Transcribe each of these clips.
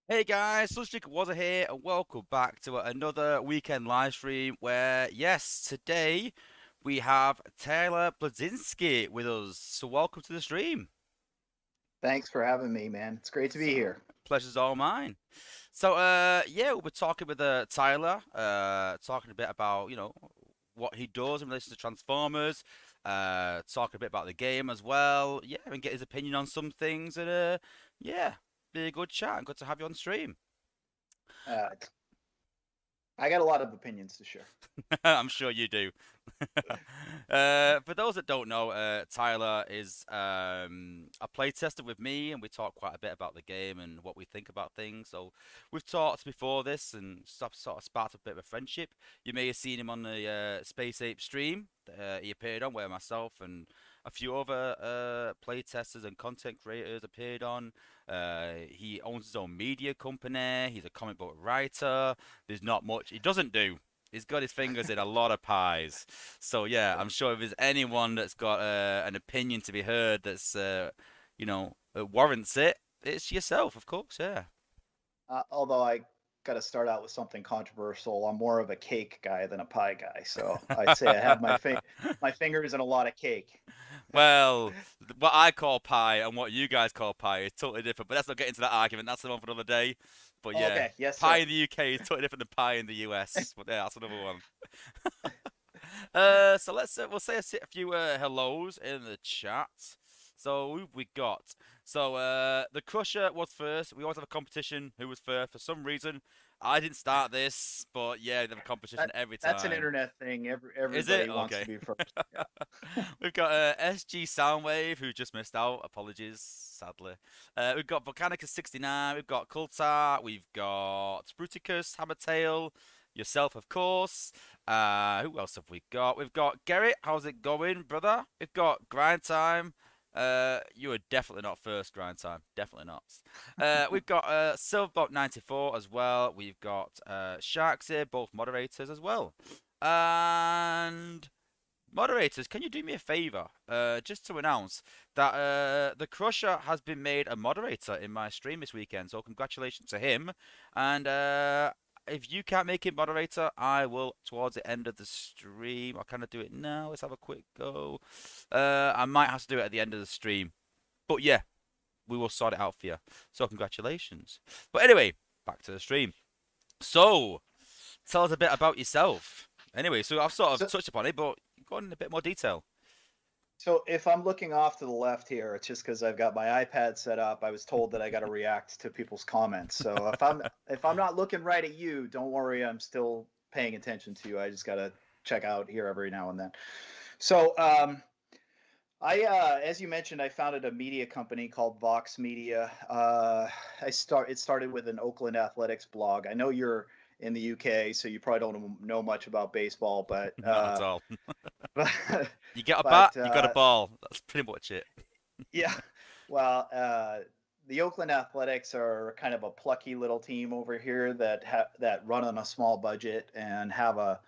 Hey guys, Sunstreaker Wozza here, and welcome back to another weekend live stream where, yes, today we have Taylor Bleszinski with us. So welcome to the stream. Thanks for having me, man. It's great to be So, here. pleasure's all mine. So, yeah, we'll be talking with Tyler, talking a bit about, what he does in relation to Transformers, talking a bit about the game as well, yeah, and get his opinion on some things, and yeah, be a good chat and good to have you on stream. Uh, I got a lot of opinions to share. I'm sure you do. For those that don't know, Tyler is a playtester with me, and we talk quite a bit about the game and what we think about things. So we've talked before this, and sort of sparked a bit of a friendship. You may have seen him on the Space Ape stream. He appeared on where myself and a few other playtesters and content creators appeared on. He owns his own media company. He's a comic book writer. There's not much he doesn't do. He's got his fingers in a lot of pies. So yeah, I'm sure if there's anyone that's got an opinion to be heard that's warrants it, it's yourself, of course. Yeah. Although I got to start out with something controversial. I'm more of a cake guy than a pie guy, so I'd say I have my fingers in a lot of cake. Well, what I call pie and what you guys call pie is totally different. But let's not get into that argument. That's the one for another day. But yeah, Okay, yes, pie sir. in the UK is totally different than pie in the US. But yeah, that's another one. So we'll say a few hellos in the chat. So who we got? So the Crusher was first. We always have a competition. Who was first? For some reason, I didn't start this, but yeah, they have a competition That every that's an time. internet thing. Is it Everybody wants to okay? be first. Yeah. We've got SG Soundwave who just missed out. Apologies, sadly. We've got Volcanicus 69. We've got Kultar. We've got Bruticus, Hammertail, yourself, of course. Who else have we got? We've got Gerrit. How's it going, brother? We've got Grind Time. You are definitely not first, Grind Time. Definitely not. We've got Silverbot 94 as well. We've got Sharks here, both moderators as well. And moderators, can you do me a favor? Just to announce that the Crusher has been made a moderator in my stream this weekend. So congratulations to him. And if you can't make it moderator, I will towards the end of the stream. I'll kind of do it now. Let's have a quick go. I might have to do it at the end of the stream. But yeah, we will sort it out for you. So congratulations. But anyway, back to the stream. So tell us a bit about yourself. Anyway, so I've sort of So touched upon it, but go on in a bit more detail. So if I'm looking off to the left here, it's just because I've got my iPad set up. I was told that I got to react to people's comments. So if I'm not looking right at you, don't worry. I'm still paying attention to you. I just got to check out here every now and then. So as you mentioned, I founded a media company called Vox Media. It started with an Oakland athletics blog. I know you're in the UK, so you probably don't know much about baseball, but Not at all. but You get a bat, but you got a ball. That's pretty much it. yeah. Well, the Oakland Athletics are kind of a plucky little team over here that run on a small budget and have a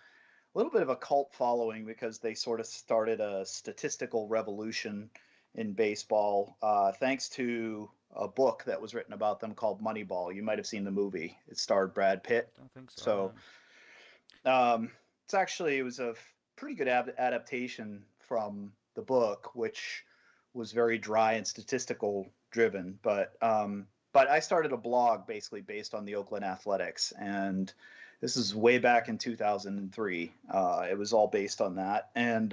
little bit of a cult following because they sort of started a statistical revolution in baseball, thanks to a book that was written about them called Moneyball. You might have seen the movie. It starred Brad Pitt. Don't think so. So No. it was a pretty good adaptation from the book, which was very dry and statistical driven. But I started a blog basically based on the Oakland Athletics, and this is way back in 2003. It was all based on that, and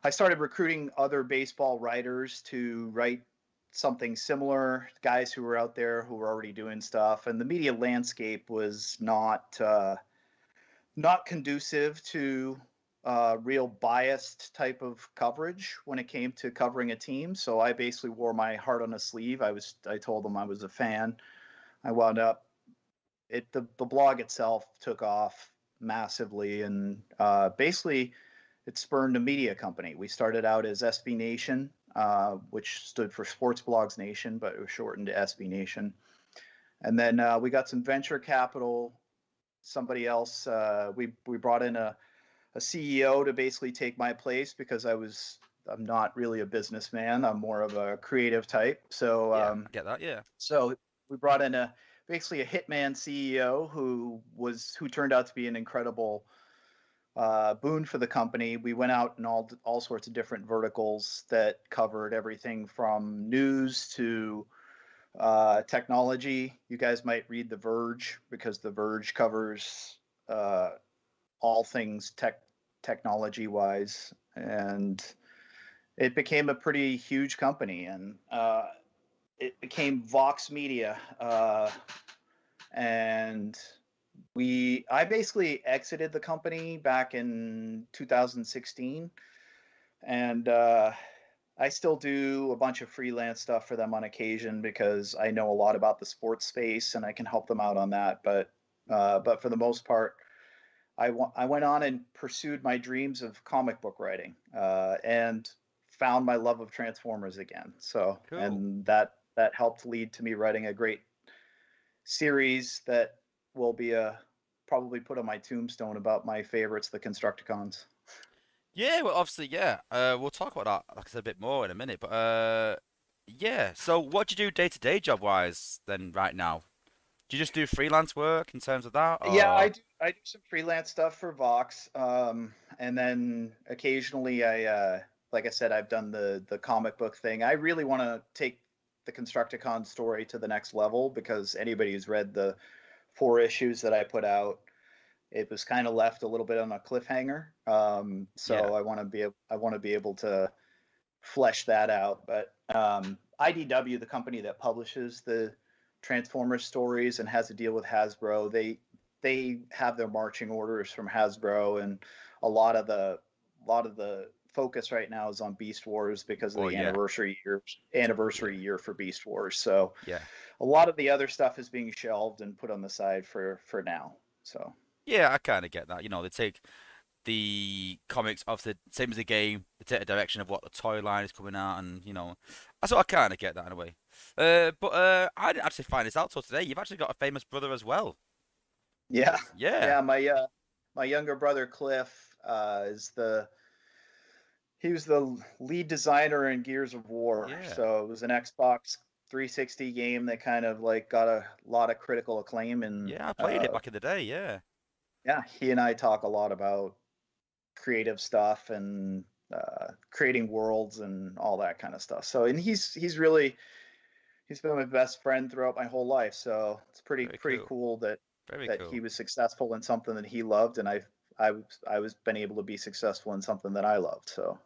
I started recruiting other baseball writers to write something similar, guys who were out there who were already doing stuff, and the media landscape was not conducive to real biased type of coverage when it came to covering a team. So I basically wore my heart on a sleeve. I told them I was a fan. I wound up the blog itself took off massively, and basically it spurned a media company. We started out as SB Nation, which stood for Sports Blogs Nation, but it was shortened to SB Nation. And then we got some venture capital. Somebody else, we brought in a CEO to basically take my place because I'm not really a businessman. I'm more of a creative type. So Yeah, I get that. Yeah. so we brought in basically a hitman CEO who turned out to be an incredible boon for the company. We went out in all sorts of different verticals that covered everything from news to technology. You guys might read The Verge because The Verge covers uh, all things technology wise, and it became a pretty huge company, and it became Vox Media, and I basically exited the company back in 2016, and I still do a bunch of freelance stuff for them on occasion because I know a lot about the sports space and I can help them out on that. But for the most part, I went on and pursued my dreams of comic book writing, and found my love of Transformers again. So, Cool. and that helped lead to me writing a great series that will be probably put on my tombstone about my favorites, the Constructicons. Yeah, well, obviously, yeah. We'll talk about that, like I said, a bit more in a minute. But yeah. So, what do you do day to day job wise then right now? Do you just do freelance work in terms of that, Yeah, or I do some freelance stuff for Vox, and then occasionally like I said, I've done the comic book thing. I really want to take the Constructicon story to the next level because anybody who's read the 4 issues that I put out, it was kind of left a little bit on a cliffhanger. yeah? So I want to be able to flesh that out. But IDW, the company that publishes the Transformers stories and has a deal with Hasbro, they have their marching orders from Hasbro, and a lot of the focus right now is on Beast Wars because of Oh the yeah, yeah, anniversary year for Beast Wars. So yeah. a lot of the other stuff is being shelved and put on the side for now. So Yeah, I kind of get that. They take the comics, obviously, same as the game, they take the direction of what the toy line is coming out, and that's what I kind of get that in a way. But I didn't actually find this out till today. You've actually got a famous brother as well. yeah, Yeah, yeah. My younger brother Cliff is the he was the lead designer in Gears of War. yeah, So it was an Xbox 360 game that kind of like got a lot of critical acclaim. And yeah. I played it back in the day. Yeah, yeah, he and I talk a lot about creative stuff and creating worlds and all that kind of stuff. So, and he's been my best friend throughout my whole life. So it's very pretty cool, cool very that he cool. was successful in something that he loved, and I was been able to be successful in something that I loved. So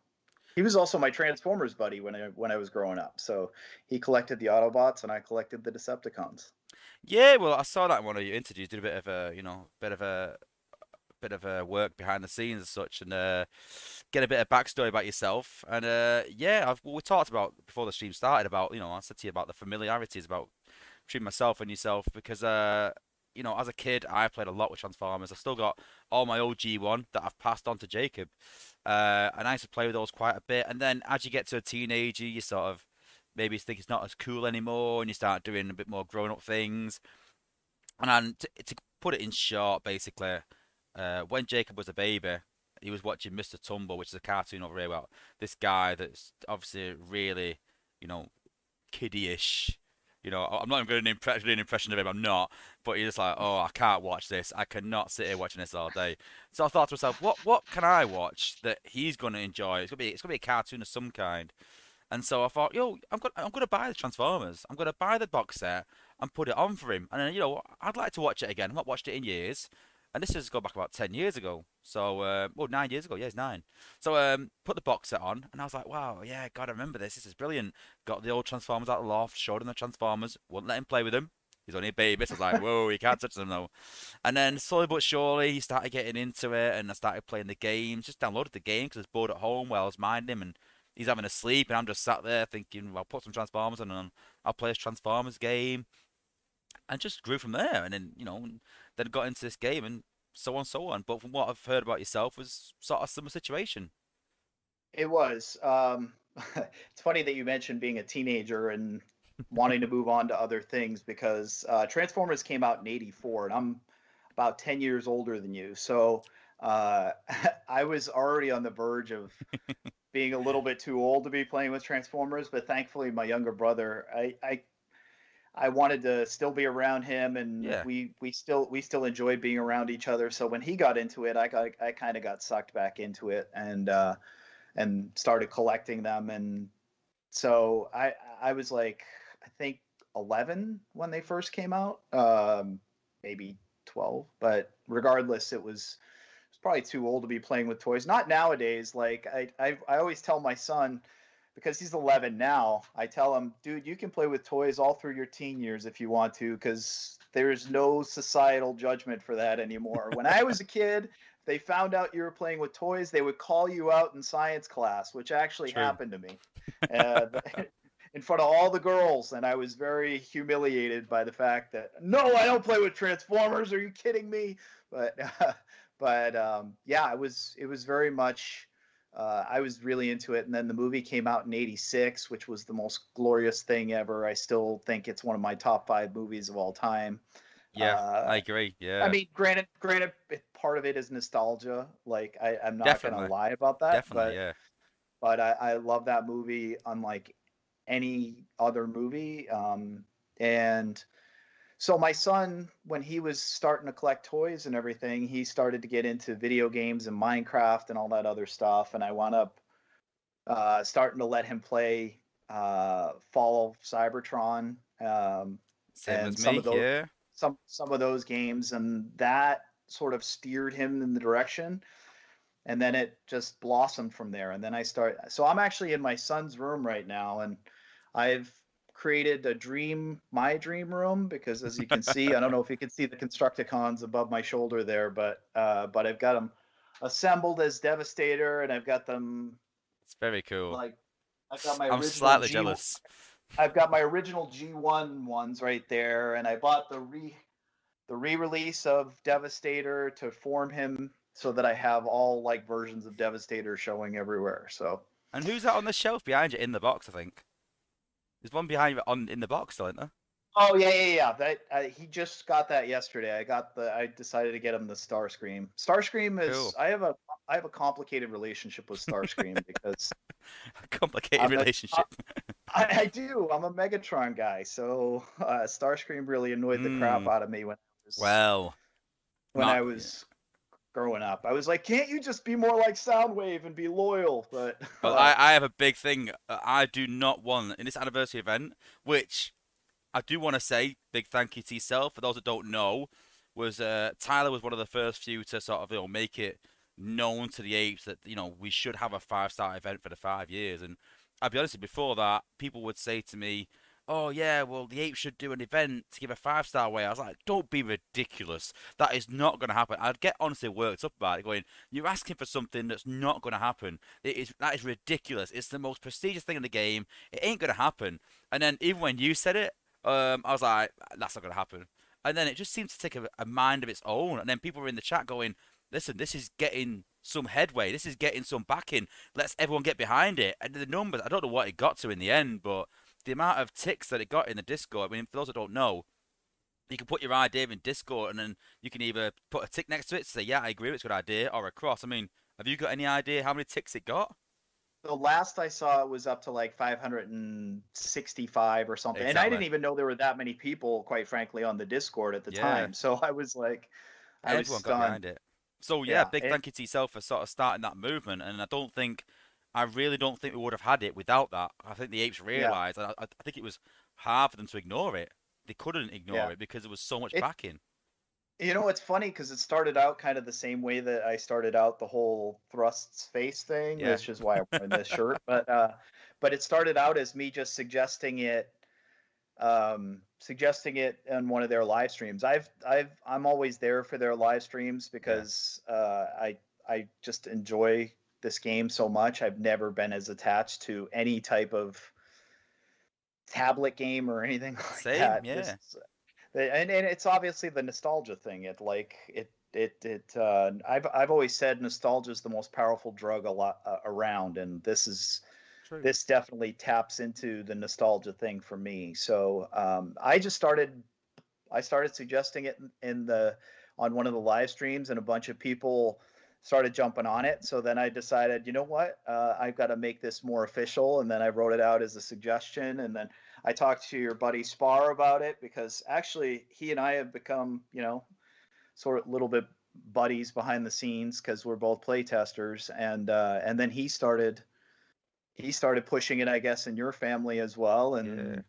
he was also my Transformers buddy when I was growing up. So he collected the Autobots and I collected the Decepticons. Yeah, well, I saw that in one of your interviews. Did a bit of a, bit of a work behind the scenes and such, and get a bit of backstory about yourself. And yeah, we talked about before the stream started about, I said to you about the familiarities about between myself and yourself because as a kid I played a lot with Transformers. I've still got all my OG one that I've passed on to Jacob, and I used to play with those quite a bit. And then as you get to a teenager, you sort of maybe think it's not as cool anymore, and you start doing a bit more grown up things. And then to put it in short, basically, when Jacob was a baby, he was watching Mr. Tumble, which is a cartoon over here about this guy that's obviously really, you know, kiddie-ish. I'm not even going to do an impression of him. I'm not, but he's just like, oh, I can't watch this. I cannot sit here watching this all day. So I thought to myself, what can I watch that he's going to enjoy? It's gonna be a cartoon of some kind. And so I thought, I'm gonna buy the Transformers. I'm gonna buy the box set and put it on for him. And then, I'd like to watch it again. I've not watched it in years. And this has gone back about 10 years ago. So, well, 9 years ago. Yeah, it's nine. So, put the box set on, and I was like, wow, yeah, God, I remember this. This is brilliant. Got the old Transformers out of the loft, showed him the Transformers, wouldn't let him play with them. He's only a baby. So I was like, whoa, you can't touch them though. And then slowly but surely, he started getting into it, and I started playing the games. Just downloaded the game because I was bored at home while I was minding him, and he's having a sleep, and I'm just sat there thinking, well, I'll put some Transformers on, and I'll play this Transformers game, and just grew from there. And then, then got into this game, and so on, so on. But from what I've heard about yourself, was sort of similar situation. It was. It's funny that you mentioned being a teenager and wanting to move on to other things because Transformers came out in '84, and I'm about 10 years older than you. So uh, I was already on the verge of being a little bit too old to be playing with Transformers, but thankfully my younger brother, I wanted to still be around him, and Yeah. we still enjoyed being around each other. So when he got into it, I kind of got sucked back into it, and started collecting them. And so I was like, I think 11 when they first came out, maybe 12, but regardless, it was probably too old to be playing with toys. Not nowadays. Like I always tell my son, because he's 11 now, I tell him, dude, you can play with toys all through your teen years if you want to, because there's no societal judgment for that anymore. When I was a kid, they found out you were playing with toys, they would call you out in science class, which actually True. happened to me. Uh, in front of all the girls, and I was very humiliated by the fact that, no, I don't play with Transformers. Are you kidding me? But yeah, it was very much. I was really into it, and then the movie came out in '86, which was the most glorious thing ever. I still think it's one of my top 5 movies of all time. Yeah, Uh, I agree. I Yeah, mean, granted, part of it is nostalgia. Like I'm not gonna definitely, lie about that, definitely. Yeah. but I love that movie unlike any other movie. And so my son, when he was starting to collect toys and everything, he started to get into video games and Minecraft and all that other stuff. And I wound up starting to let him play Fall of Cybertron, Same and as me. Yeah. some of those games, and that sort of steered him in the direction. And then it just blossomed from there. And then so I'm actually in my son's room right now, and I've created my dream room, because as you can see, I don't know if you can see the constructicons above my shoulder there, but I've got them assembled as Devastator, and It's very cool. like I've got my I'm original slightly G jealous. I've got my original G1 ones right there, and I bought the re-release of Devastator to form him, so that I have all like versions of Devastator showing everywhere. So, And who's that on the shelf behind you in the box? I think there's one behind you on in the box, still, isn't there? oh yeah. That he just got that yesterday. I decided to get him the Starscream. Starscream is Cool. I have a complicated relationship with Starscream, because Complicated I'm a relationship. I do. I'm a Megatron guy, so Starscream really annoyed the crap Hmm. out of me Well, when my I was growing up. I was like, can't you just be more like Soundwave and be loyal? But well, I have a big thing. I do not want in this anniversary event, which I do want to say big thank you to yourself. For those that don't know, was Tyler was one of the first few to sort of make it known to the apes that we should have a 5-star event for the 5 years. And I'll be honest, before that, people would say to me, "Oh yeah, well the apes should do an event to give a 5-star away." I was like, "Don't be ridiculous. That is not going to happen." I'd get honestly worked up about it, going, "You're asking for something that's not going to happen. That is ridiculous. It's the most prestigious thing in the game. It ain't going to happen." And then even when you said it, I was like, "That's not going to happen." And then it just seemed to take a mind of its own. And then people were in the chat going, "Listen, this is getting some headway. This is getting some backing. Let's everyone get behind it." And the numbers, I don't know what it got to in the end, but the amount of ticks that it got in the Discord. I mean, for those that don't know, you can put your idea in Discord, and then you can either put a tick next to it to say, "Yeah, I agree, it's a good idea," or a cross. I mean, have you got any idea how many ticks it got? the last I saw, it was up to like 565 or something. And I Exactly. didn't even know there were that many people, quite frankly, on the Discord at the Yeah, time. So I was everyone got stunned. behind it. So yeah, Yeah. big thank you to yourself for sort of starting that movement. And I really don't think we would have had it without that. I think the apes Yeah. realised, and I think it was hard for them to ignore it. They couldn't ignore Yeah. it because there was so much It, backing. it's funny, because it started out kind of the same way that I started out the whole thrusts face thing, Yeah. which is why I'm wearing this shirt. But it started out as me just suggesting it on one of their live streams. I'm always there for their live streams, Yeah. because I just enjoy this game so much. I've never been as attached to any type of tablet game or anything like Same. that. Yeah. And it's obviously the nostalgia thing. I've always said nostalgia is the most powerful drug around, and True. this definitely taps into the nostalgia thing for me. So I started suggesting it on one of the live streams, and a bunch of people started jumping on it. So then I decided, you know what, I've got to make this more official, and then I wrote it out as a suggestion, and then I talked to your buddy Spar about it because actually he and I have become, sort of a little bit buddies behind the scenes because we're both play testers, and then he started pushing it, I guess, in your family as well, Yeah.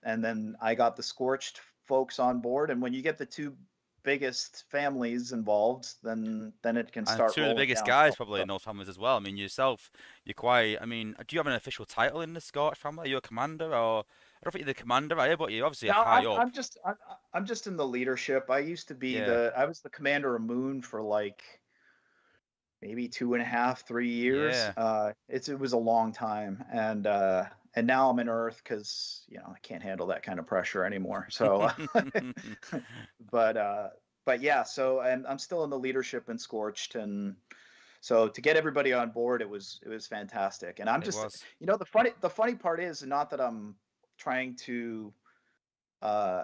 and then I got the Scorched folks on board, and when you get the two biggest families involved, then it can And start two of the rolling biggest guys downhill. probably So in those families as well. I mean, yourself, you're quite. I mean, do you have an official title in the Scottish family? Are you a commander, or I don't think you're the commander, are you? But you're obviously now high I'm up. I'm just I'm just in the leadership. I used to be Yeah, I was the commander of Moon for like maybe 2.5, 3 years. yeah. It was a long time, and now I'm in Earth because I can't handle that kind of pressure anymore. So, but but yeah, so I'm still in the leadership and Scorched, and so to get everybody on board, it was fantastic. And I'm It just was. the funny part is not that I'm trying to uh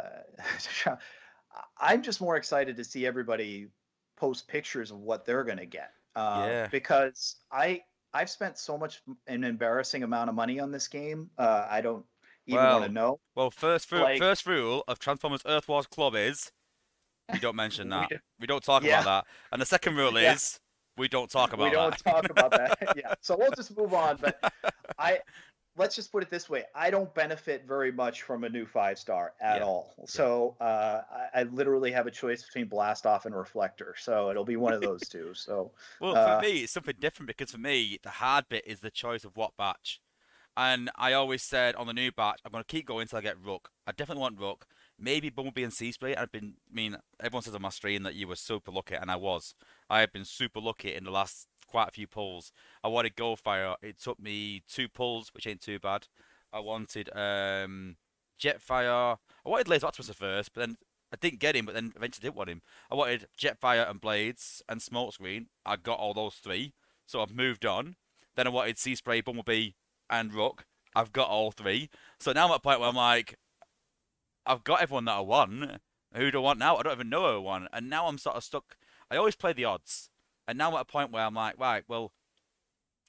I'm just more excited to see everybody post pictures of what they're going to get, Yeah. because I've spent so much an embarrassing amount of money on this game. I don't even want to Well, know. Like first rule of Transformers Earth Wars Club is we don't mention we that. do, We don't talk about yeah, that. And the second rule yeah, is we don't talk we don't about talk about that. that. Yeah, so we'll just move on. But I let's just put it this way: I don't benefit very much from a new 5-star at Yeah, all. yeah. So I literally have a choice between Blast Off and Reflector. So it'll be one of those two. So Well, for uh, me, it's something different because for me, the hard bit is the choice of what batch. And I always said on the new batch, I'm going to keep going until I get Rook. I definitely want Rook. Maybe Bumblebee and Sea Spray. I mean, everyone says on my stream that you were super lucky, and I was. I have been super lucky in the last quite a few pulls. I wanted Goldfire. It took me 2 pulls, which ain't too bad. I wanted Jetfire. I wanted Laser Octopus at first, but then I didn't get him, but then eventually didn't want him. I wanted Jetfire and Blades and Smokescreen. I got all those 3, so I've moved on. Then I wanted Sea Spray, Bumblebee, and Rook. I've got all 3. So now I'm at a point where I'm like, I've got everyone that I want. Who do I want now? I don't even know who I want. And now I'm sort of stuck. I always play the odds. And now I'm at a point where I'm like, right, well,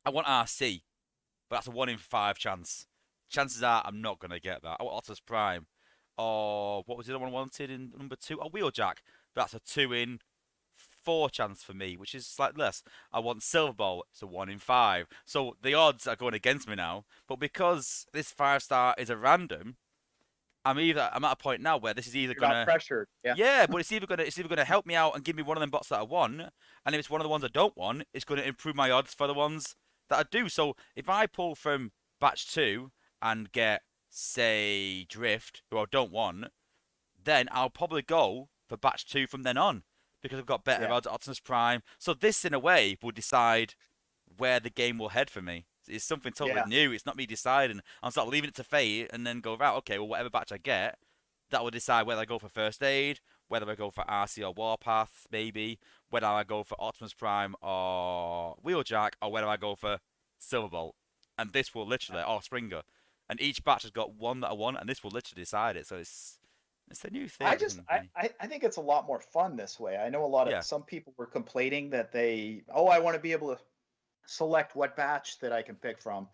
I want RC, but that's a 1 in 5 chance. Chances are I'm not going to get that. I want Optimus Prime. Or what was the other one I wanted in number 2? A Wheeljack. That's a 2 in 4 chance for me, which is slightly less. I want Silver Ball. It's a 1 in 5. So the odds are going against me now. But because this 5-star is a random, I'm at a point now where this is either you're not gonna pressured. Yeah, yeah, but it's either gonna help me out and give me one of them bots that I want, and if it's one of the ones I don't want, it's gonna improve my odds for the ones that I do. So if I pull from batch 2 and get say Drift, who I don't want, then I'll probably go for batch 2 from then on because I've got better yeah, odds at Optimus Prime. So this in a way will decide where the game will head for me. It's something totally yeah. new. It's not me deciding. I'm sort of leaving it to fate and then go, right, okay, well, whatever batch I get, that will decide whether I go for First Aid, whether I go for RC or Warpath, maybe, whether I go for Optimus Prime or Wheeljack, or whether I go for Silverbolt. And this will literally, or Springer. And each batch has got one that I want, and this will literally decide it. So it's a new I thing, just isn't I, it? I I think it's a lot more fun this way. I know a lot of Yeah, some people were complaining that I want to be able to select what batch that I can pick from.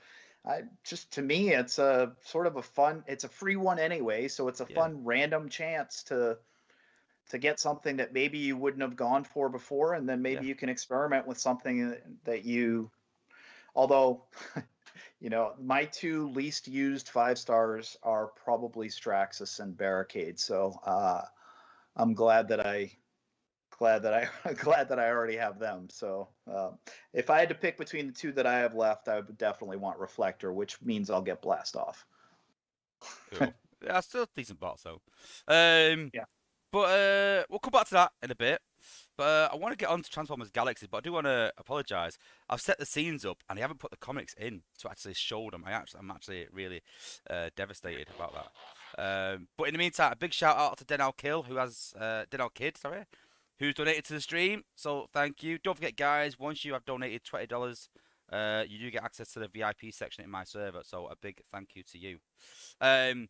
Just to me, it's a sort of a fun. It's a free one anyway, so it's a yeah, fun random chance to get something that maybe you wouldn't have gone for before, and then yeah, maybe you can experiment with something that you. Although, my two least used 5-stars are probably Straxus and Barricade. So I'm glad that I already have them. So if I had to pick between the two that I have left, I would definitely want Reflector, which means I'll get Blast Off. cool. Yeah, still a decent bot, so. Um, Yeah. But we'll come back to that in a bit. But I want to get on to Transformers Galaxies, but I do want to apologise. I've set the scenes up and I haven't put the comics in to actually show them. I'm actually really devastated about that. But in the meantime, a big shout out to Denal Kill, who has Denal Kid, sorry, who's donated to the stream. So thank you. Don't forget, guys, once you have donated $20, you do get access to the VIP section in my server. So a big thank you to you. Um,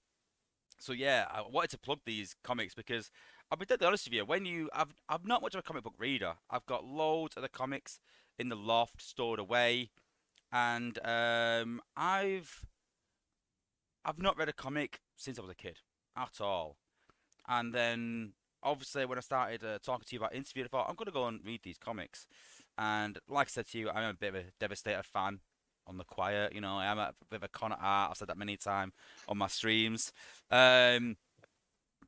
so yeah, I wanted to plug these comics because I'll be deadly honest with you. I'm not much of a comic book reader. I've got loads of the comics in the loft stored away, and I've not read a comic since I was a kid at all. And then obviously when I started talking to you about interview, I thought I'm gonna go and read these comics. And like I said to you, I'm a bit of a Devastator fan on the quiet. You know, I'm a bit of a con art. I've said that many times on my streams. Um,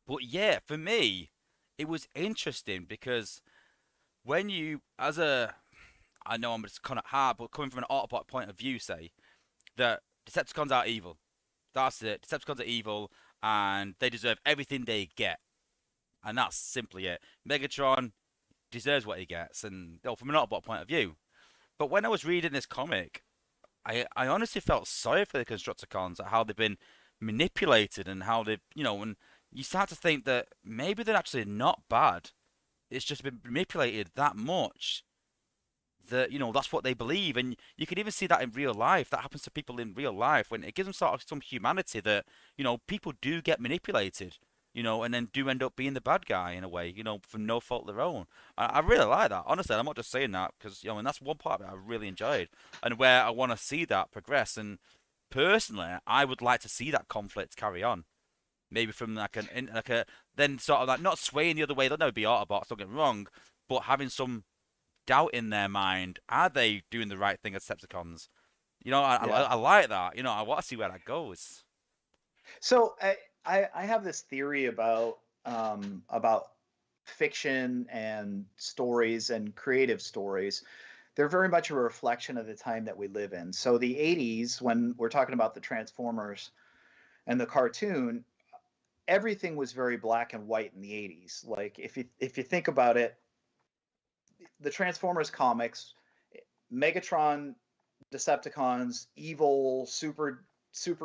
but yeah, for me, it was interesting because when you, as a, I know I'm just kind of hard, but coming from an Autobot point of view, say that Decepticons are evil. That's it. Decepticons are evil, and they deserve everything they get, and that's simply it. Megatron deserves what he gets, and from an Autobot point of view. But when I was reading this comic, I honestly felt sorry for the Constructicons at how they've been manipulated and how they've, when you start to think that maybe they're actually not bad. It's just been manipulated that much that that's what they believe, and you can even see that in real life. That happens to people in real life when it gives them sort of some humanity that people do get manipulated, and then do end up being the bad guy in a way, for no fault of their own. I really like that. Honestly, I'm not just saying that because and that's one part of it I really enjoyed, and where I want to see that progress. And personally, I would like to see that conflict carry on. Maybe from like a then sort of like not swaying the other way. They'll never be Autobots. Don't get me wrong, but having some doubt in their mind. Are they doing the right thing as Decepticons? Yeah. I like that. I want to see where that goes. So I have this theory about fiction and stories and creative stories. They're very much a reflection of the time that we live in. So the 80s, when we're talking about the Transformers and the cartoon, everything was very black and white in the 80s. Like if you think about it, the Transformers comics, Megatron, Decepticons, evil, super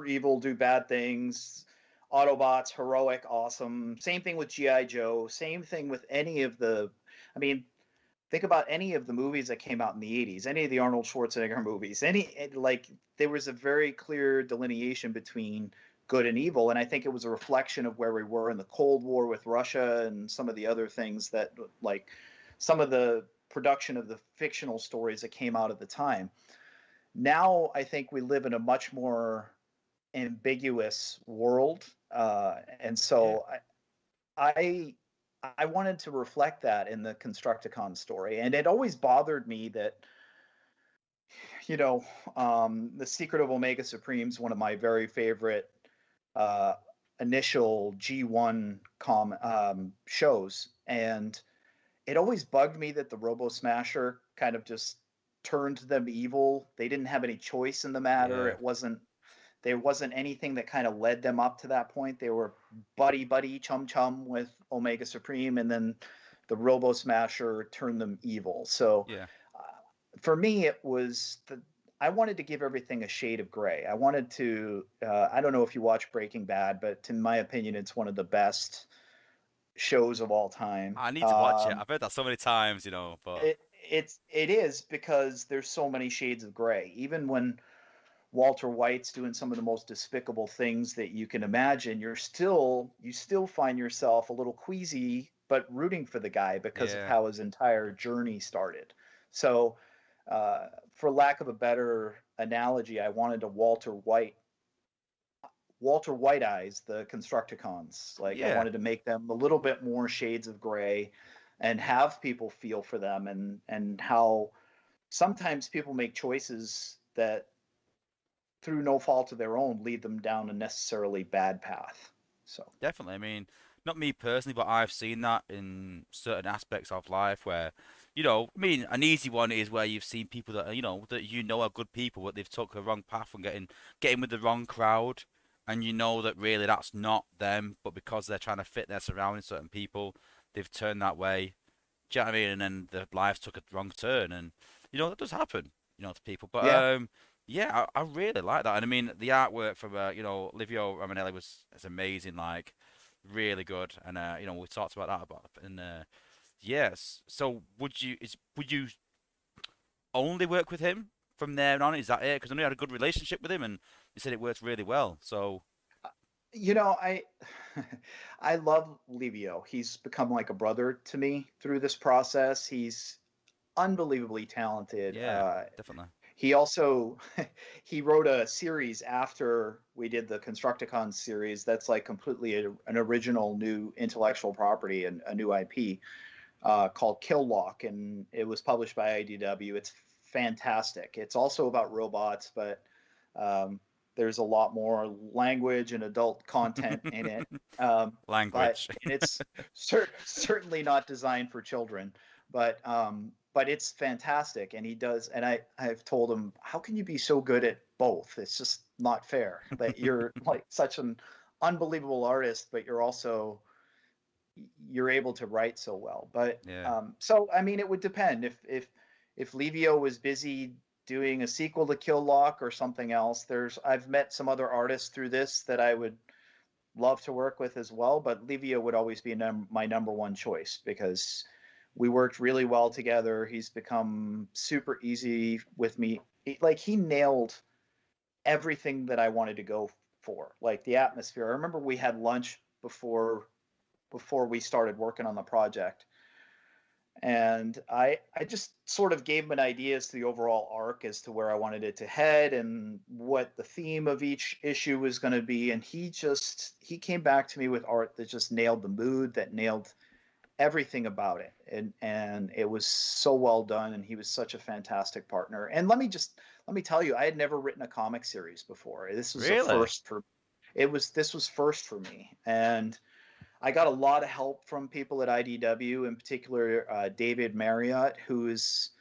evil, do bad things. Autobots, heroic, awesome. Same thing with GI Joe. Same thing with any of the. I mean, think about any of the movies that came out in the 80s. Any of the Arnold Schwarzenegger movies. Like there was a very clear delineation between good and evil, and I think it was a reflection of where we were in the Cold War with Russia and some of the other things that like some of the production of the fictional stories that came out at the time. Now I think we live in a much more ambiguous world, and Yeah, so I I wanted to reflect that in the Constructicon story, and it always bothered me that you know the Secret of Omega Supreme is one of my very favorite uh, initial G1 shows, and it always bugged me that the Robo Smasher kind of just turned them evil. They didn't have any choice in the matter. yeah, It wasn't There wasn't anything that kind of led them up to that point. They were buddy chum chum with Omega Supreme, and then the Robo Smasher turned them evil. So yeah. uh, for me, it was I wanted to give everything a shade of gray. I wanted to. I don't know if you watch Breaking Bad, but in my opinion, it's one of the best shows of all time. I need to watch it. I've heard that so many times, but It is because there's so many shades of gray. Even when Walter White's doing some of the most despicable things that you can imagine, you still find yourself a little queasy, but rooting for the guy because of yeah, how his entire journey started. So, for lack of a better analogy, I wanted to Walter White eyes the Constructicons. Like I yeah, wanted to make them a little bit more shades of gray, and have people feel for them, and how sometimes people make choices that through no fault of their own, lead them down a necessarily bad path. So, definitely. I mean, not me personally, but I've seen that in certain aspects of life where, I mean, an easy one is where you've seen people that are, that are good people, but they've took a wrong path and getting with the wrong crowd, and you know that really that's not them, but because they're trying to fit their surroundings, certain people, they've turned that way. Do you know what I mean? And then their lives took a wrong turn, and that does happen, to people. But yeah. yeah, I really like that, and I mean the artwork from Livio Ramonelli is amazing, like really good, and we talked about that and yes. So would you only work with him from there on? Is that it? Because I know you had a good relationship with him, and you said it worked really well. So You know, I I love Livio. He's become like a brother to me through this process. He's unbelievably talented. yeah, definitely. He also he wrote a series after we did the Constructicons series that's like completely an original new intellectual property and a new IP called Kill Lock, and it was published by IDW. It's fantastic. It's also about robots, but um, there's a lot more language and adult content in it. But Language. and it's certainly not designed for children, but it's fantastic. And he does, and I've told him, how can you be so good at both? It's just not fair that you're like such an unbelievable artist, but you're able to write so well. But Yeah. so I mean, it would depend if Levio was busy doing a sequel to Kill Lock or something else. I've met some other artists through this that I would love to work with as well, but Levio would always be my number one choice because we worked really well together. He's become super easy with me. Like he nailed everything that I wanted to go for, like the atmosphere. I remember we had lunch before we started working on the project. And I just sort of gave him an idea as to the overall arc as to where I wanted it to head and what the theme of each issue was going to be. And he came back to me with art that just nailed the mood, that nailed everything about it. And it was so well done. And he was such a fantastic partner. And let me tell you, I had never written a comic series before. This was a Really? first for this was first for me. And I got a lot of help from people at IDW, in particular David Marriott, who is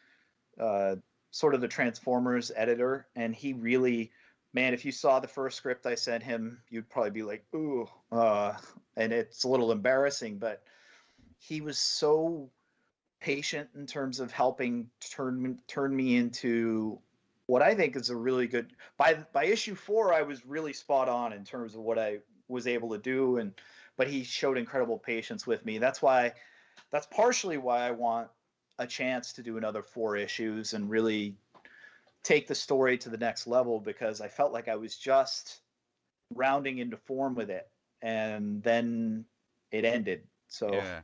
uh, sort of the Transformers editor, and he really, man, if you saw the first script I sent him, you'd probably be like, ooh, and it's a little embarrassing, but he was so patient in terms of helping turn me into what I think is a really good. By issue 4, I was really spot on in terms of what I was able to do, and but he showed incredible patience with me. That's partially why I want a chance to do another 4 issues and really take the story to the next level, because I felt like I was just rounding into form with it, and then it ended. So Yeah.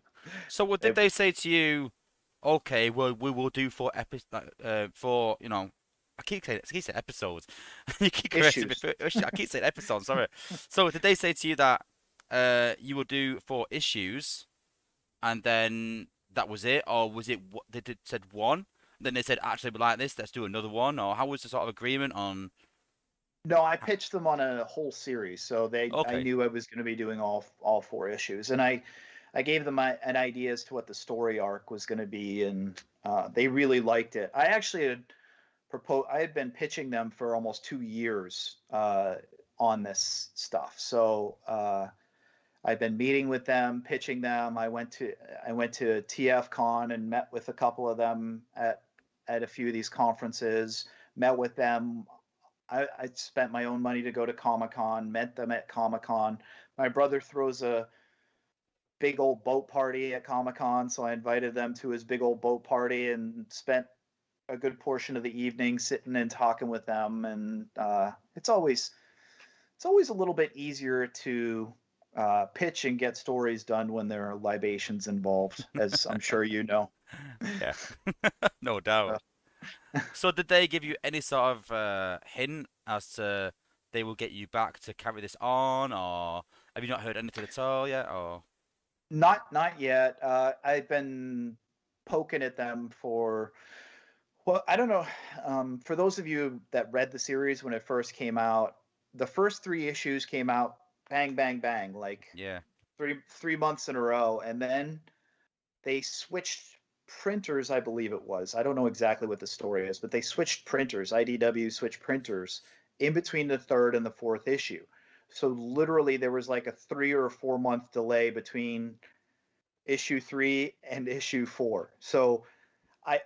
So what did it, they say to you? Okay, well we will do 4 episodes for I keep saying episodes. You keep correcting me. issues. I keep saying episodes. Sorry. So did they say to you that you will do 4 issues and then that was it, or was it what they did said one? Then they said actually we like this. Let's do another one, or how was the sort of agreement on? No, I pitched them on a whole series, so I Okay. knew I was going to be doing all 4 issues, and I gave them an idea as to what the story arc was going to be, and they really liked it. I had been pitching them for almost 2 years on this stuff, so I've been meeting with them, pitching them. I went to TF Con and met with a couple of them at a few of these conferences. Met with them. I spent my own money to go to Comic Con. Met them at Comic Con. My brother throws a big old boat party at Comic Con, so I invited them to his big old boat party and spent a good portion of the evening sitting and talking with them. And it's always a little bit easier to pitch and get stories done when there are libations involved, as I'm sure you know. Yeah. No doubt. Uh, So did they give you any sort of hint as to they will get you back to carry this on, or have you not heard anything at all yet? Or not yet. I've been poking at them for, well, I don't know. For those of you that read the series when it first came out, the first 3 issues came out bang, bang, bang, like yeah, three months in a row, and then they switched printers, I believe it was. I don't know exactly what the story is, but they switched printers. IDW switched printers in between the 3rd and the 4th issue. So literally there was like a 3 or 4 month delay between issue 3 and issue 4. So I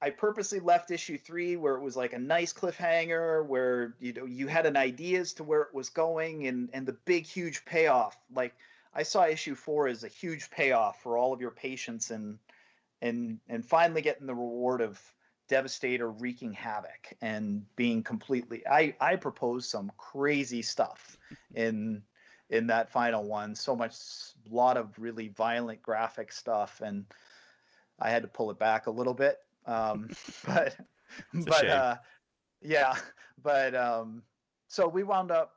I purposely left issue 3 where it was like a nice cliffhanger, where you had an idea as to where it was going, and the big huge payoff. Like I saw issue 4 as a huge payoff for all of your patience and finally getting the reward of Devastator wreaking havoc and being completely. I proposed some crazy stuff in that final one. So much, lot of really violent graphic stuff, and I had to pull it back a little bit. But it's a but shame. Yeah, but so we wound up.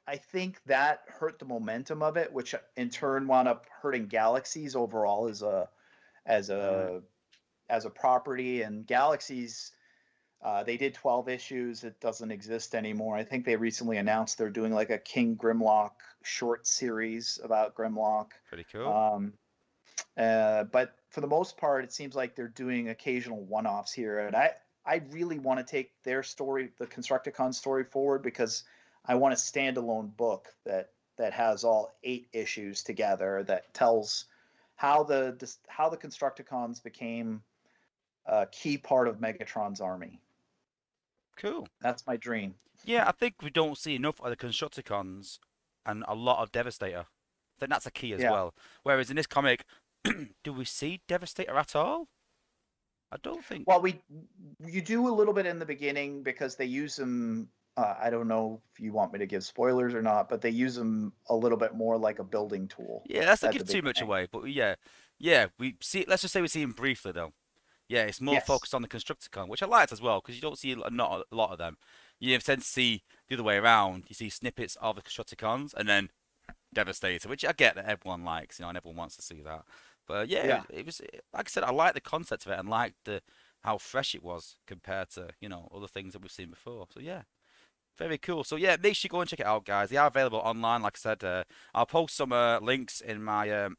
I think that hurt the momentum of it, which in turn wound up hurting Galaxies overall as Right. a as a property. And Galaxies, they did 12 issues. It doesn't exist anymore. I think they recently announced they're doing like a King Grimlock short series about Grimlock. Pretty cool. Um, but for the most part, it seems like they're doing occasional one-offs here, and I really want to take their story, the Constructicon story, forward because I want a standalone book that has all 8 issues together that tells how the Constructicons became a key part of Megatron's army. Cool. That's my dream. Yeah, I think we don't see enough of the Constructicons and a lot of Devastator. I think that's a key as Yeah. well. Whereas in this comic, do we see Devastator at all? I don't think. Well, you do a little bit in the beginning because they use them. I don't know if you want me to give spoilers or not, but they use them a little bit more like a building tool Yeah, that's not at the give too much beginning. away. But yeah, yeah, we see. Let's just say we see him briefly though. Yeah, it's more Yes. focused on the Constructicon, which I liked as well because you don't see not a lot of them. You tend to see the other way around. You see snippets of the Constructicons and then Devastator, which I get that everyone likes, and everyone wants to see that. But yeah, Yeah. it was like I said, I like the concept of it and like the how fresh it was compared to other things that we've seen before. So yeah, very cool. So yeah, make sure you go and check it out, guys. They are available online. Like I said, I'll post some links in my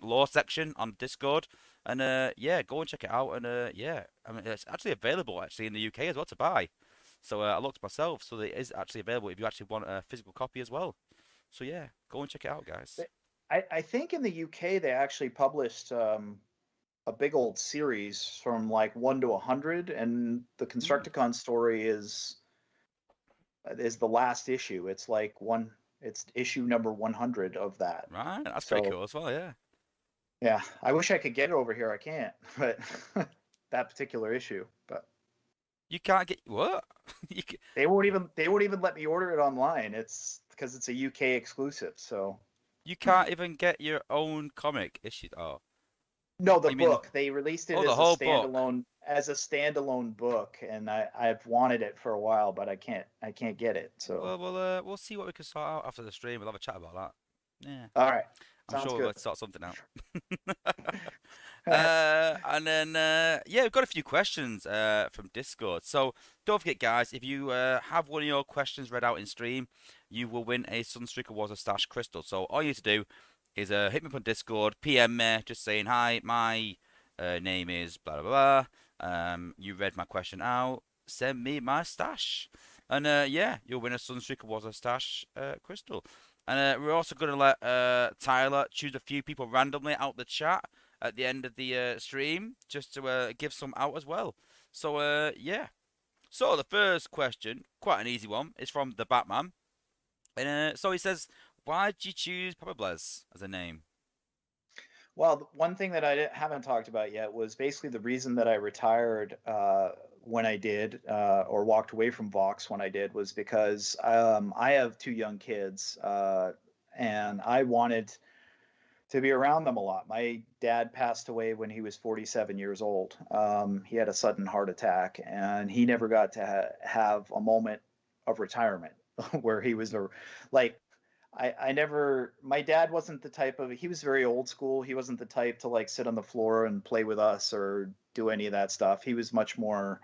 lore section on Discord, and yeah, go and check it out. And yeah, I mean it's actually available actually in the UK as well to buy. So I looked myself, so it is actually available if you actually want a physical copy as well. So yeah, go and check it out, guys. I think in the UK they actually published a big old series from like 1 to 100, and the Hmm. Constructicon story is the last issue. It's like it's issue number 100 of that. Right, that's pretty So cool as well. Yeah, yeah, I wish I could get it over here. I can't, but that particular issue. But you can't get what? you they won't even let me order it online. It's because it's a UK exclusive. So you can't even get your own comic issued. Oh, no, the you mean book they released it the whole book? as a standalone book, and I've wanted it for a while, but I can't get it. So Well, we'll see what we can sort out after the stream. We'll have a chat about that. Yeah, all right, I'm sounds sure we'll good. sort something out. And then yeah, we've got a few questions from Discord. So don't forget, guys, if you have one of your questions read out in stream, you will win a Sunstreaker Wozza Stash crystal. So all you need to do is hit me up on Discord, PM me, just saying hi. My name is blah blah blah. You read my question out. Send me my stash, and yeah, you'll win a Sunstreaker Wozza Stash crystal. And we're also going to let Tyler choose a few people randomly out the chat at the end of the stream, just to give some out as well. So yeah. So the first question, quite an easy one, is from the Batman, and so he says, "Why did you choose Papiblez as a name?" Well, one thing that haven't talked about yet was basically the reason that I retired when I did, or walked away from Vox when I did, was because I have 2 young kids, and I wanted to be around them a lot. My dad passed away when he was 47 years old. He had a sudden heart attack, and he never got to have a moment of retirement where he was like I never, my dad wasn't the type of, he was very old school. He wasn't the type to like sit on the floor and play with us or do any of that stuff. He was much more,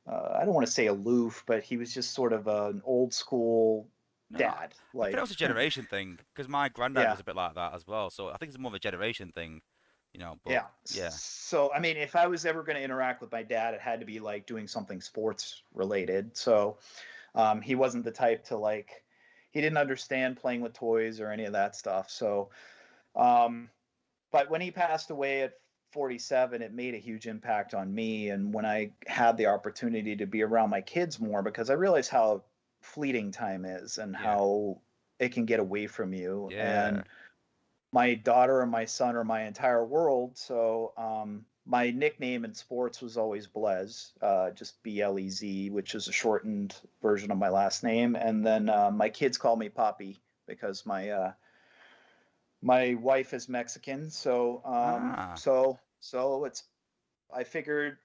I don't want to say aloof, but he was just sort of an old school No, dad. I think that Like, was a generation thing because my granddad yeah, was a bit like that as well. So I think it's more of a generation thing, But yeah. yeah, So, I mean, if I was ever going to interact with my dad, it had to be like doing something sports related. So, he wasn't the type to like, he didn't understand playing with toys or any of that stuff. So, um, but when he passed away at 47, it made a huge impact on me. And when I had the opportunity to be around my kids more, because I realized how fleeting time is and yeah, how it can get away from you. yeah. And my daughter and my son are my entire world. So my nickname in sports was always Blez, just Blez, which is a shortened version of my last name. And then my kids call me Poppy because my wife is Mexican. So Ah, so it's I figured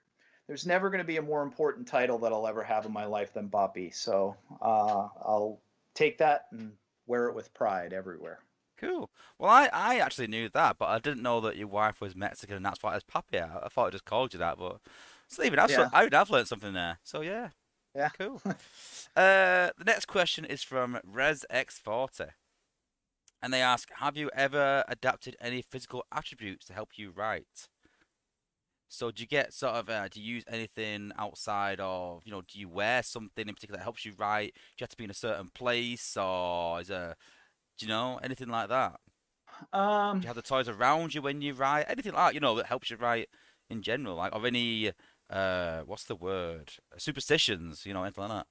there's never going to be a more important title that I'll ever have in my life than Boppy. So I'll take that and wear it with pride everywhere. Cool. Well, I actually knew that, but I didn't know that your wife was Mexican and that's why it's Papi. I thought I just called you that, but Stephen, Yeah, I would have learned something there. So yeah, yeah. cool. The next question is from ResX40, and they ask, have you ever adapted any physical attributes to help you write? So do you get sort of, do you use anything outside of, do you wear something in particular that helps you write? Do you have to be in a certain place, or do you know, anything like that? Do Um, you have the toys around you when you write? Anything like that, that helps you write in general, like, or any, what's the word? Superstitions, anything like that.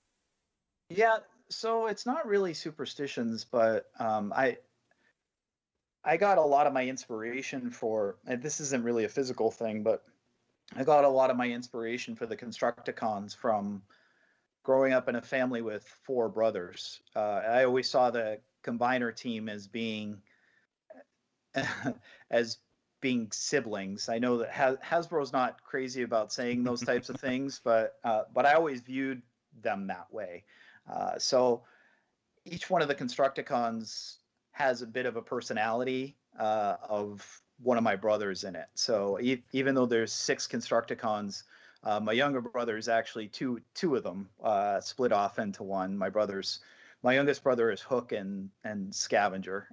yeah. So it's not really superstitions, but I got a lot of my inspiration for, and this isn't really a physical thing, but I got a lot of my inspiration for the constructicons from growing up in a family with four brothers. I always saw the combiner team as being as being siblings. I know that Hasbro's not crazy about saying those types of things, but I always viewed them that way. So each one of the constructicons has a bit of a personality of one of my brothers in it. So even though there's six constructicons, my younger brother is actually two of them split off into one. My youngest brother is Hook and Scavenger,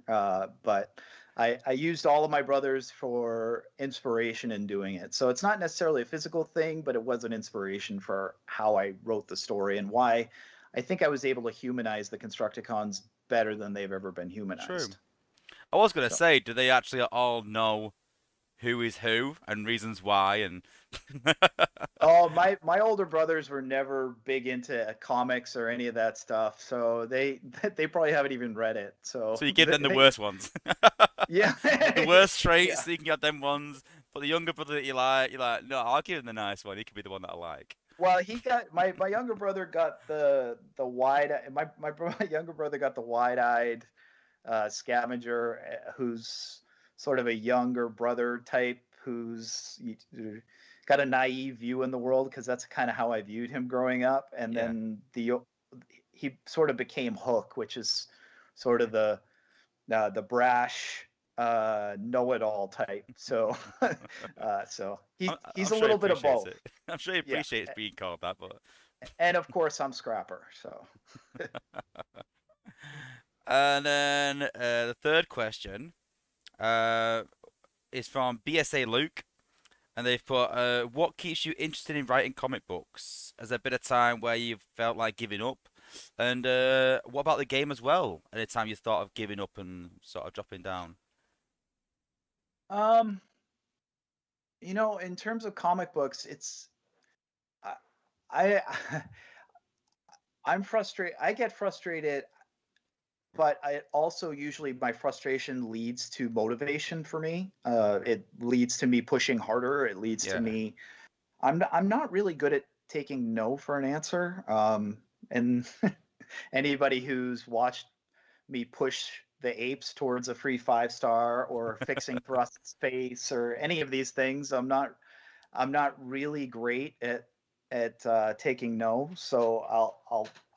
but I used all of my brothers for inspiration in doing it. So it's not necessarily a physical thing, but it was an inspiration for how I wrote the story and why I think I was able to humanize the Constructicons better than they've ever been True. humanized. I was gonna So, say, do they actually all know who is who and reasons why? And oh, my older brothers were never big into comics or any of that stuff, so they they probably haven't even read it. So so you give them the they worst ones, yeah the worst traits, yeah. so you can get them ones. But the younger brother that you're like, no, I'll give him the nice one. He could be the one that I like. Well, he got my younger brother got the wide my younger brother got the wide-eyed scavenger who's sort of a younger brother type who's got a naive view in the world because that's kind of how I viewed him growing up. And Yeah. then he sort of became Hook, which is sort of the brash know-it-all type. So so he's I'm a sure he little bit of appreciates both. it. I'm sure he Yeah, appreciates being called that, but. and of course I'm Scrapper. So And then the third question uh, is from BSA Luke, and they've put, "What keeps you interested in writing comic books? Has there been a time where you've felt like giving up? And what about the game as well? Any time you thought of giving up and sort of dropping down?" um in terms of comic books, it's I, I I'm frustrated. I get frustrated, but I also usually my frustration leads to motivation for me. It leads to me pushing harder. It leads to Yeah, me. I'm not really good at taking no for an answer. And anybody who's watched me push the apes towards a free 5 star or fixing thrust space or any of these things, I'm not really great at taking no. So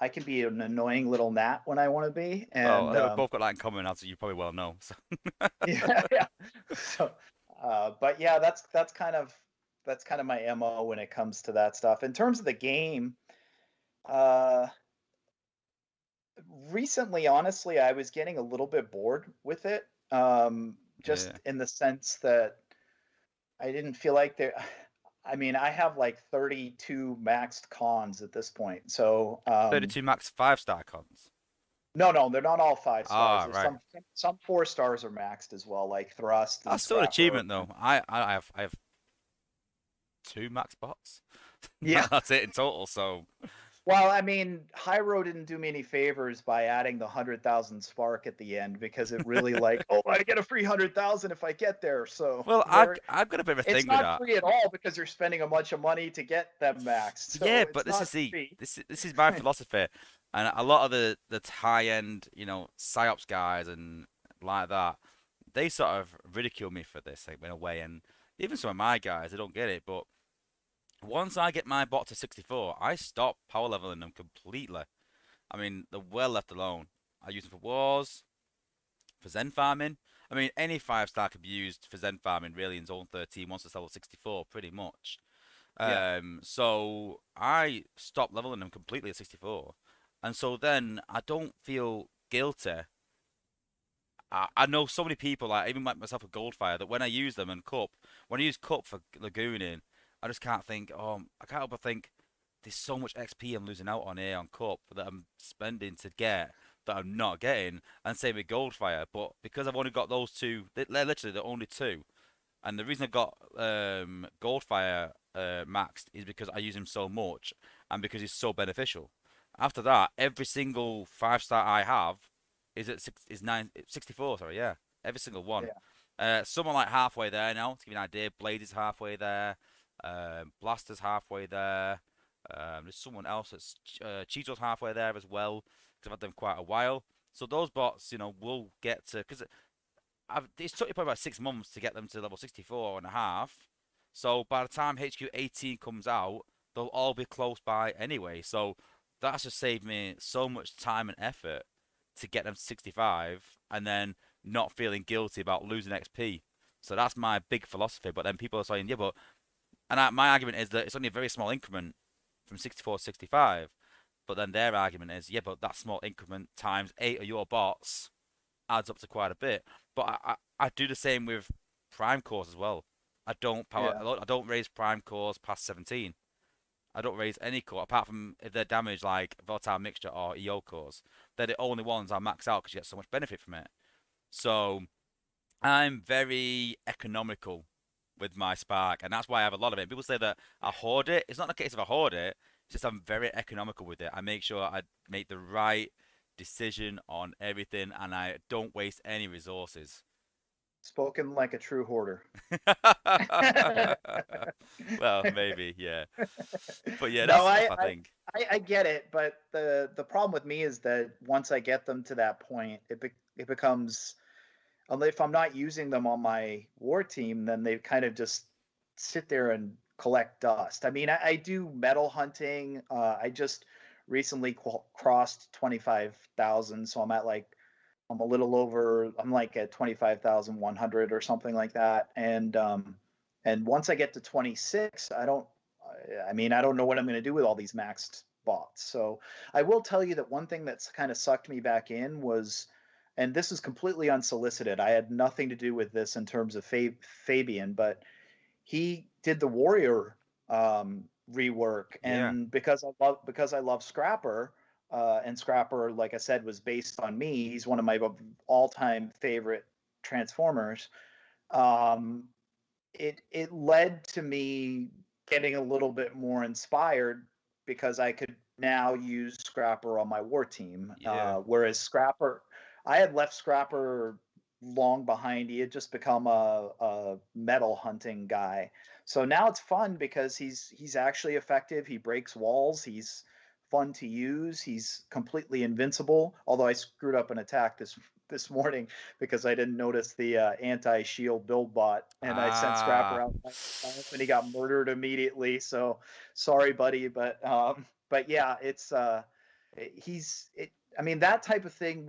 I can be an annoying little gnat when I want to be, well, I and think we've both got that in common, as you probably well know. So. yeah, yeah. So, but yeah, that's kind of my MO when it comes to that stuff. In terms of the game, uh, recently, honestly, I was getting a little bit bored with it. Just Yeah, in the sense that I didn't feel like there. I mean, I have like 32 maxed cons at this point. So, 32 max 5-star cons. no, they're not all 5 stars. Ah, There's right. some 4 stars are maxed as well, like Thrust and That's still an Scrapper. achievement though. I have 2 max bots. Yeah. That's it in total. So. Well, I mean, Hyro didn't do me any favors by adding the 100,000 spark at the end because it really like, oh, I get a free 100,000 if I get there. So Well, there, I've got a bit of a it's thing with not that. free at all because you're spending a bunch of money to get them maxed. Yeah, So but it's this not is the free. this is my philosophy, and a lot of the high end, psyops guys and like that, they sort of ridicule me for this, like, in a way, and even some of my guys, they don't get it, but once I get my bot to 64, I stop power leveling them completely. I mean, they're well left alone. I use them for wars, for Zen farming. I mean, any 5-star can be used for Zen farming really in Zone 13 once it's level 64, pretty much. Yeah, So I stop leveling them completely at 64. And so then I don't feel guilty. I know so many people, like even like myself with Goldfire, that when I use them and Cup, when I use Cup for Lagooning, I just can't think, I can't help but think, there's so much XP I'm losing out on here on Cup that I'm spending to get that I'm not getting, and same with Goldfire. But because I've only got those two, they're literally the only two, and the reason I got Goldfire maxed is because I use him so much and because he's so beneficial. After that, every single 5-star I have is at 64. Sorry, yeah, every single one. yeah. Some are like halfway there now. To give you an idea, Blade is halfway there. Blaster's halfway there. There's someone else that's Cheeto's halfway there as well. Because I've had them quite a while. So those bots, will get to because it's took you probably about 6 months to get them to level 64 and a half. So by the time HQ 18 comes out, they'll all be close by anyway. So that's just saved me so much time and effort to get them to 65 and then not feeling guilty about losing XP. So that's my big philosophy. But then people are saying, yeah, but my argument is that it's only a very small increment from 64 to 65. But then their argument is, yeah, but that small increment times 8 of your bots adds up to quite a bit. But I do the same with prime cores as well. Yeah. I don't raise prime cores past 17. I don't raise any core apart from if they're damaged like volatile mixture or EO cores. They're the only ones I max out because you get so much benefit from it. So I'm very economical with my spark, and that's why I have a lot of it. People say that I hoard it. It's not a case of I hoard it. It's just I'm very economical with it. I make sure I make the right decision on everything, and I don't waste any resources. Spoken like a true hoarder. Well, maybe, yeah. But yeah, No, that's my thing. I get it, but the problem with me is that once I get them to that point, it becomes, if I'm not using them on my war team, then they kind of just sit there and collect dust. I mean, I do metal hunting. I just recently crossed 25,000, so I'm a little over. I'm like at 25,100 or something like that. And once I get to 26, I don't. I mean, I don't know what I'm going to do with all these maxed bots. So I will tell you that one thing that's kind of sucked me back in was, and this is completely unsolicited. I had nothing to do with this in terms of Fabian, but he did the warrior rework, Yeah, and because I love Scrapper, and Scrapper, like I said, was based on me. He's one of my all-time favorite Transformers. Um, it led to me getting a little bit more inspired because I could now use Scrapper on my war team. yeah, Whereas Scrapper, I had left Scrapper long behind. He had just become a metal hunting guy. So now it's fun because he's actually effective. He breaks walls. He's fun to use. He's completely invincible. Although I screwed up an attack this morning because I didn't notice the anti-shield build bot, and I sent Scrapper ah, out and he got murdered immediately. So sorry, buddy, but yeah, it's he's it. I mean, that type of thing.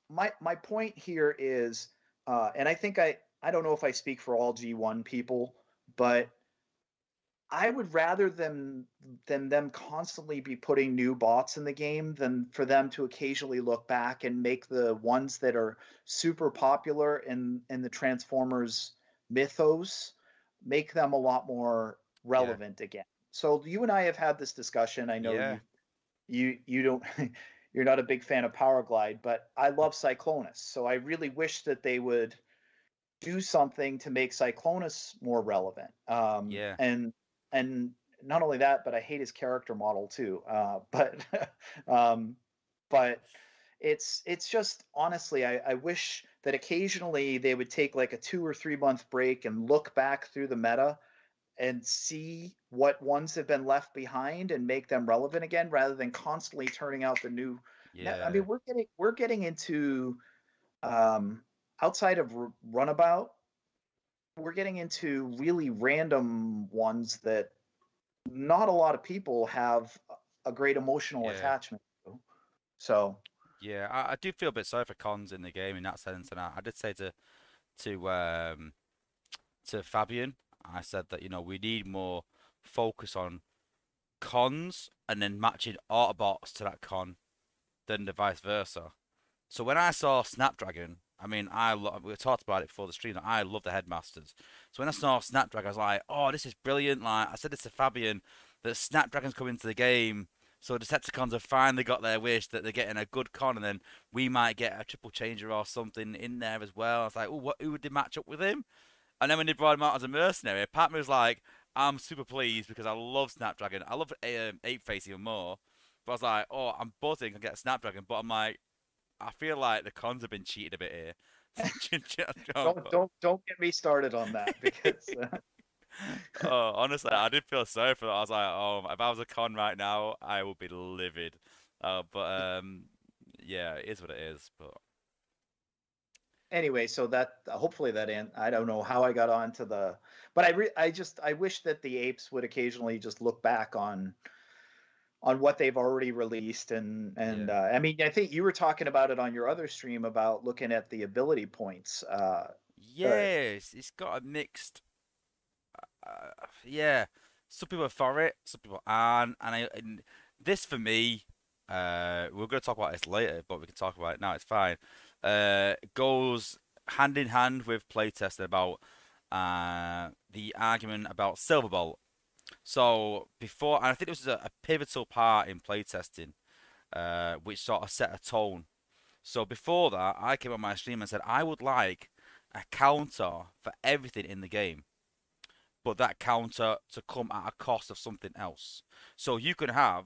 My point here is, and I think I don't know if I speak for all G1 people, but I would rather than them constantly be putting new bots in the game than for them to occasionally look back and make the ones that are super popular in the Transformers mythos, make them a lot more yeah, relevant again. So you and I have had this discussion. I know yeah, you don't you're not a big fan of Powerglide, but I love Cyclonus. So I really wish that they would do something to make Cyclonus more relevant. yeah, And not only that, but I hate his character model too. But um, but it's just honestly, I wish that occasionally they would take like a 2 or 3 month break and look back through the meta and see what ones have been left behind and make them relevant again, rather than constantly turning out the new. I yeah, mean, we're getting into um, outside of Runabout, we're getting into really random ones that not a lot of people have a great emotional Yeah. attachment to. So Yeah, I do feel a bit sorry for cons in the game in that sense, and I did say to um to Fabian, I said that we need more focus on cons and then matching Autobots to that con than the vice versa. So when I saw Snapdragon, I mean, we talked about it before the stream. That I love the headmasters. So when I saw Snapdragon, I was like, "Oh, this is brilliant!" Like I said this to Fabian, that Snapdragon's coming to the game. So the Decepticons have finally got their wish that they're getting a good con, and then we might get a triple changer or something in there as well. I was like, "Oh, who would they match up with him?" And then when they brought him out as a mercenary, Pat was like, "I'm super pleased because I love Snapdragon. I love Ape Face even more." But I was like, "Oh, I'm buzzing. I get Snapdragon," but I'm like, I feel like the cons have been cheated a bit here. don't get me started on that because Oh, honestly, I did feel sorry for that. I was like, oh, if I was a con right now, I would be livid. But yeah, it is what it is. But anyway, so that hopefully I don't know how I got onto the, but I wish that the apes would occasionally just look back on what they've already released and yeah, I mean I think you were talking about it on your other stream about looking at the ability points. Uh, yes, it's got a mixed. Yeah, some people are for it, some people aren't, and this for me, we're gonna talk about this later, but we can talk about it now. It's fine. Goes hand in hand with playtesting about the argument about Silver Bolt. So before, and I think this was a pivotal part in playtesting, which sort of set a tone. So before that, I came on my stream and said I would like a counter for everything in the game, but that counter to come at a cost of something else. So you can have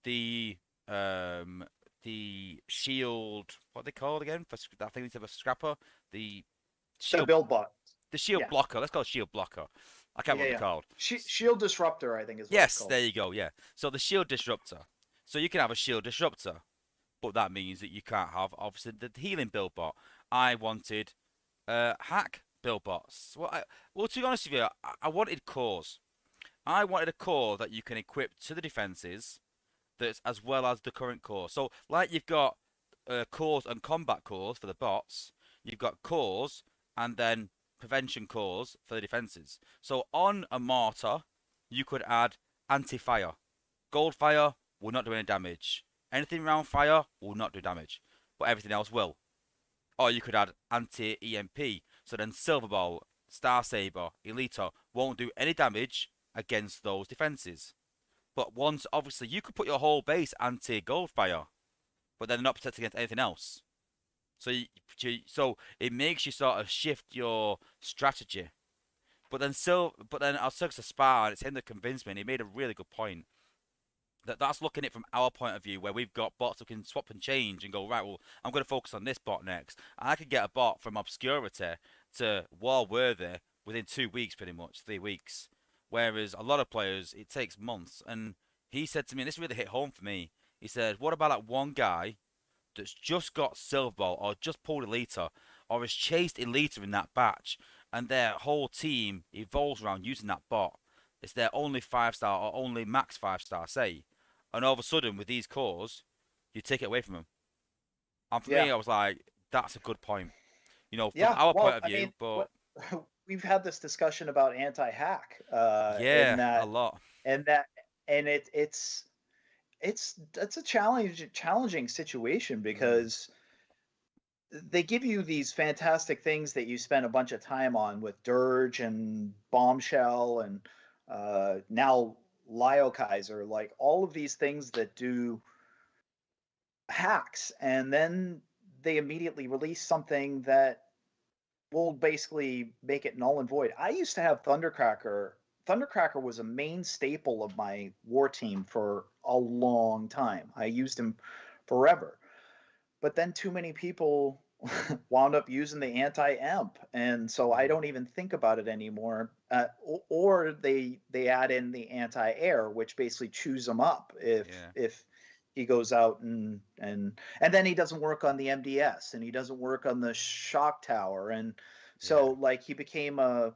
the um the shield, what are they called again? For I think it's a scrapper. The the shield, build bot. the shield Yeah, blocker. Let's call it shield blocker. I can't yeah, remember what yeah. they're called. Shield disruptor, I think is what it's Yes, called. there you go. Yeah. So the shield disruptor. So you can have a shield disruptor, but that means that you can't have obviously the healing build bot. I wanted hack build bots. Well, to be honest with you, I wanted cores. I wanted a core that you can equip to the defenses, that's as well as the current core. So, like you've got cores and combat cores for the bots, you've got cores and then prevention cores for the defenses. So, on a mortar, you could add anti-fire. Gold fire will not do any damage. Anything around fire will not do damage, but everything else will. Or you could add anti-EMP. So then Silver Ball, Star Saber, Elito won't do any damage against those defenses. But once, obviously, you could put your whole base anti-Goldfire, but then not protect against anything else. So it makes you sort of shift your strategy. But then our Circus of Spa, and it's him that convinced me, and he made a really good point. That's looking at it from our point of view, where we've got bots who can swap and change and go, right, well, I'm going to focus on this bot next. And I could get a bot from obscurity to war worthy within 2 weeks, pretty much 3 weeks. Whereas a lot of players, it takes months. And he said to me, and this really hit home for me. He said, "What about that one guy that's just got Silver Ball or just pulled Elita or has chased Elita in that batch, and their whole team evolves around using that bot? It's their only 5 star or only max 5 star, say, and all of a sudden with these cores, you take it away from them." And for Yeah, me, I was like, that's a good point. From yeah. our point Well, of I mean, view, but what we've had this discussion about anti-hack in yeah, a that lot. and that and it's a challenging situation Mm, because they give you these fantastic things that you spend a bunch of time on with Dirge and Bombshell and now Lio Kaiser, like all of these things that do hacks, and then they immediately release something that will basically make it null and void. I used to have Thundercracker. Thundercracker was a main staple of my war team for a long time. I used him forever. But then too many people wound up using the anti-emp, and so I mm, don't even think about it anymore. Or they add in the anti-air, which basically chews them up yeah, if he goes out and then he doesn't work on the MDS and he doesn't work on the shock tower, and yeah, so like he became a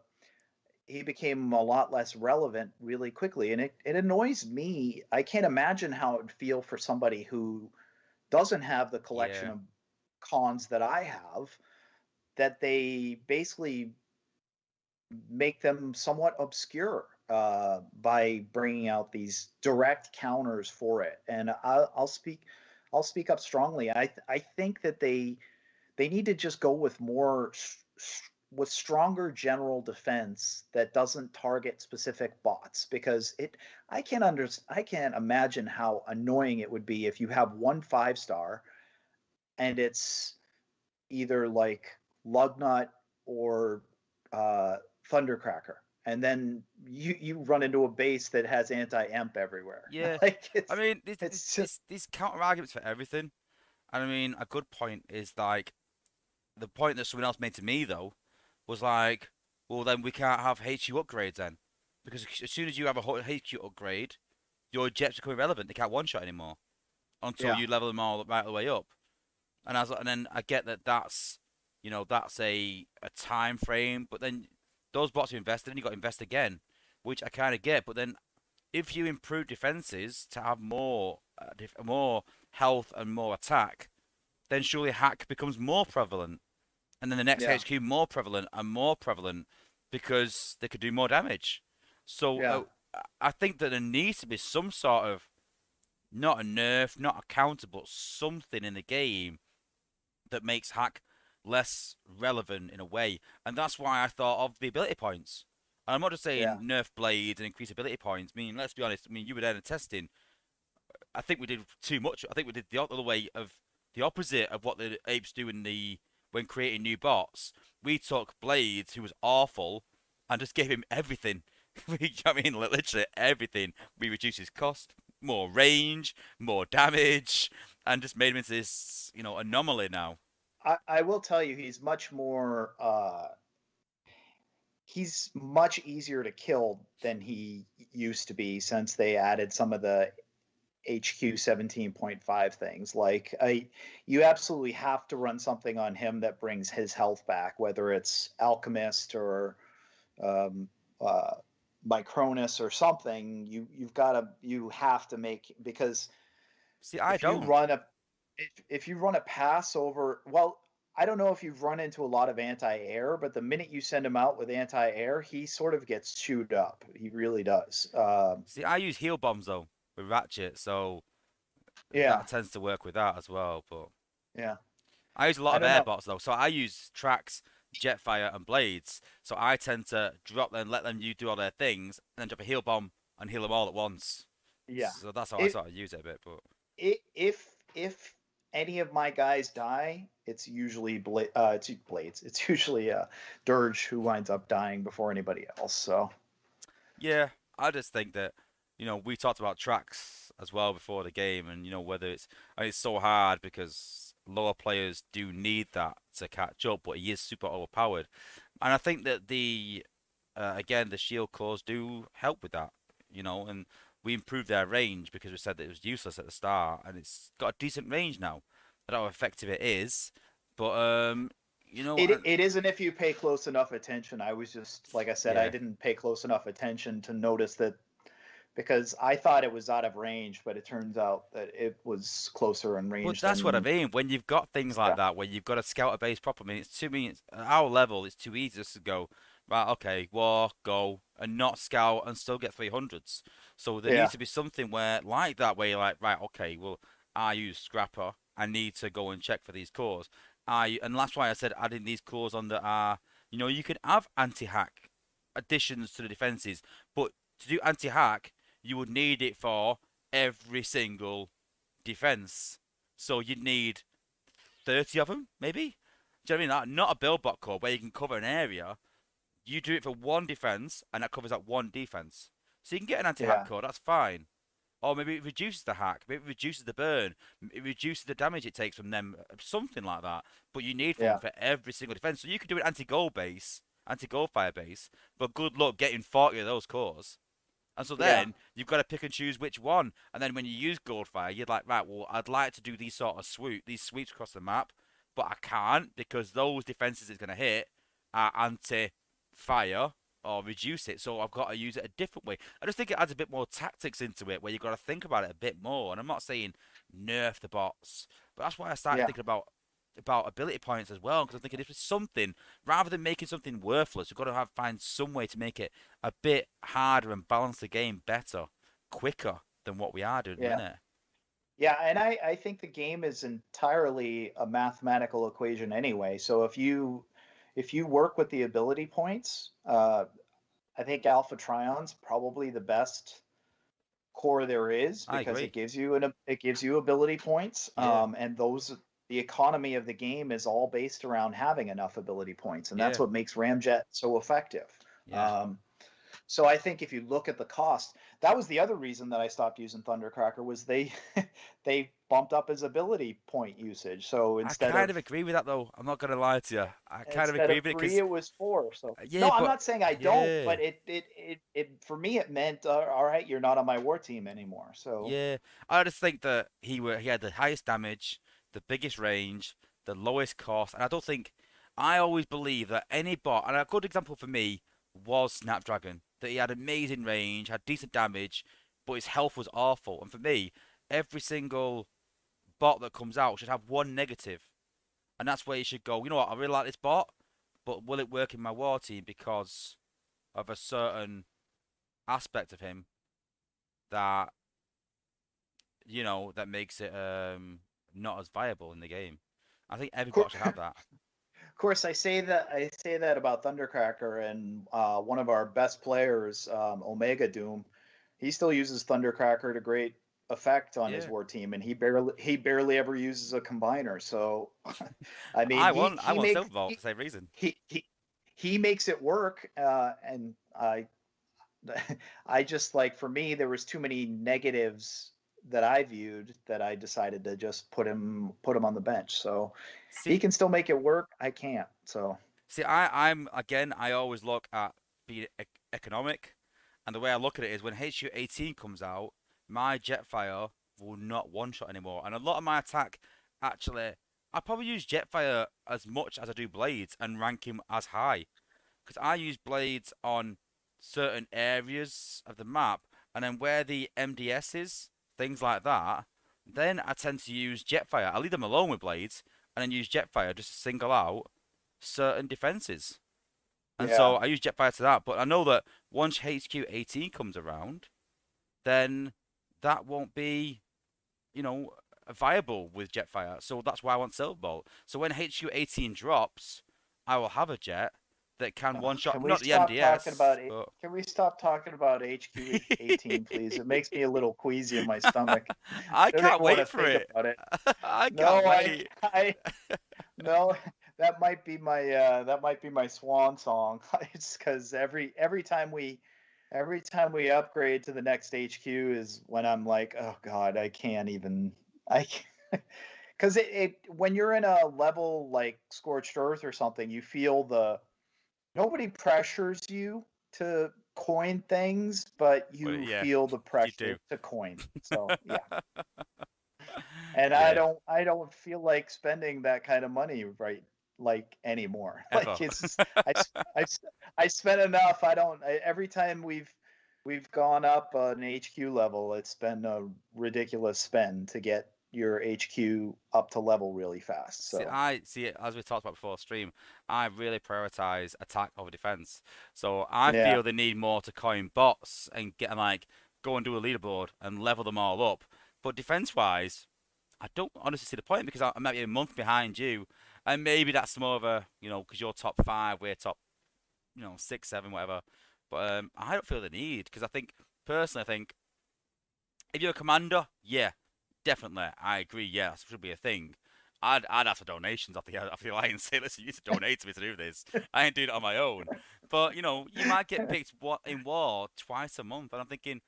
he became a lot less relevant really quickly, and it annoys me. I can't imagine how it would feel for somebody who doesn't have the collection Yeah. of cons that I have, that they basically make them somewhat obscure by bringing out these direct counters for it. And I'll speak up strongly. I think that they need to just go with more with stronger general defense that doesn't target specific bots, because it I can't imagine how annoying it would be if you have one 5 star and it's either like Lugnut or uh, Thundercracker, and then you run into a base that has anti-emp everywhere. Yeah. Like I mean, these it's just these counter arguments for everything. And I mean, a good point is like the point that someone else made to me though was like, well, then we can't have HQ upgrades then, because as soon as you have a HQ upgrade, your jets become irrelevant. They can't one shot anymore until yeah, you level them all right the way up. And then I get that that's that's a time frame, but then those bots are invested, and you got to invest again, which I kind of get. But then if you improve defenses to have more health and more attack, then surely hack becomes more prevalent, and then the next yeah, HQ more prevalent and more prevalent because they could do more damage. So yeah, I think that there needs to be some sort of not a nerf, not a counter, but something in the game that makes hack less relevant in a way, and that's why I thought of the ability points. And I'm not just yeah, saying nerf blades and increase ability points. I mean, let's be honest. I mean, you were there in testing. I think we did too much. I think we did the other way of the opposite of what the apes do in the when creating new bots. We took Blades, who was awful, and just gave him everything. I mean, literally everything. We reduced his cost, more range, more damage, and just made him into this, anomaly now. I will tell you, he's much easier to kill than he used to be since they added some of the HQ 17.5 things. Like you absolutely have to run something on him that brings his health back, whether it's Alchemist or um, uh, Micronus or something. You have to make, because See, I if you don't. run a if you run a pass over, well, I don't know if you've run into a lot of anti-air, but the minute you send him out with anti-air, he sort of gets chewed up. He really does. See, I use heal bombs though with Ratchet, so Yeah, that tends to work with that as well. But yeah. I use a lot I of don't know. airbots though, so I use tracks, Jetfire, and blades. So I tend to drop them, let them you do all their things, and then drop a heal bomb and heal them all at once. Yeah. So that's how I It, sort of use it a bit. But if any of my guys die, it's usually it's blades. It's usually Dirge who winds up dying before anybody else. So yeah, I just think that we talked about tracks as well before the game, and whether it's so hard because lower players do need that to catch up, but he is super overpowered, and I think that the again the shield cores do help with that, and we improved their range because we said that it was useless at the start, and it's got a decent range now. I don't know how effective it is, but it and it isn't if you pay close enough attention. I was just, like I said, I yeah. didn't pay close enough attention to notice that, because I thought it was out of range, but it turns out that it was closer in But range that's what I than mean. When you've got things like yeah, that, where you've got to scout a base properly, I mean, it's too me. At our level, it's too easy just to go right. Okay, walk, go, and not scout and still get 300s. So there yeah, needs to be something where like that, where you're like, right, okay, well, I use Scrapper. I need to go and check for these cores. And that's why I said adding these cores on that are, you can have anti-hack additions to the defenses, but to do anti-hack, you would need it for every single defense. So you'd need 30 of them, maybe? Do you know what I mean? Not a build bot core where you can cover an area. You do it for one defense, and that covers that one defense. So you can get an anti-hack yeah, core, that's fine. Or maybe it reduces the hack, maybe it reduces the burn, it reduces the damage it takes from them, something like that. But you need one yeah, for every single defense. So you could do an anti-gold base, anti-gold fire base, but good luck getting 40 of those cores. And so yeah, then you've got to pick and choose which one. And then when you use Goldfire, you're like, right, well, I'd like to do these sweeps across the map, but I can't because those defenses it's going to hit are anti-fire. or reduce it, so I've got to use it a different way. I just think it adds a bit more tactics into it, where you've got to think about it a bit more. And I'm not saying nerf the bots, but that's why I started Yeah, thinking about ability points as well, because I'm thinking if it's something, rather than making something worthless, we've got to find some way to make it a bit harder and balance the game better, quicker than what we are doing at the yeah. minute. Yeah, and I think the game is entirely a mathematical equation anyway. So if you work with the ability points, I think Alpha Trion's probably the best core there is I because agree. it gives you ability points, Yeah, and those the economy of the game is all based around having enough ability points, and that's yeah, what makes Ramjet so effective. yeah. Um, so I think if you look at the cost, that was the other reason that I stopped using Thundercracker was they they bumped up his ability point usage. So I kind of agree with that though. I'm not gonna lie to you. I kind of instead agree of with it three, because it was four. So yeah, no, I'm but not saying I don't, yeah, but it for me it meant all right, you're not on my war team anymore. So yeah. I just think that he had the highest damage, the biggest range, the lowest cost, and I don't think I always believe that any bot, and a good example for me was Snapdragon, that he had amazing range, had decent damage, but his health was awful. And for me, every single bot that comes out should have one negative, and that's where you should go. You know what? I really like this bot, but will it work in my war team because of a certain aspect of him that that makes it not as viable in the game. I think every bot should have that. of course, I say that about Thundercracker, and one of our best players, Omega Doom, he still uses Thundercracker to great effect on his Yeah, war team, and he barely ever uses a combiner. So, I mean, I he want I he want makes Silverbolt for the same reason. he he, he makes it work, and I just like for me there was too many negatives that I viewed that I decided to just put him on the bench. So he See, can still make it work. I can't. So see, I'm again. I always look at being economic, and the way I look at it is when HU18 comes out, my Jetfire will not one shot anymore, and a lot of my attack actually, I probably use Jetfire as much as I do Blades and rank him as high. Because I use blades on certain areas of the map, and then where the MDS is, things like that, then I tend to use Jetfire. I leave them alone with blades, and then use Jetfire just to single out certain defenses. And yeah. so I use Jetfire to that, but I know that once HQ18 comes around, then that won't be, you know, viable with Jetfire. So that's why I want Silverbolt. So when HQ18 drops, I will have a jet that can one shot, Can we not the stop talking MDS, about it? but Can we stop talking about HQ18, please? It makes me a little queasy in my stomach. I I don't even can't want to wait for think it. about it. I No, can't I, wait. I, no, that might be my swan song. It's because every time we upgrade to the next HQ is when I'm like, oh God, I can't even. I because when you're in a level like Scorched Earth or something, you feel nobody pressures you to coin things, but But you yeah, feel the you do. pressure to coin. So yeah, and I Yeah, don't I don't feel like spending that kind of money right like anymore. ever. Like it's just, I spent enough. Every time we've gone up an HQ level, it's been a ridiculous spend to get your HQ up to level really fast. See, So I see it as we talked about before stream. I really prioritize attack over defense. So I yeah, feel they need more to coin bots and get like go and do a leaderboard and level them all up. But defense wise, I don't honestly see the point because I might be a month behind you, and maybe that's more of a because you're top five, we're top 6, 7, whatever. But I don't feel the need because I think personally, I think if you're a commander, yeah, definitely, I agree. Yeah, that should be a thing. I'd ask for donations off the alliance. Say, listen, you need to donate to me to do this. I ain't doing it on my own. But you might get picked in war twice a month, and I'm thinking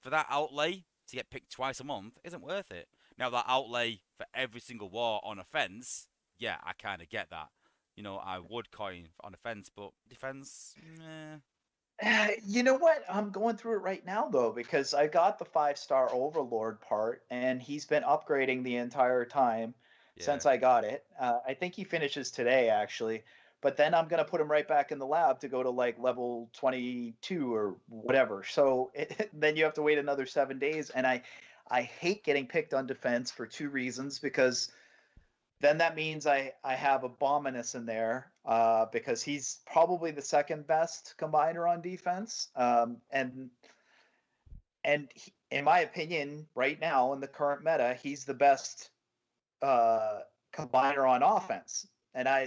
for that outlay to get picked twice a month isn't worth it. Now that outlay for every single war on offense, yeah, I kind of get that. I would coin on offense, but defense, You know what? I'm going through it right now though because I got the 5-star Overlord part, and he's been upgrading the entire time yeah. since I got it. I think he finishes today actually, but then I'm going to put him right back in the lab to go to like level 22 or whatever. So then you have to wait another 7 days. And I hate getting picked on defense for two reasons, because then that means I have Abominus in there, because he's probably the second best combiner on defense. In my opinion, right now in the current meta, he's the best uh, combiner on offense.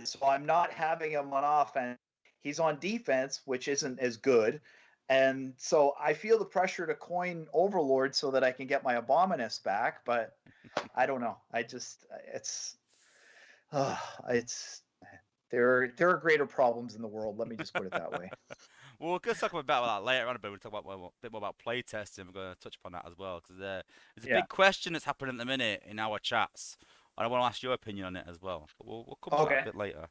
So I'm not having him on offense. He's on defense, which isn't as good. And so I feel the pressure to coin Overlord so that I can get my Abominus back, but I don't know. Uh, it's there are greater problems in the world. Let me just put it that way. Well, we're going to talk about that later on, but we'll talk about a bit more about play testing. We're going to touch upon that as well, because there's a Yeah. big question that's happening at the minute in our chats, and I want to ask your opinion on it as well. But we'll come to that a Okay. bit later.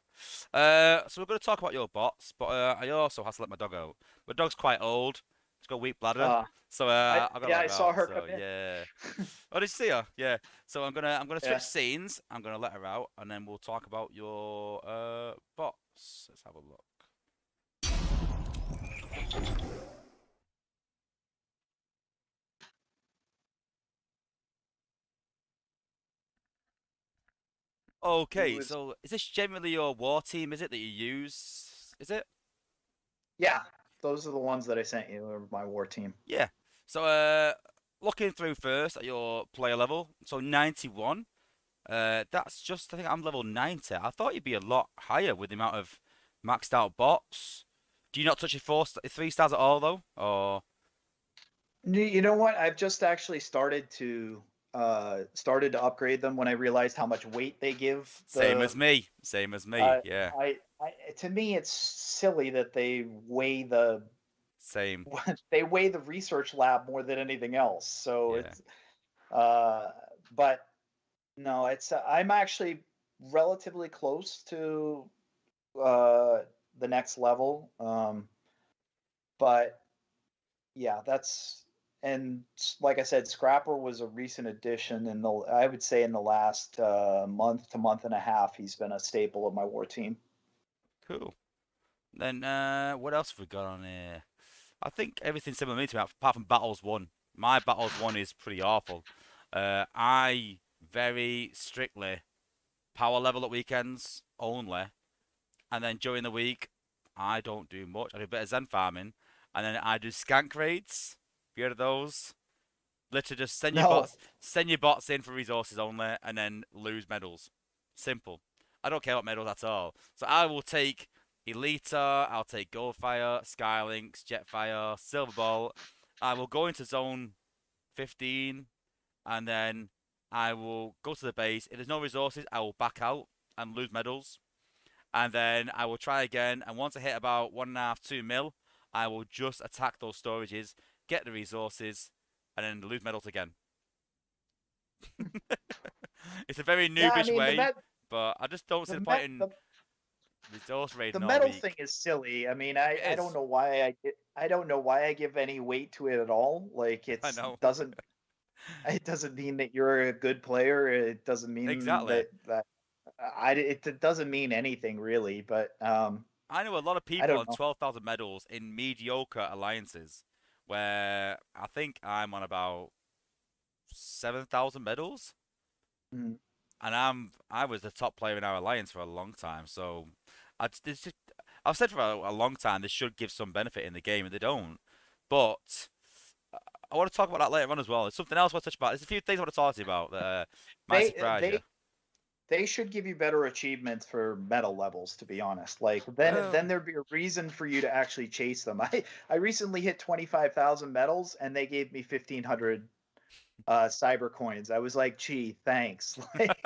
So we're going to talk about your bots, but I also have to let my dog out. My dog's quite old. She's got a weak bladder, Uh, so I've got to yeah, let I her saw out. her come So in. yeah. Oh, did you see her? Yeah. So I'm gonna switch Yeah. scenes. I'm gonna let her out, and then we'll talk about your bots. Let's have a look. Okay, Was so is this generally your war team, is it, that you use? Is it? Yeah, those are the ones that I sent you, or my war team. Yeah. So looking through first at your player level, so 91. That's just I think I'm level 90. I thought you'd be a lot higher with the amount of maxed out bots. Do you not touch your 3 stars at all though? Or You know what? I've just actually started to upgrade them when I realized how much weight they give same the as me. Same as me. uh Yeah. to me it's silly that Same. they weigh the research lab more than anything else. So Yeah. it's uh but no, it's I'm actually relatively close to uh the next level. But yeah, like I said, Scrapper was a recent addition I would say in the last month to month and a half, he's been a staple of my war team. Cool. Then what else have we got on here? I think everything's similar to me, apart from Battles 1. My Battles 1 is pretty awful. I very strictly power level at weekends only, and then during the week, I don't do much. I do a bit of Zen farming, and then I do skank raids. Have you heard of those? Literally just No, send your bots in for resources only, and then lose medals. Simple. I don't care about medals at all. So I will take Elita, I'll take Goldfire, Skylinks, Jetfire, Silver Ball. I will go into zone 15, and then I will go to the base. If there's no resources, I will back out and lose medals. And then I will try again. And once I hit about 1.5, 2 mil, I will just attack those storages, get the resources, and then lose medals again. It's a very yeah, I noobish mean way, but I just don't see the the point met in resource the raiding all metal thing week. is silly. I mean, It I don't is. know why I don't know why I give any weight to it at all. Like I know. it doesn't mean that you're a good player. It doesn't mean Exactly. it doesn't mean anything really. But I know a lot of I people don't on know. 12,000 medals in mediocre alliances, where I think I'm on about 7,000 medals, Mm. and I was the top player in our alliance for a long time. So I've said for a long time this should give some benefit in the game, and they don't. But I want to talk about that later on as well. There's something else I want to touch about. There's a few things I want to talk to you about that might They surprise you. they should give you better achievements for medal levels, to be honest. Like then Well, there'd be a reason for you to actually chase them. I recently hit 25,000 medals and they gave me 1,500 cyber coins. I was like, gee, thanks. Like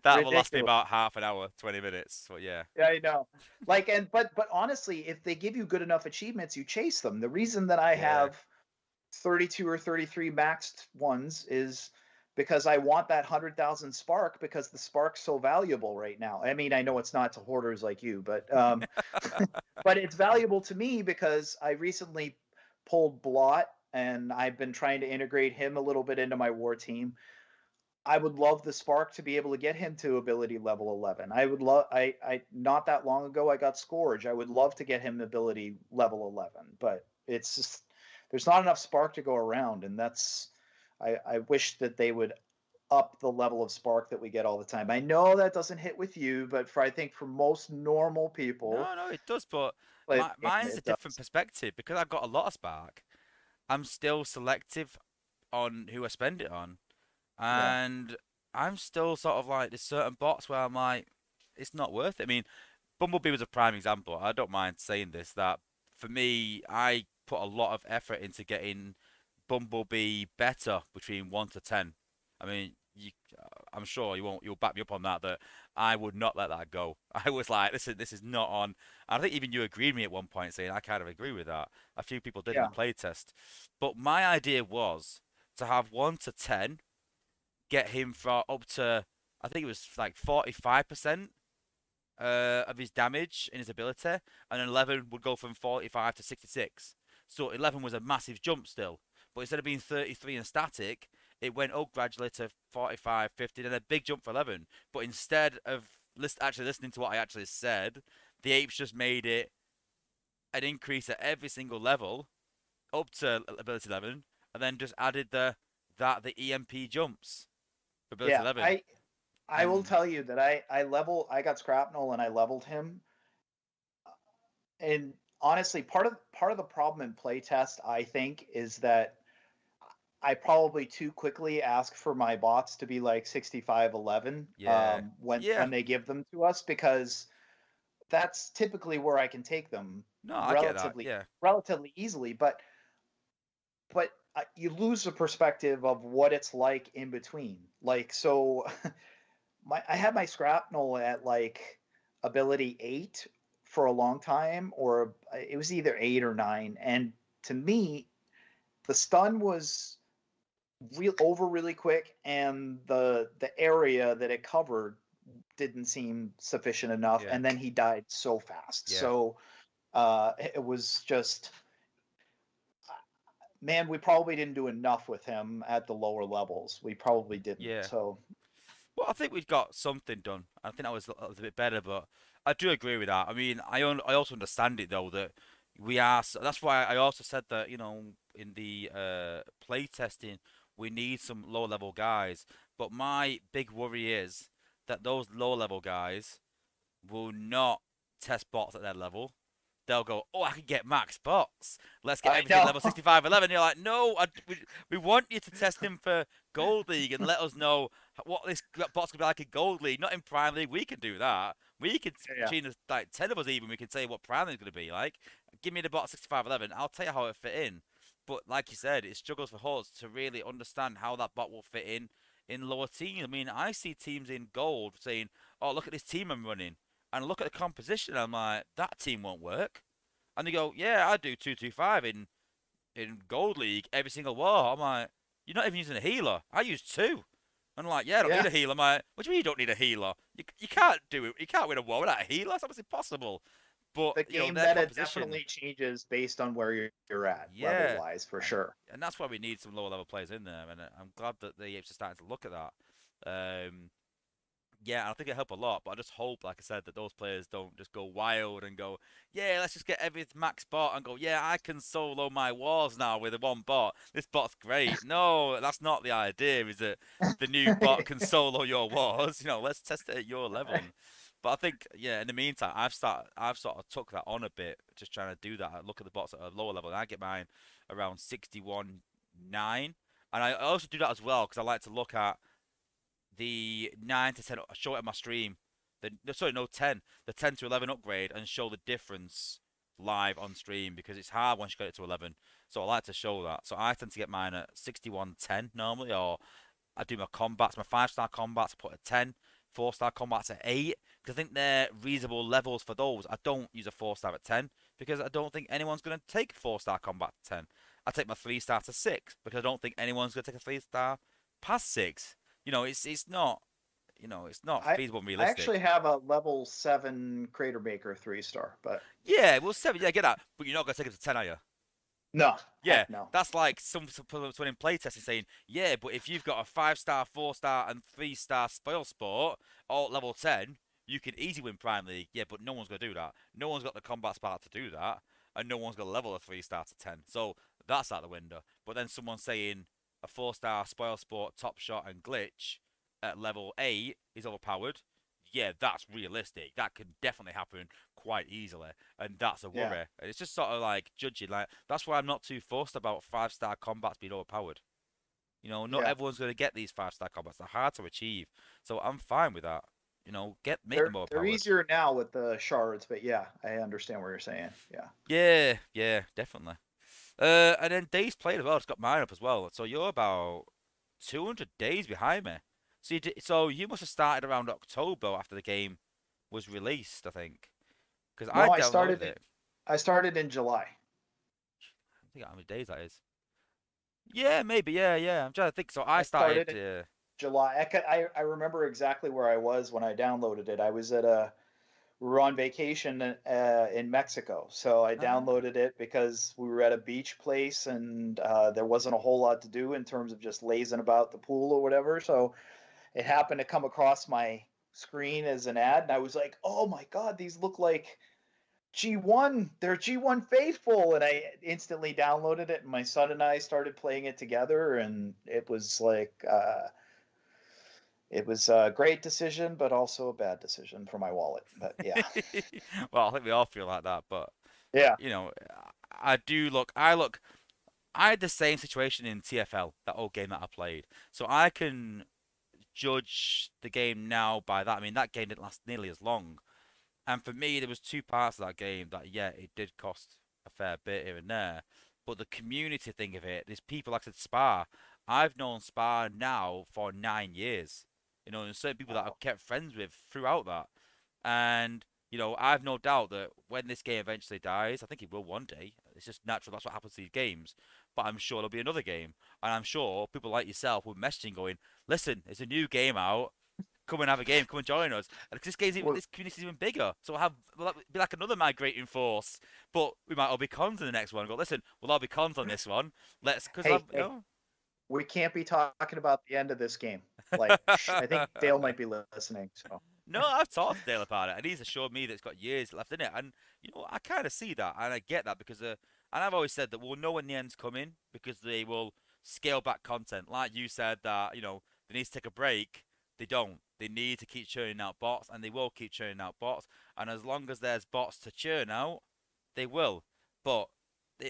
that's that will last me ridiculous. about half an hour, 20 minutes. But yeah, Yeah, I know. Like, but honestly, if they give you good enough achievements, you chase them. The reason that I yeah, have 32 or 33 maxed ones is because I want that 100,000 spark, because the spark's so valuable right now. I mean, I know it's not to hoarders like you, but but it's valuable to me because I recently pulled Blot and I've been trying to integrate him a little bit into my war team. I would love the spark to be able to get him to ability level 11. I would love I not that long ago I got Scourge. I would love to get him ability level 11, but it's just there's not enough spark to go around, and that's I wish that they would up the level of spark that we get all the time. I know that doesn't hit with you, but for I think for most normal people No, no, it does, but play the game, mine's a it different does. perspective because I've got a lot of spark. I'm still selective on who I spend it on, Yeah. and I'm still sort of like there's certain bots where I'm like, it's not worth it. I mean, Bumblebee was a prime example. I don't mind saying this that for me, I put a lot of effort into getting Bumblebee better between 1 to 10. I mean, I'm sure you'll back me up on that. That I would not let that go. I was like, this is not on. I think even you agreed with me at one point, saying I kind of agree with that. A few people did in the Yeah. playtest, but my idea was to have 1 to 10, get him for up to I think it was like 45% of his damage in his ability, and then 11 would go from 45 to 66. So 11 was a massive jump still, but instead of being 33 and static, it went up gradually to 45, 50, and a big jump for 11. But instead of actually listening to what I actually said, the apes just made it an increase at every single level up to ability 11, and then just added the EMP jumps for ability Yeah. 11. I will And tell you that I got Scrapnel and I leveled him. And honestly, part of the problem in playtest, I think, is that I probably too quickly ask for my bots to be like 6511 yeah, when yeah, they give them to us, because that's typically where I can take them no, I get that. relatively Yeah, relatively easily. But you lose the perspective of what it's like in between. Like, so I had my Scrapnel at like ability 8 for a long time, or it was either 8 or 9, and to me the stun was really quick, and the area that it covered didn't seem sufficient enough, yeah, and then he died so fast. yeah, So it was just, man, we probably didn't do enough with him at the lower levels. We probably didn't. yeah. So Well, I think we've got something done. I think that was a little bit better, but I do agree with that. I mean, I also understand it though that we are. That's why I also said that in the play testing we need some low level guys. But my big worry is that those low level guys will not test bots at their level. They'll go, oh, I can get max bots. Let's get I everything know. level 65, 11. You're like, no, we want you to test him for Gold League and let us know what this bot's going to be like in Gold League, not in Prime League. We can do that. We could, Yeah. between like 10 of us even, we can say what Prime League is going to be like. Give me the bot 65, 11. I'll tell you how it fit in. But like you said, it struggles for us to really understand how that bot will fit in lower teams. I mean, I see teams in Gold saying, oh, look at this team I'm running and look at the composition. I'm like, that team won't work. And they go, yeah, I do 225 in Gold League every single war. I'm like, you're not even using a healer. I use two. And I'm like, yeah, I don't Yeah. need a healer. I'm like, what do you mean you don't need a healer? You can't do it. You can't win a war without a healer. It's almost impossible. But The game their meta composition, definitely changes based on where you're at level yeah. wise, for And sure. and that's why we need some lower level players in there. And I'm glad that the Apes are starting to look at that. Yeah, I think it helped a lot, but I just hope, like I said, that those players don't just go wild and go, yeah, let's just get every max bot and go, yeah, I can solo my wars now with a one bot. This bot's great. No, that's not the idea, is that the new bot can solo your wars. Let's test it at your level. But I think, yeah, in the meantime, I've sort of took that on a bit, just trying to do that. I look at the bots at a lower level, and I get mine around 61.9. And I also do that as well because I like to look at the 9 to 10. I show it on my stream. Sorry, no, 10. The 10 to 11 upgrade and show the difference live on stream because it's hard once you get it to 11. So I like to show that. So I tend to get mine at 61.10 normally, or I do my combats, my 5-star combats, I put at 10, 4-star combats at 8, because I think they're reasonable levels for those. I don't use a 4-star at 10 because I don't think anyone's going to take a 4-star combat to 10. I take my 3-star to 6 because I don't think anyone's going to take a 3-star past 6. It's not, it's not I feasible and I actually realistic. have a level 7 Crater Maker 3-star, but Yeah, well, 7, yeah, I get that, but you're not going to take it to 10, are you? No, Yeah, heck no. that's like someone in playtesting saying, yeah, but if you've got a 5-star, 4-star, and 3-star spoil sport all at level 10, you can easily win Prime League. Yeah, but no one's gonna do that. No one's got the combat spark to do that, and no one's gonna level a 3-star to 10. So that's out the window. But then someone saying a 4-star spoil sport, top shot, and glitch at level 8 is overpowered. Yeah, that's realistic. That can definitely happen quite easily, and that's a Yeah, worry. And it's just sort of like judging. Like that's why I'm not too fussed about 5-star combats being overpowered. Not yeah. everyone's going to get these 5-star combats. They're hard to achieve, so I'm fine with that. Make them They're overpowered. easier now with the shards, but yeah, I understand what you're saying. Yeah. Yeah, yeah, definitely. And then days played as well. It's got mine up as well. So you're about 200 days behind me. So you must have started around October after the game was released, I think, because No, I downloaded it. I started in July. I think how many days that is. Yeah, maybe. Yeah, yeah. I'm trying to think. So I I started. started in July. I remember exactly where I was when I downloaded it. I was at a we were on vacation in Mexico, so I Ah, downloaded it because we were at a beach place and there wasn't a whole lot to do in terms of just lazing about the pool or whatever. So it happened to come across my screen as an ad, and I was like, "Oh my God, these look like G1. They're G1 faithful." And I instantly downloaded it, and my son and I started playing it together, and it was a great decision, but also a bad decision for my wallet. But yeah, well, I think we all feel like that, but yeah, you know, I do look. I had the same situation in TFL, that old game that I played, so I can judge the game now by that. I mean, that game didn't last nearly as long, and for me, there was two parts of that game that, yeah, it did cost a fair bit here and there, but the community thing of it, there's people like I said, Spa. I've known Spa now for 9 years. And certain people that wow, I've kept friends with throughout that. And, I've no doubt that when this game eventually dies, I think it will one day. It's just natural. That's what happens to these games. But I'm sure there'll be another game. And I'm sure people like yourself will be messaging going, listen, there's a new game out. Come and have a game. Come and join us. And well, this community's even bigger. So we'll be like another migrating force. But we might all be cons in the next one. Go, listen, we'll all be cons on this one. Because hey, hey, we can't be talking about the end of this game. Like, I think Dale might be listening. So No, I've talked to Dale about it, and he's assured me that it's got years left in it. And I kind of see that, and I get that because, and I've always said that we'll know when the end's coming because they will scale back content. Like you said that they need to take a break. They don't. They need to keep churning out bots, and they will keep churning out bots. And as long as there's bots to churn out, they will. But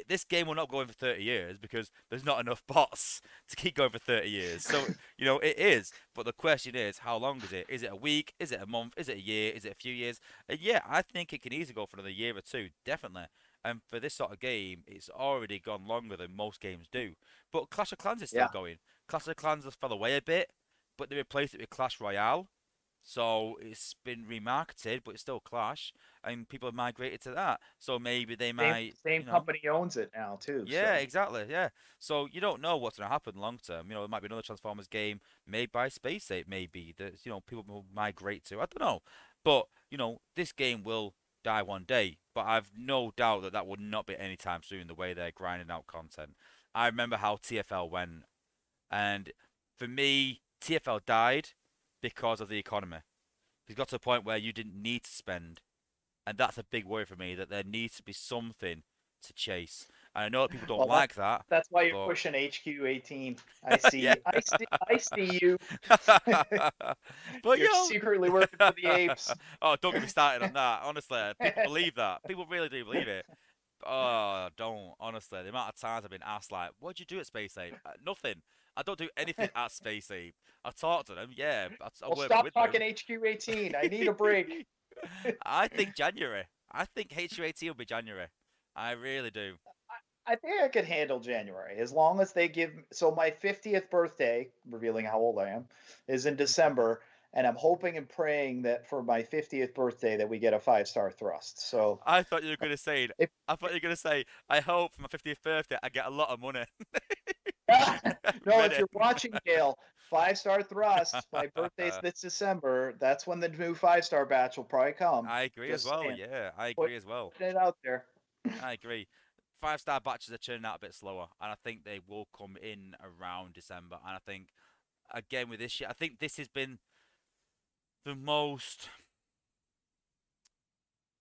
this game will not go on for 30 years because there's not enough bots to keep going for 30 years. So, it is. But the question is, how long is it? Is it a week? Is it a month? Is it a year? Is it a few years? And yeah, I think it can easily go for another year or two, definitely. And for this sort of game, it's already gone longer than most games do. But Clash of Clans is still yeah, going. Clash of Clans has fell away a bit, but they replaced it with Clash Royale. So it's been remarketed, but it's still Clash, and people have migrated to that. So maybe they might, same company owns it now too. yeah, So exactly, yeah. So you don't know what's going to happen long term. It might be another Transformers game made by Space Ape, maybe that people will migrate to. I don't know, but this game will die one day. But I've no doubt that that will not be anytime soon. The way they're grinding out content, I remember how TFL went, and for me, TFL died because of the economy. It got to a point where you didn't need to spend, and that's a big worry for me. That there needs to be something to chase. And I know that people don't well, that's like that, that's why you're but pushing HQ18. yeah. I see you. But You're secretly working for the apes. oh, don't get me started on that. Honestly, people believe that. People really do believe it. Oh, don't. Honestly, the amount of times I've been asked, like, what'd you do at Space Ape? Nothing. I don't do anything at Space Ape. I talk to them, yeah. I Well, work stop with talking them. HQ18. I need a break. I think January. I think HUAT will be January. I really do. I think I could handle January as long as they give. So my 50th birthday, revealing how old I am, is in December, and I'm hoping and praying that for my 50th birthday that we get a 5-star thrust. So I thought you were gonna say. if I thought you were gonna say. I hope for my 50th birthday I get a lot of money. no, if Ready? you're watching, Gail, 5-star thrust. My birthday's this December. That's when the new 5-star batch will probably come. I agree as Just well. saying, Yeah, I put agree as well. it out there. I agree. 5-star batches are churning out a bit slower, and I think they will come in around December. And I think again with this year, I think this has been the most.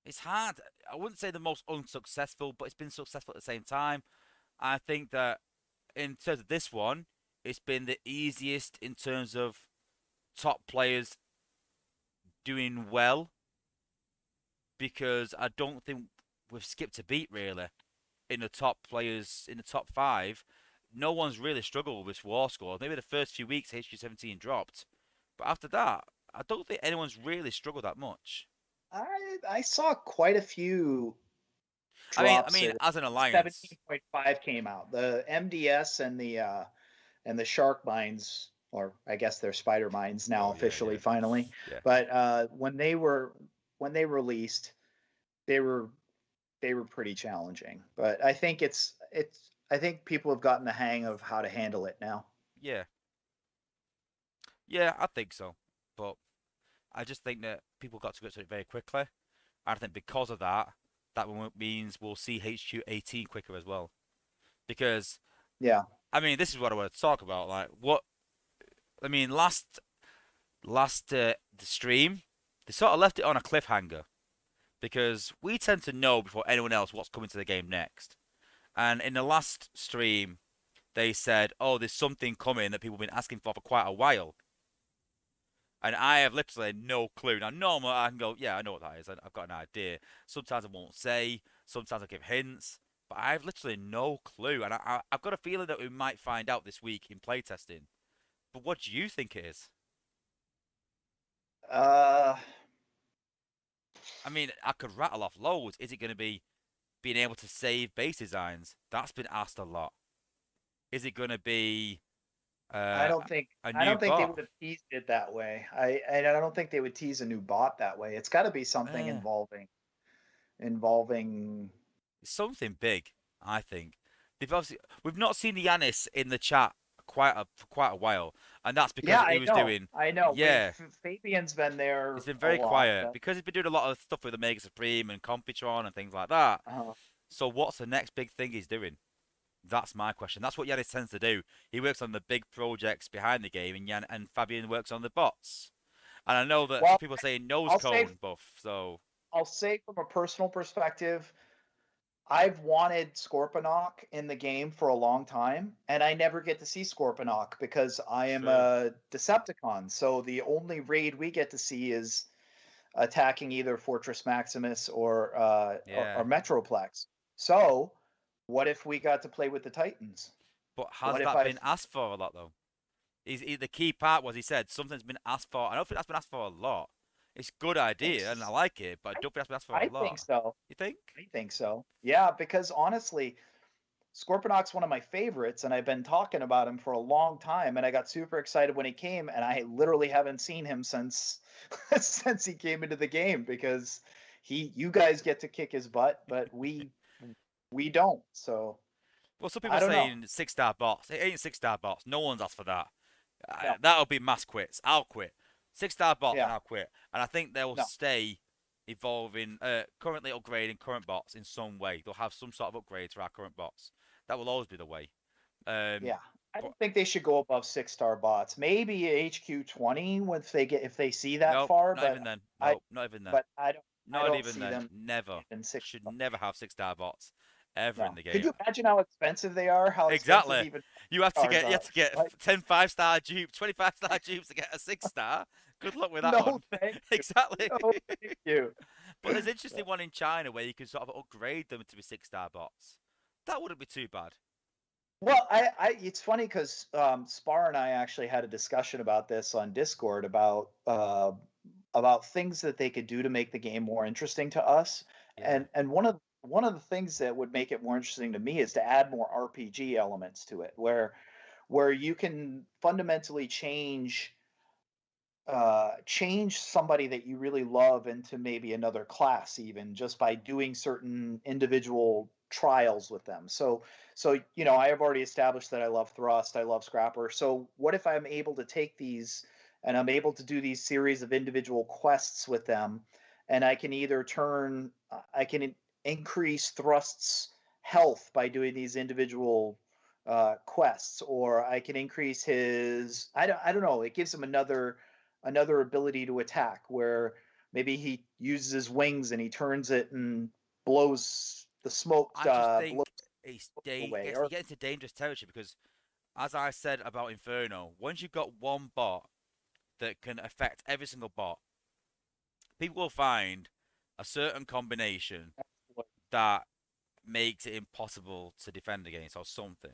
It's hard. I wouldn't say the most unsuccessful, but it's been successful at the same time. I think that in terms of this one, it's been the easiest in terms of top players doing well because I don't think we've skipped a beat really in the top players in the top five. No one's really struggled with war score. Maybe the first few weeks HQ17 dropped, but after that, I don't think anyone's really struggled that much. I saw quite a few I drops. mean, as an alliance, 17.5 came out. The MDS and the shark mines, or I guess they're spider mines now well, yeah, officially, finally. yeah. But when they released, they were pretty challenging. But I think I think people have gotten the hang of how to handle it now. Yeah, yeah, I think so. But I just think that people got to grips with it very quickly. And I think because of that, means we'll see HQ18 quicker as well. Because Yeah. I mean, this is what I want to talk about. Like, what I mean, last the stream, they sort of left it on a cliffhanger because we tend to know before anyone else what's coming to the game next. And in the last stream, they said, "Oh, there's something coming that people have been asking for quite a while." And I have literally no clue. Now, normally I can go, "Yeah, I know what that is. I've got an idea." Sometimes I won't say. Sometimes I give hints. But I have literally no clue. And I've got a feeling that we might find out this week in playtesting. But what do you think it is? Uh, I mean, I could rattle off loads. Is it going to be being able to save base designs? That's been asked a lot. Is it going to be I uh, don't think a I new don't think they bot? would have teased it that way. I don't think they would tease a new bot that way. It's got to be something Uh, involving. it's something big, I think. We've not seen the Yanis in the chat for quite a while, and that's Yeah, because he I was know. doing. I know. Yeah, Fabian's been there he's been a very lot. quiet because he's been doing a lot of stuff with Omega Supreme and Computron and things like that. Uh, So what's the next big thing he's doing? That's my question. That's what Yanis tends to do. He works on the big projects behind the game, and Fabian works on the bots. And I know that some well, people are saying nose I'll say cone buff. So I'll say from a personal perspective, I've wanted Scorponok in the game for a long time, and I never get to see Scorponok because I am true. a Decepticon. So the only raid we get to see is attacking either Fortress Maximus or Yeah. Metroplex. So what if we got to play with the Titans? But has What if that I? been asked for a lot though? The key part was he said something's been asked for. I don't think that's been asked for a lot. It's a good idea and I It's, like it, but I don't think that's been asked for a I think lot. so. You think? I think so. Yeah, because honestly, Scorponok's one of my favorites, and I've been talking about him for a long time. And I got super excited when he came, and I literally haven't seen him since since he came into the game because you guys get to kick his butt, but we don't. So Well, some people I are don't know. saying 6-star bots. It ain't 6-star bots. No one's asked for that. No, That'll be mass quits. I'll quit. 6-star bots yeah, and I'll quit. And I think they'll no, stay evolving, currently upgrading current bots in some way. They'll have some sort of upgrade to our current bots. That will always be the way. Um, yeah. I but don't think they should go above 6-star bots. Maybe HQ20 if they see that nope, far, not even then. I Nope, not even then. but I Not don't even see then. them Never. in Should 6-star. never have 6-star bots ever in No. the Could game. you imagine how expensive they are? How expensive Exactly. even You stars have are, to get right? 10 5-star dupes, 25-star dupes to get a 6-star. Good luck with that No, one. thank you. Exactly. No, thank you. But there's an interesting one in China where you can sort of upgrade them to be 6-star bots. That wouldn't be too bad. Well, it's funny because Spar and I actually had a discussion about this on Discord about things that they could do to make the game more interesting to us. Yeah. And one of the things that would make it more interesting to me is to add more RPG elements to it, where you can fundamentally change somebody that you really love into maybe another class, even just by doing certain individual trials with them. So I have already established that I love Thrust, I love Scrapper. So what if I'm able to take these and I'm able to do these series of individual quests with them, and I can either I can increase Thrust's health by doing these individual quests, or I can increase his. I don't know. It gives him another ability to attack, where maybe he uses his wings and he turns it and blows the smoke I just blows think away. you Or get into dangerous territory because, as I said about Inferno, once you've got one bot that can affect every single bot, people will find a certain combination that makes it impossible to defend against or something.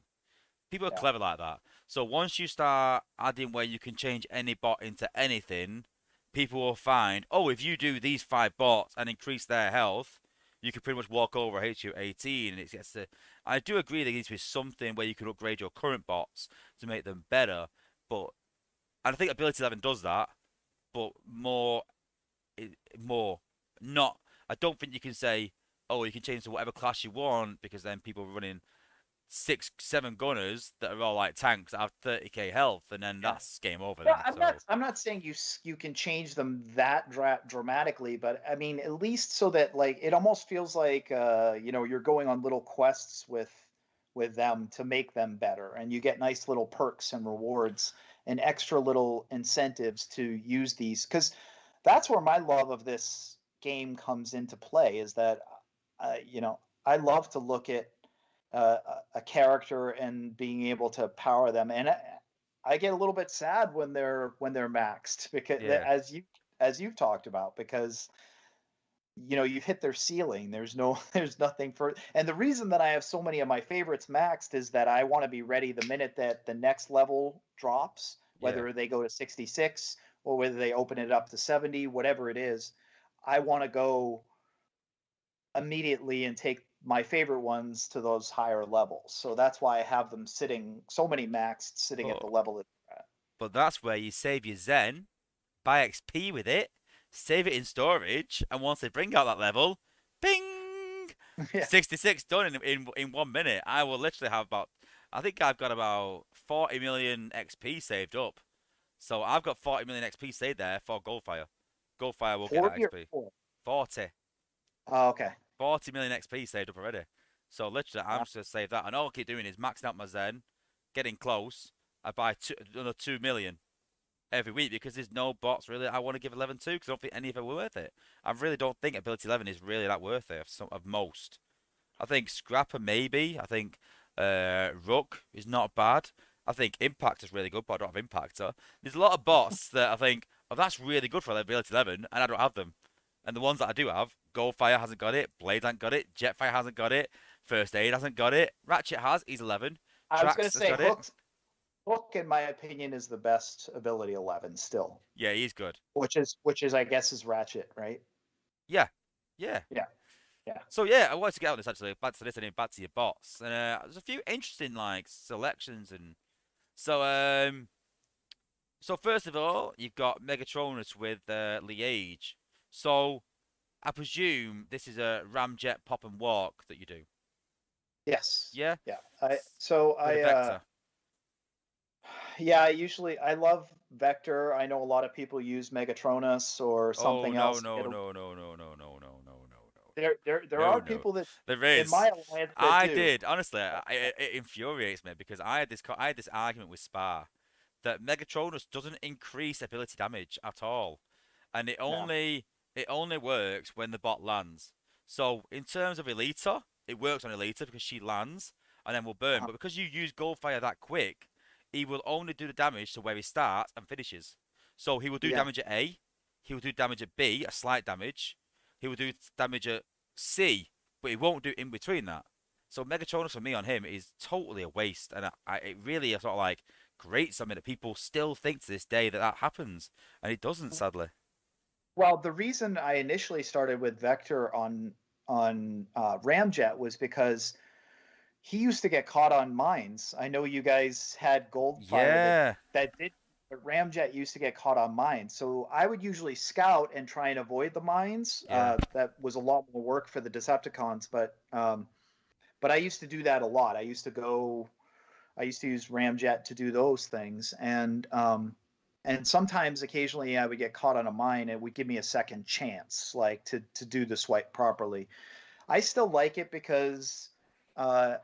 People are yeah, clever like that. So once you start adding where you can change any bot into anything, people will find, oh, if you do these 5 bots and increase their health, you can pretty much walk over HU 18, and it gets to. I do agree there needs to be something where you can upgrade your current bots to make them better, but and I think Ability 11 does that, but more not. I don't think you can say, oh, you can change to whatever class you want because then people are running 6, 7 gunners that are all like tanks that have 30k health, and then yeah. that's game over Well, then. I'm not. So I'm not saying you can change them that dramatically, but I mean, at least so that like it almost feels like you're going on little quests with them to make them better, and you get nice little perks and rewards and extra little incentives to use these. Because that's where my love of this game comes into play. Is that I love to look at a character and being able to power them, and I get a little bit sad when they're maxed, because yeah, as you've talked about, because you've hit their ceiling. There's no there's nothing for. And the reason that I have so many of my favorites maxed is that I want to be ready the minute that the next level drops, yeah. whether they go to 66 or whether they open it up to 70, whatever it is. I want to go immediately and take my favorite ones to those higher levels. So that's why I have them sitting, so many maxed, sitting at But the level that they're at. that's where you save your Zen, buy XP with it, save it in storage, and once they bring out that level, bing, Yeah. 66 done in 1 minute. I will literally have about. I think I've got about 40 million XP saved up. So I've got 40 million XP saved there for Goldfire. Goldfire will get that 40 or XP. 4? 40. Oh, okay. 40 million XP saved up already. So literally, I'm Wow. just gonna save that, and all I keep doing is maxing out my Zen, getting close. I buy another 2 million every week because there's no bots really I want to give 11 to because I don't think any of them are worth it. I really don't think Ability 11 is really that worth it of most. I think Scrapper maybe. I think Rook is not bad. I think Impact is really good, but I don't have Impactor. There's a lot of bots that I think, oh, that's really good for Ability 11, and I don't have them. And the ones that I do have, Goldfire hasn't got it, Blade hasn't got it, Jetfire hasn't got it, First Aid hasn't got it, Ratchet has, he's 11, I was going Trax to has say got it. Hook, in my opinion, is the best ability 11 still, Yeah, he's good. which is I guess is Ratchet, right? Yeah, yeah. Yeah. Yeah. So yeah, I wanted to get out of this actually. Back to this and then back to your bots. And there's a few interesting like selections and so so first of all, you've got Megatronus with Liege. So I presume this is a ramjet pop and walk that you do. Yes. Yeah? Yeah. So With a vector. yeah, I love Vector. I know a lot of people use Megatronus or Oh something no else. no no no no no no no no no There no are no. people that There in is. my alliance that I do. did honestly. It infuriates me because I had this argument with Spa that Megatronus doesn't increase ability damage at all, and No. it only works when the bot lands. So in terms of Elita, it works on Elita because she lands and then will burn. Uh-huh. But because you use Goldfire that quick, he will only do the damage to where he starts and finishes. So he will do Yeah. damage at A, he will do damage at B, a slight damage. He will do damage at C, but he won't do in between that. So Megatronus for me on him is totally a waste, and it really is sort of like grates on me that people still think to this day that that happens, and it doesn't, sadly. Well, the reason I initially started with Vector on Ramjet was because he used to get caught on mines. I know you guys had Goldfire Yeah, that did, but Ramjet used to get caught on mines. So I would usually scout and try and avoid the mines. yeah, That was a lot more work for the Decepticons, but I used to do that a lot. I used to use Ramjet to do those things, and sometimes occasionally I would get caught on a mine and it would give me a second chance, like to do the swipe properly. I still like it because Uh,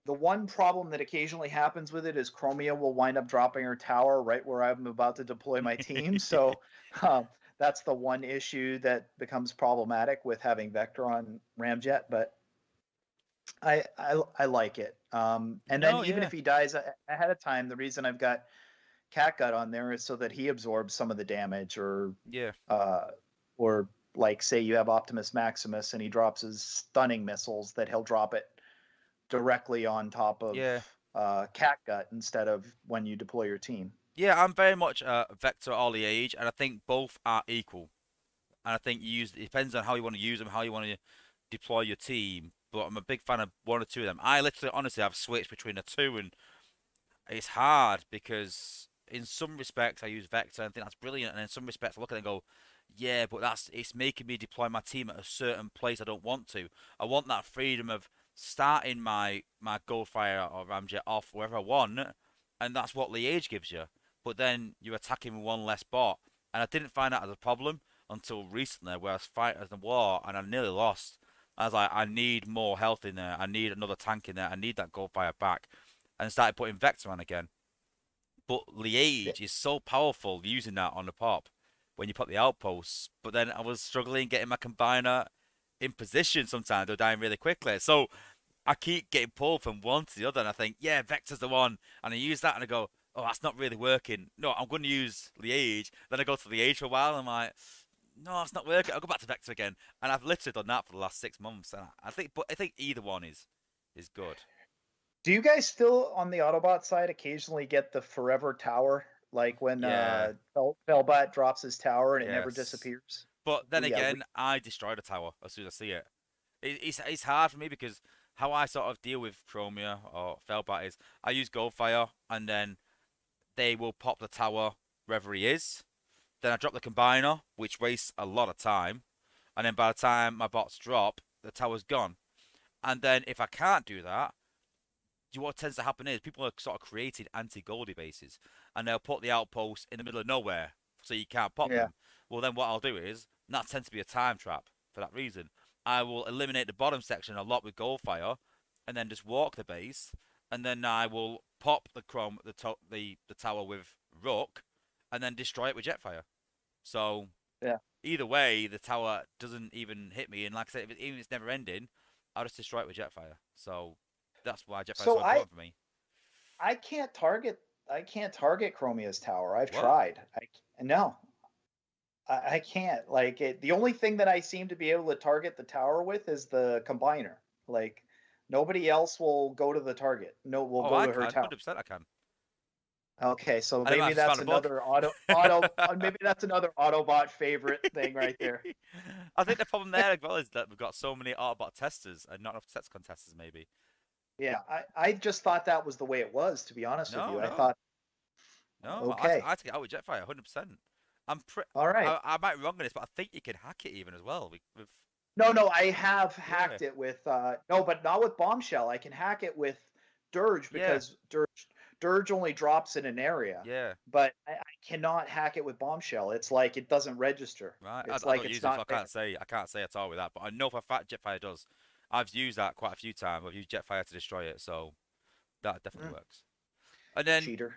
the one problem that occasionally happens with it is Chromia will wind up dropping her tower right where I'm about to deploy my team. So um, that's the one issue that becomes problematic with having Vector on Ramjet. But I like it. And then No, even yeah, if he dies ahead of time, the reason I've got Catgut on there is so that he absorbs some of the damage, yeah, uh, or like say you have Optimus Maximus and he drops his stunning missiles, that he'll drop it directly on top of yeah. Catgut instead of when you deploy your team. Yeah, I'm very much Vector or Liege, and I think both are equal. And I think it depends on how you want to use them, how you want to deploy your team. But I'm a big fan of one or two of them. I literally, honestly, have switched between the two, and it's hard because in some respects I use Vector and think that's brilliant, and in some respects I look at it and go, yeah, but it's making me deploy my team at a certain place I don't want to. I want that freedom of starting my Goldfire or Ramjet off wherever I want, and that's what Liege gives you. But then you're attacking with one less bot, and I didn't find that as a problem until recently, where I was fighting in the war and I nearly lost. I was like, I need more health in there. I need another tank in there. I need that Goldfire back, and started putting Vector on again. But Liege is so powerful using that on the pop when you put the outposts. But then I was struggling getting my combiner in position sometimes. They're dying really quickly. So I keep getting pulled from one to the other. And I think, yeah, Vector's the one. And I use that and I go, oh, that's not really working. No, I'm going to use Liege. Then I go to Liege for a while and I'm like, no, it's not working. I'll go back to Vector again. And I've literally done that for the last 6 months. And I think either one is good. Do you guys still on the Autobot side occasionally get the forever tower, like when Yeah, Felbat drops his tower and it never yes. disappears? But then Yeah, again, I destroy the tower as soon as I see it. It's hard for me because how I sort of deal with Chromia or Felbat is I use Goldfire and then they will pop the tower wherever he is. Then I drop the combiner, which wastes a lot of time. And then by the time my bots drop, the tower's gone. And then if I can't do that, what tends to happen is people are sort of creating anti-Goldie bases, and they'll put the outposts in the middle of nowhere, so you can't pop yeah. them. Well, then what I'll do is, and that tends to be a time trap for that reason. I will eliminate the bottom section a lot with Goldfire, and then just walk the base, and then I will pop the tower with Rook, and then destroy it with Jetfire. So Yeah. either way, the tower doesn't even hit me, and like I said, even if it's never ending, I'll just destroy it with Jetfire. So that's why Jetfire is so So important for me. I can't target Chromia's tower. I've What? tried. No, I can't. Like the only thing that I seem to be able to target the tower with is the combiner. Like nobody else will go to the target. No, will Oh, go I to her can. tower. 100% I can. Okay, so I might maybe have just found that's a bug. another maybe that's another Autobot favorite thing right there. I think the problem there as well is that we've got so many Autobot testers and not enough Setscon testers, maybe. Yeah, I just thought that was the way it was, to be honest with No, you. I no, thought, no. okay, I take it out with Jetfire, 100%. all right. I might be wrong on this, but I think you can hack it even as well. No, I have Yeah, hacked it with no, but not with Bombshell. I can hack it with Dirge yeah, because Dirge only drops in an area, yeah. but I cannot hack it with Bombshell. It's like it doesn't register. Right. It's I like don't it's use it, so not there. I can't say at all with that. But I know for a fact Jetfire does. I've used that quite a few times. I've used Jetfire to destroy it, so that definitely Mm, works. And then cheater.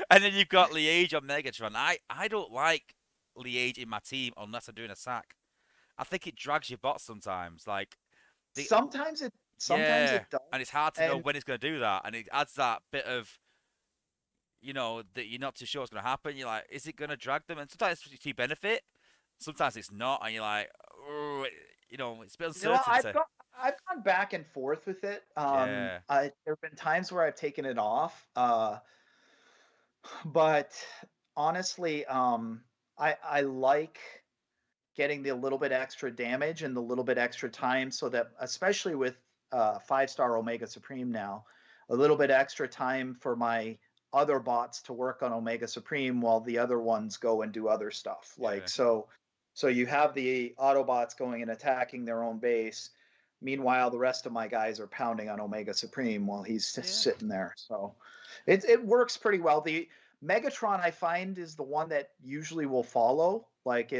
and then you've got Liege on Megatron. I don't like Liege in my team unless I'm doing a sack. I think it drags your bot sometimes. Like the Sometimes yeah, it does, and it's hard to know and when it's going to do that, and it adds that bit of that you're not too sure what's going to happen. You're like, is it going to drag them? And sometimes it's to benefit, sometimes it's not, and you're like, oh, it's a bit you know uncertainty. I've gone back and forth with it. Yeah, There have been times where I've taken it off, but honestly, I like getting the little bit extra damage and the little bit extra time, so that especially with 5-star Omega Supreme now, a little bit extra time for my other bots to work on Omega Supreme while the other ones go and do other stuff. Like yeah, so you have the Autobots going and attacking their own base. Meanwhile, the rest of my guys are pounding on Omega Supreme while he's just yeah, sitting there. So it works pretty well. The Megatron I find is the one that usually will follow. Like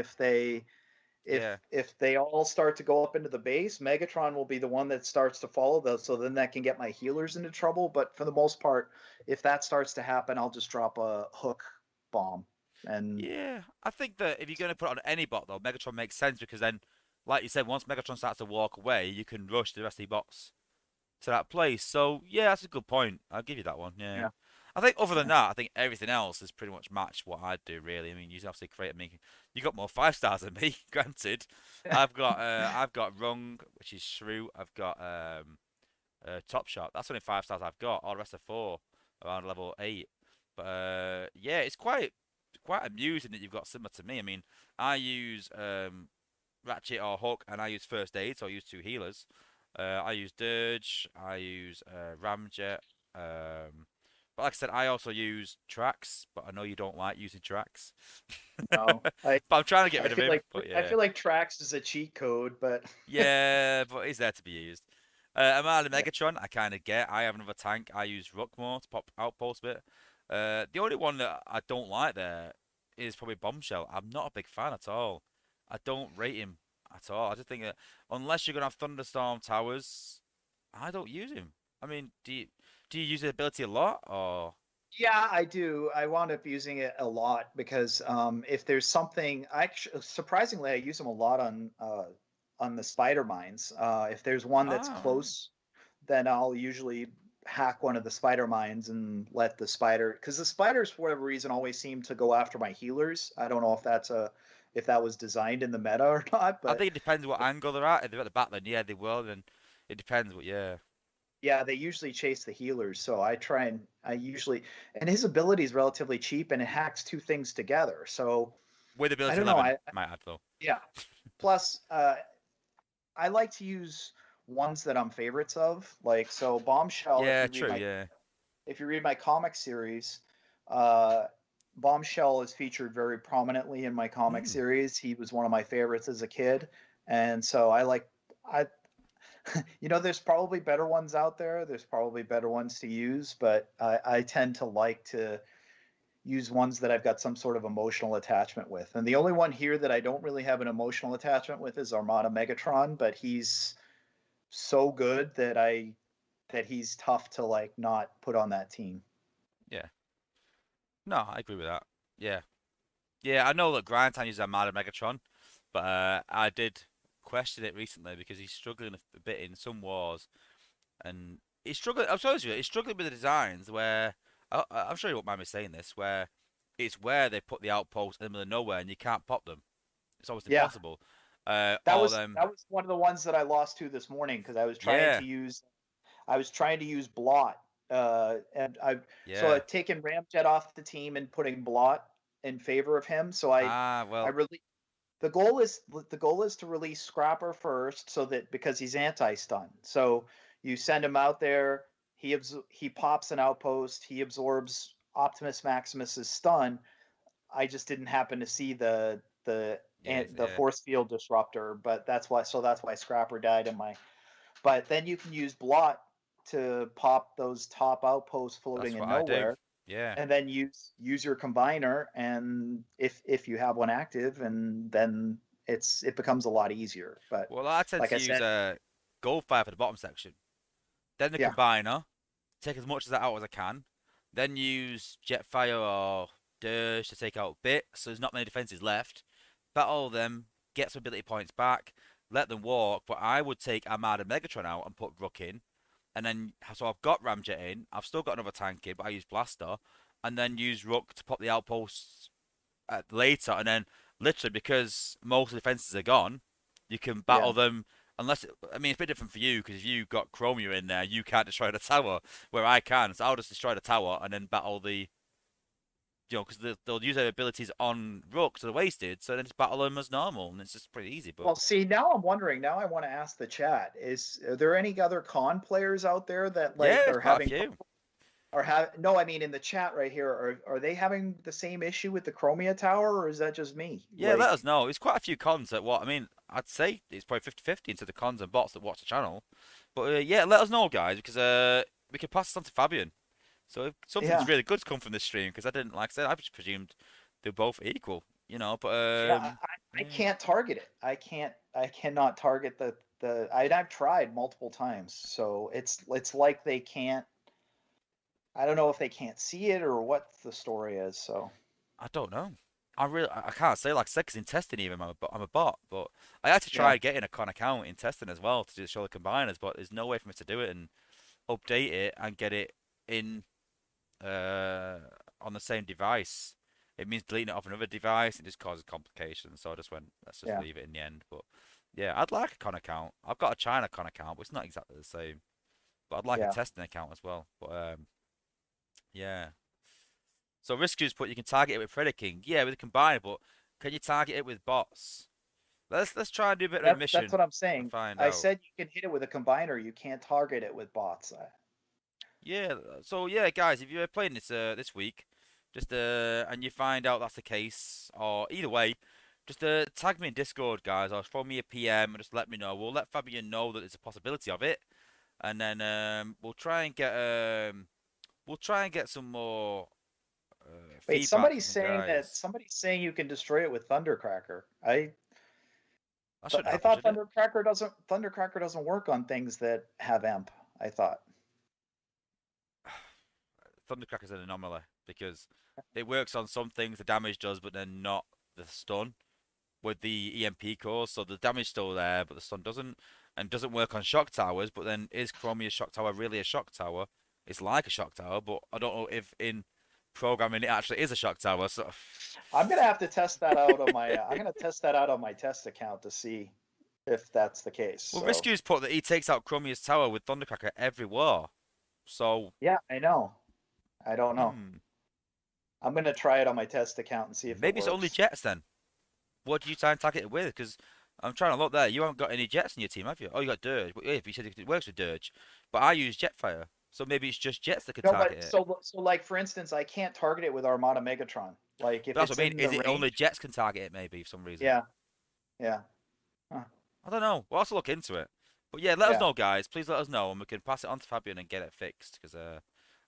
Yeah. if they all start to go up into the base, Megatron will be the one that starts to follow those. So then that can get my healers into trouble. But for the most part, if that starts to happen, I'll just drop a hook bomb. And Yeah, I think that if you're going to put it on any bot though, Megatron makes sense because then, like you said, once Megatron starts to walk away, you can rush the rest of the bots to that place. So yeah, that's a good point. I'll give you that one. Yeah. yeah, I think other than yeah, that, I think everything else is pretty much matched what I'd do really. I mean, you obviously create me. You got more 5 stars than me, granted. I've got Rung, which is Shrew. I've got Top Shot. That's only 5 stars I've got. All the rest are 4 around level 8. But yeah, it's quite amusing that you've got similar to me. I mean, I use Ratchet or Hook, and I use First Aid, so I use 2 healers. I use Dirge, I use Ramjet. But like I said, I also use Trax, but I know you don't like using Trax. no, But I'm trying to get rid of him. But I yeah, feel like Trax is a cheat code, but yeah, but he's there to be used. Amanda yeah, Megatron, I kind of get. I have another tank. I use Rookmore to pop outpost bit. The only one that I don't like there is probably Bombshell. I'm not a big fan at all. I don't rate him at all. I just think that unless you're gonna have Thunderstorm towers, I don't use him. I mean, do you use the ability a lot or? yeah, I do. I wound up using it a lot because if there's something, surprisingly, I use them a lot on the spider mines. If there's one that's Ah, close, then I'll usually hack one of the spider mines and let the spider, because the spiders for whatever reason always seem to go after my healers. I don't know if that was designed in the meta or not, I but think it depends what angle they're at. If they're at the back, then yeah, they will. Then it depends. But yeah, yeah, they usually chase the healers. So I usually, and his ability is relatively cheap and it hacks two things together. So with I ability don't know. 11, might add though. Yeah. Plus, I like to use ones that I'm favorites of. Like, so Bombshell, Yeah, true. Yeah. if you read my comic series, uh, Bombshell is featured very prominently in my comic Mm. series. He was one of my favorites as a kid, and so I there's probably better ones out there. There's probably better ones to use, but I tend to like to use ones that I've got some sort of emotional attachment with. And the only one here that I don't really have an emotional attachment with is Armada Megatron, but he's so good that he's tough to like not put on that team. Yeah. No, I agree with that. Yeah. Yeah, I know that Grindtime uses Armada Megatron, but I did question it recently because he's struggling a bit in some wars, and he's struggling. I'm sorry, he's struggling with the designs where I'm sure you won't mind me saying this, where it's where they put the outposts in the middle of nowhere and you can't pop them. It's almost Yeah, impossible. All them, that was one of the ones that I lost to this morning because yeah, I was trying to use blot, and so yeah. I'd taken Ramjet off the team and putting blot in favor of him. So Ah, I well, really the goal is to release Scrapper first, so that because he's anti-stun. So you send him out there, he pops an outpost, he absorbs Optimus Maximus's stun. I just didn't happen to see yeah, the yeah. force field disruptor, but that's why Scrapper died in my. But then you can use Blot to pop those top outposts floating That's in what I do. nowhere, Yeah. and then use your combiner, and if you have one active, and then it becomes a lot easier. But Well, I tend like to I use said, Gold Fire for the bottom section. Then the yeah, combiner, take as much of that out as I can. Then use Jetfire or Dirge to take out bits, so there's not many defenses left. Battle them, get some ability points back, let them walk. But I would take Armada Megatron out and put Rook in, and then so I've got Ramjet in. I've still got another tank in, but I use Blaster, and then use Rook to pop the outposts later, and then literally because most of the defenses are gone, you can yeah. battle them. Unless I mean it's a bit different for you because if you got Chromia in there, you can't destroy the tower where I can. So I'll just destroy the tower and then battle the because they'll use their abilities on Rook, so they're wasted. So then just battle them as normal, and it's just pretty easy. But Well, see, now I'm wondering. Now I want to ask the chat: are there any other con players out there that yeah, like it's are quite a having few. or have no? I mean, in the chat right here, are they having the same issue with the Chromia Tower, or is that just me? Yeah, let Like, us know. It's quite a few cons that what I mean. I'd say it's probably 50-50 into the cons and bots that watch the channel. But yeah, let us know, guys, because we could pass this on to Fabian. So if something's yeah, really good's come from this stream, because I didn't, like I said, I just presumed they're both equal. But Yeah, I yeah, can't target it. I cannot target I've tried multiple times. So it's like they can't. I don't know if they can't see it or what the story is. So I don't know. I can't say like I said 'cause in testing even I'm a bot, but I had to yeah, try getting a con account in testing as well to just show the combiners, but there's no way for me to do it and update it and get it in uh on the same device. It means deleting it off another device. It just causes complications. So I just went, let's just yeah, leave it in the end. But yeah, I'd like a con account. I've got a China con account, but it's not exactly the same. But I'd like a yeah. testing account as well. But yeah. So Risku's put you can target it with Predaking. Yeah, with a combiner, but can you target it with bots? Let's try and do a bit of a That's mission what I'm and saying. find I out. said you can hit it with a combiner. You can't target it with bots. Yeah, so yeah, guys, if you're playing this week, just and you find out that's the case, or either way, just tag me in Discord, guys, or throw me a PM and just let me know. We'll let Fabian know that there's a possibility of it, and then we'll try and get some more Wait, feedback from the guys. somebody's saying you can destroy it with Thundercracker. That shouldn't I happen, thought should it? Thundercracker doesn't work on things that have amp. I thought. Thundercracker's an anomaly because it works on some things, the damage does, but then not the stun with the EMP cores. So the damage still there, but the stun doesn't, and doesn't work on shock towers. But then is Chromia's shock tower really a shock tower? It's like a shock tower, but I don't know if in programming it actually is a shock tower. So I'm gonna have to test that out on my. I'm gonna test that out on my test account to see if that's the case. well, So Risku's put that he takes out Chromia's tower with Thundercracker every war. So yeah, I know. I don't know. hmm, I'm gonna try it on my test account and see if it maybe it's only works. jets then. What do you try and target it with? Because I'm trying to look there. You haven't got any jets in your team, have you? Oh, you got Dirge. But yeah, if you said it works with Dirge, but I use Jetfire, so maybe it's just jets that could No, target but it. so like for instance, I can't target it with Armada Megatron. Like if But that's it's what I mean. in the Is it only range, jets can target it? Maybe for some reason. yeah, yeah, huh, I don't know. We'll have to look into it. But yeah, let us yeah. know, guys. Please let us know, and we can pass it on to Fabian and get it fixed. Because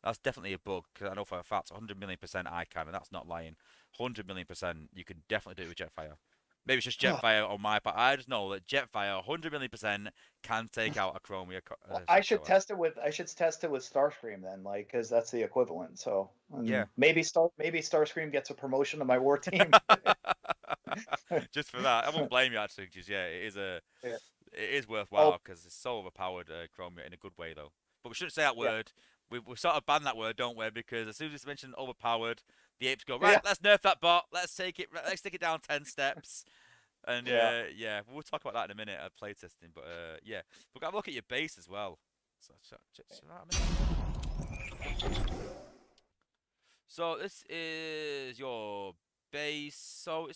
that's definitely a bug. Because I know for a fact, 100 million% I can, and that's not lying. 100 million% you can definitely do it with Jetfire. Maybe it's just Jetfire on my part. I just know that Jetfire, 100 million% can take out a Chromia Well, shock tower. I should test it with Starscream then, like because that's the equivalent. So Yeah. maybe Starscream gets a promotion to my war team. Just for that, I won't blame you actually, because yeah, Yeah. it is Oh worthwhile because it's so overpowered, Chromia in a good way though. But we shouldn't say that yeah, word. We sort of banned that word, don't we? Because as soon as it's mentioned overpowered, the apes go right. yeah, Let's nerf that bot. Let's take it down 10 steps. And yeah. yeah, we'll talk about that in a minute at playtesting. But yeah, we've got to look at your base as well. So, so this is your base. So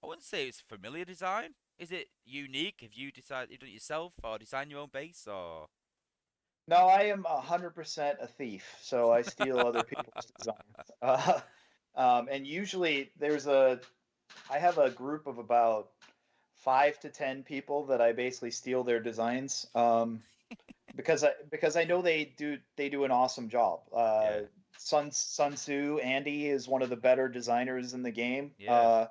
I wouldn't say it's familiar design. Is it unique? Have you decided you've done it yourself or design your own base or? No, I am 100% a thief, so I steal other people's designs. And usually I have a group of about 5 to 10 people that I basically steal their designs. Because I know they do an awesome job. Yeah, Sun Tzu Andy is one of the better designers in the game, yeah,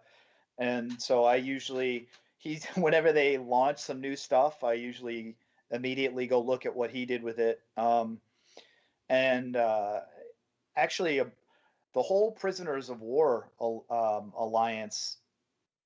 and so I usually he's whenever they launch some new stuff, I usually immediately go look at what he did with it. And actually, the whole Prisoners of War alliance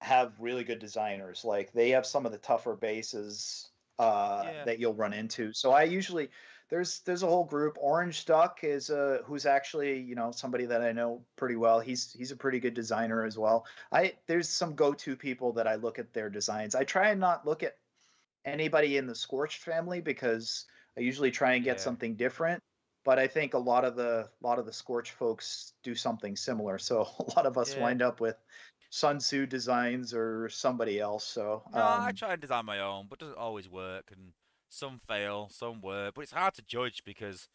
have really good designers. Like they have some of the tougher bases yeah, that you'll run into. So I usually there's a whole group. Orange Duck is who's actually somebody that I know pretty well. He's a pretty good designer as well. I There's some go-to people that I look at their designs. I try and not look at anybody in the Scorched family because I usually try and get yeah, something different. But I think a lot of the Scorch folks do something similar. So a lot of us yeah. wind up with Sun Tzu designs or somebody else. So No, I try and design my own, but it doesn't always work, and some fail, some work. But it's hard to judge because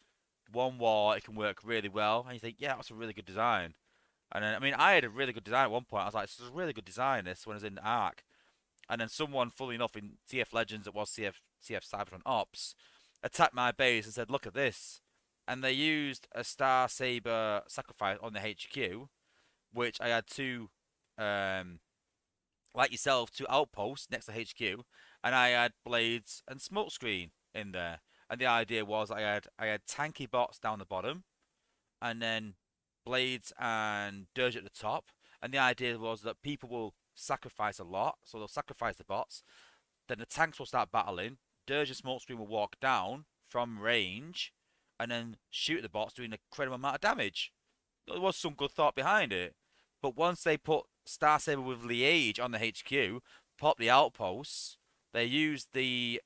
one war it can work really well, and you think, yeah, that's a really good design. And then, I mean, I had a really good design at one point. I was like, this is a really good design. This when I was in Arc, and then someone, fully enough, in TF Legends, it was TF Cybertron Ops, attacked my base and said, look at this, and they used a Star Saber sacrifice on the HQ, which I had two. like yourself, 2 outposts next to HQ, and I had blades and smokescreen in there. And the idea was I had tanky bots down the bottom, and then blades and dirge at the top. And the idea was that people will sacrifice a lot, so they'll sacrifice the bots. Then the tanks will start battling. Dirge and smokescreen will walk down from range, and then shoot at the bots, doing an incredible amount of damage. There was some good thought behind it. But once they put Star Saber with Liege on the HQ, pop the outposts, they used the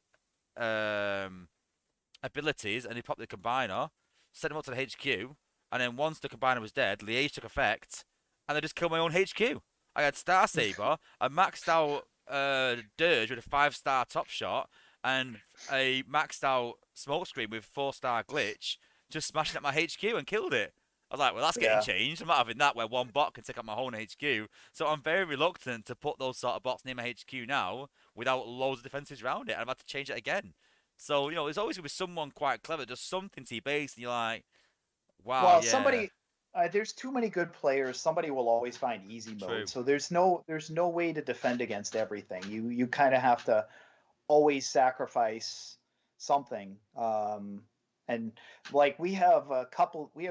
um, abilities and they popped the combiner, sent them up to the HQ, and then once the combiner was dead, Liege took effect, and I just killed my own HQ. I had Star Saber, a maxed out Dirge with a 5-star top shot, and a maxed out smokescreen with 4-star glitch, just smashing at my HQ and killed it. I was like, well, that's getting Yeah. changed. I'm not having that where one bot can take up my whole HQ. So I'm very reluctant to put those sort of bots near my HQ now without loads of defenses around it. And I've had to change it again. So, there's always going to be someone quite clever, does something to your base, and you're like, wow, Well, yeah, there's too many good players. Somebody will always find easy mode. true. So there's no way to defend against everything. You kind of have to always sacrifice something. And like we have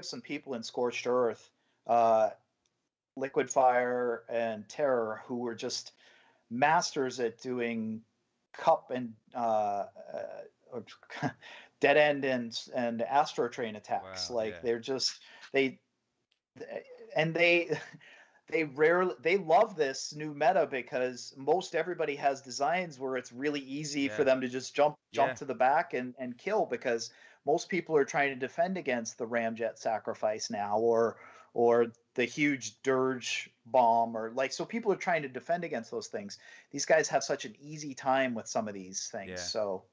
some people in Scorched Earth, uh, Liquid Fire and Terror, who were just masters at doing cup and dead end and astro train attacks. Wow, Like yeah, they're just they and they love this new meta because most everybody has designs where it's really easy for yeah, them to just jump yeah, to the back and kill, because most people are trying to defend against the ramjet sacrifice now, or the huge dirge bomb, or like, so people are trying to defend against those things. These guys have such an easy time with some of these things, yeah. so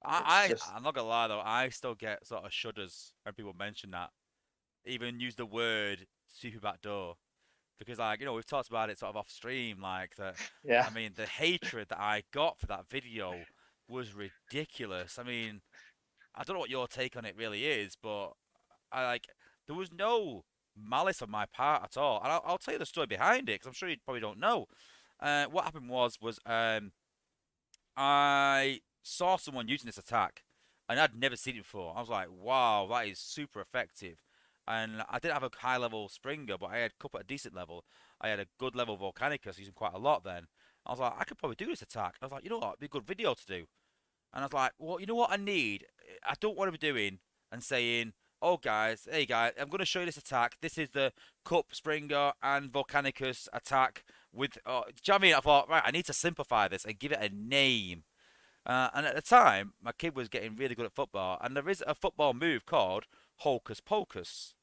it's I, just I'm not gonna lie though, I still get sort of shudders when people mention that. Even use the word super backdoor. Because like we've talked about it sort of off stream, like that. yeah. I mean, the hatred that I got for that video was ridiculous. I mean, I don't know what your take on it really is, but I like there was no malice on my part at all, and I'll tell you the story behind it because I'm sure you probably don't know. What happened was I saw someone using this attack, and I'd never seen it before. I was like, wow, that is super effective. And I didn't have a high level Springer, but I had a couple at a decent level. I had a good level Volcanicus, using quite a lot then. I was like, I could probably do this attack. I was like, you know what, it'd be a good video to do. And I was like, well, you know what I need? I don't want to be doing and saying, oh guys, hey guys, I'm going to show you this attack. This is the Cup Springer and Volcanicus attack with. Do you know what I mean? I thought, right, I need to simplify this and give it a name. And at the time, my kid was getting really good at football, and there is a football move called Hocus Pocus.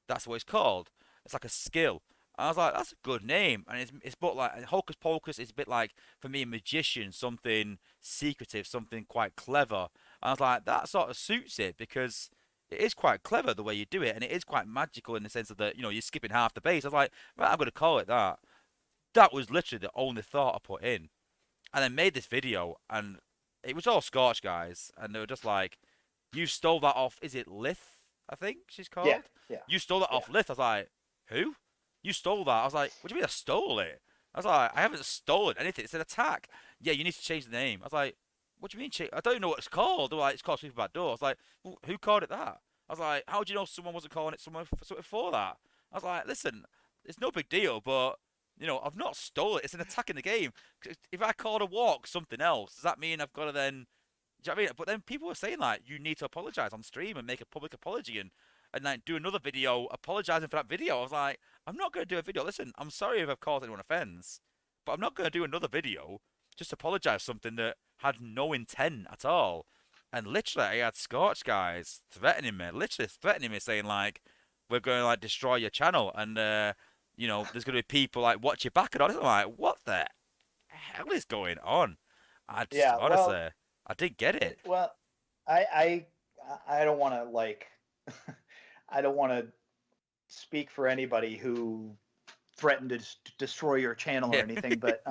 That's what it's called. It's like a skill. And I was like, that's a good name. And it's but like Hocus Pocus is a bit like for me a magician, something secretive, something quite clever. And I was like, that sort of suits it because it is quite clever the way you do it, and it is quite magical in the sense of that you're skipping half the base. I was like, right, I'm gonna call it that. That was literally the only thought I put in, and I made this video, and it was all Scorch guys, and they were just like, "You stole that off? Is it Lith? I think she's Yeah, called. yeah, You stole that yeah. off Lith." I was like, "Who? You stole that?" I was like, "What do you mean I stole it?" I was like, "I haven't stolen anything. It's an attack." Yeah, you need to change the name. I was like, "What do you mean change? I don't even know what it's called." They were like, "It's called Sweeper Back Door." I was like, well, "Who called it that?" I was like, "How do you know someone wasn't calling it something for that?" I was like, "Listen, it's no big deal, but." I've not stolen it. It's an attack in the game. If I called a walk something else, does that mean I've got to then? Do you know what I mean? But then people were saying like you need to apologize on stream and make a public apology and like do another video apologizing for that video. I was like, I'm not gonna do a video. Listen, I'm sorry if I've caused anyone offense, but I'm not gonna do another video just apologize for something that had no intent at all. And literally, I had Scorch guys threatening me, literally threatening me, saying like, we're going to like destroy your channel, and there's gonna be people like watch your back and all. I'm like, what the hell is going on? I just Yeah, honestly, I didn't get it. well, I I don't want to like I don't want to speak for anybody who threatened to destroy your channel or Yeah. anything, but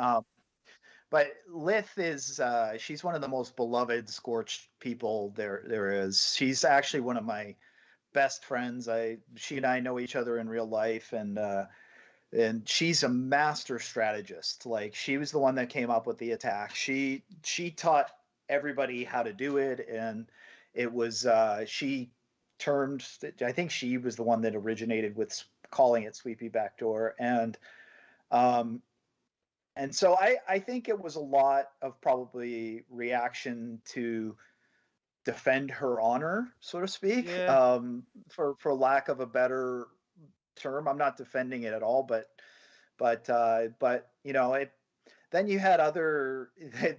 Lith is she's one of the most beloved Scorched people there is. She's actually one of my best friends. I She and I know each other in real life, and and she's a master strategist. Like she was the one that came up with the attack. She taught everybody how to do it, and it was she termed. I think she was the one that originated with calling it sweepy backdoor, um, and so I think it was a lot of probably reaction to defend her honor, so to speak, Yeah, for lack of a better term. I'm not defending it at all, but you know it. Then you had other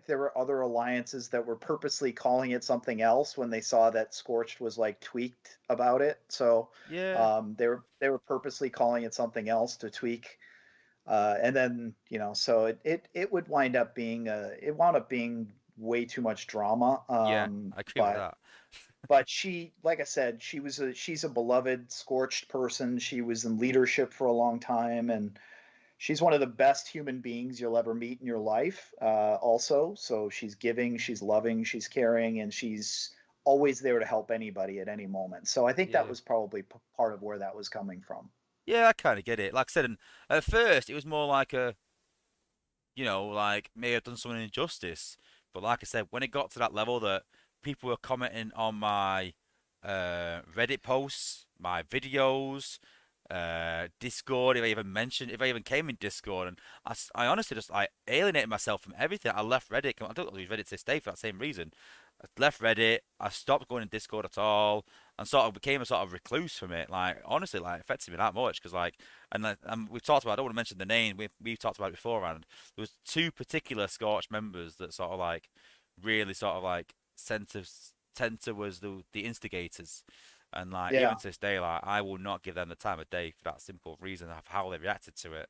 there were other alliances that were purposely calling it something else when they saw that Scorched was like tweaked about it. So yeah, they were purposely calling it something else to tweak. And then so it would wind up being it wound up being way too much drama. yeah. I agree with that. But she, like I said, she's a beloved Scorched person. She was in leadership for a long time, and she's one of the best human beings you'll ever meet in your life. Also, so she's giving, she's loving, she's caring, and she's always there to help anybody at any moment. So I think that Yeah. was probably part of where that was coming from. Yeah, I kind of get it. Like I said, and at first it was more like a, like may have done someone an injustice. But like I said, when it got to that level that people were commenting on my Reddit posts, my videos, Discord, if I even came in Discord, and I honestly just I alienated myself from everything. I left Reddit. I don't use Reddit to this day for that same reason. I left Reddit. I stopped going in Discord at all, and sort of became a sort of recluse from it. Like honestly, like it affected me that much because and we've talked about. I don't want to mention the name. We've talked about it before, and there was two particular Scorch members that sort of like really sort of like center was the instigators. And like even Yeah. to this day, like I will not give them the time of day for that simple reason of how they reacted to it.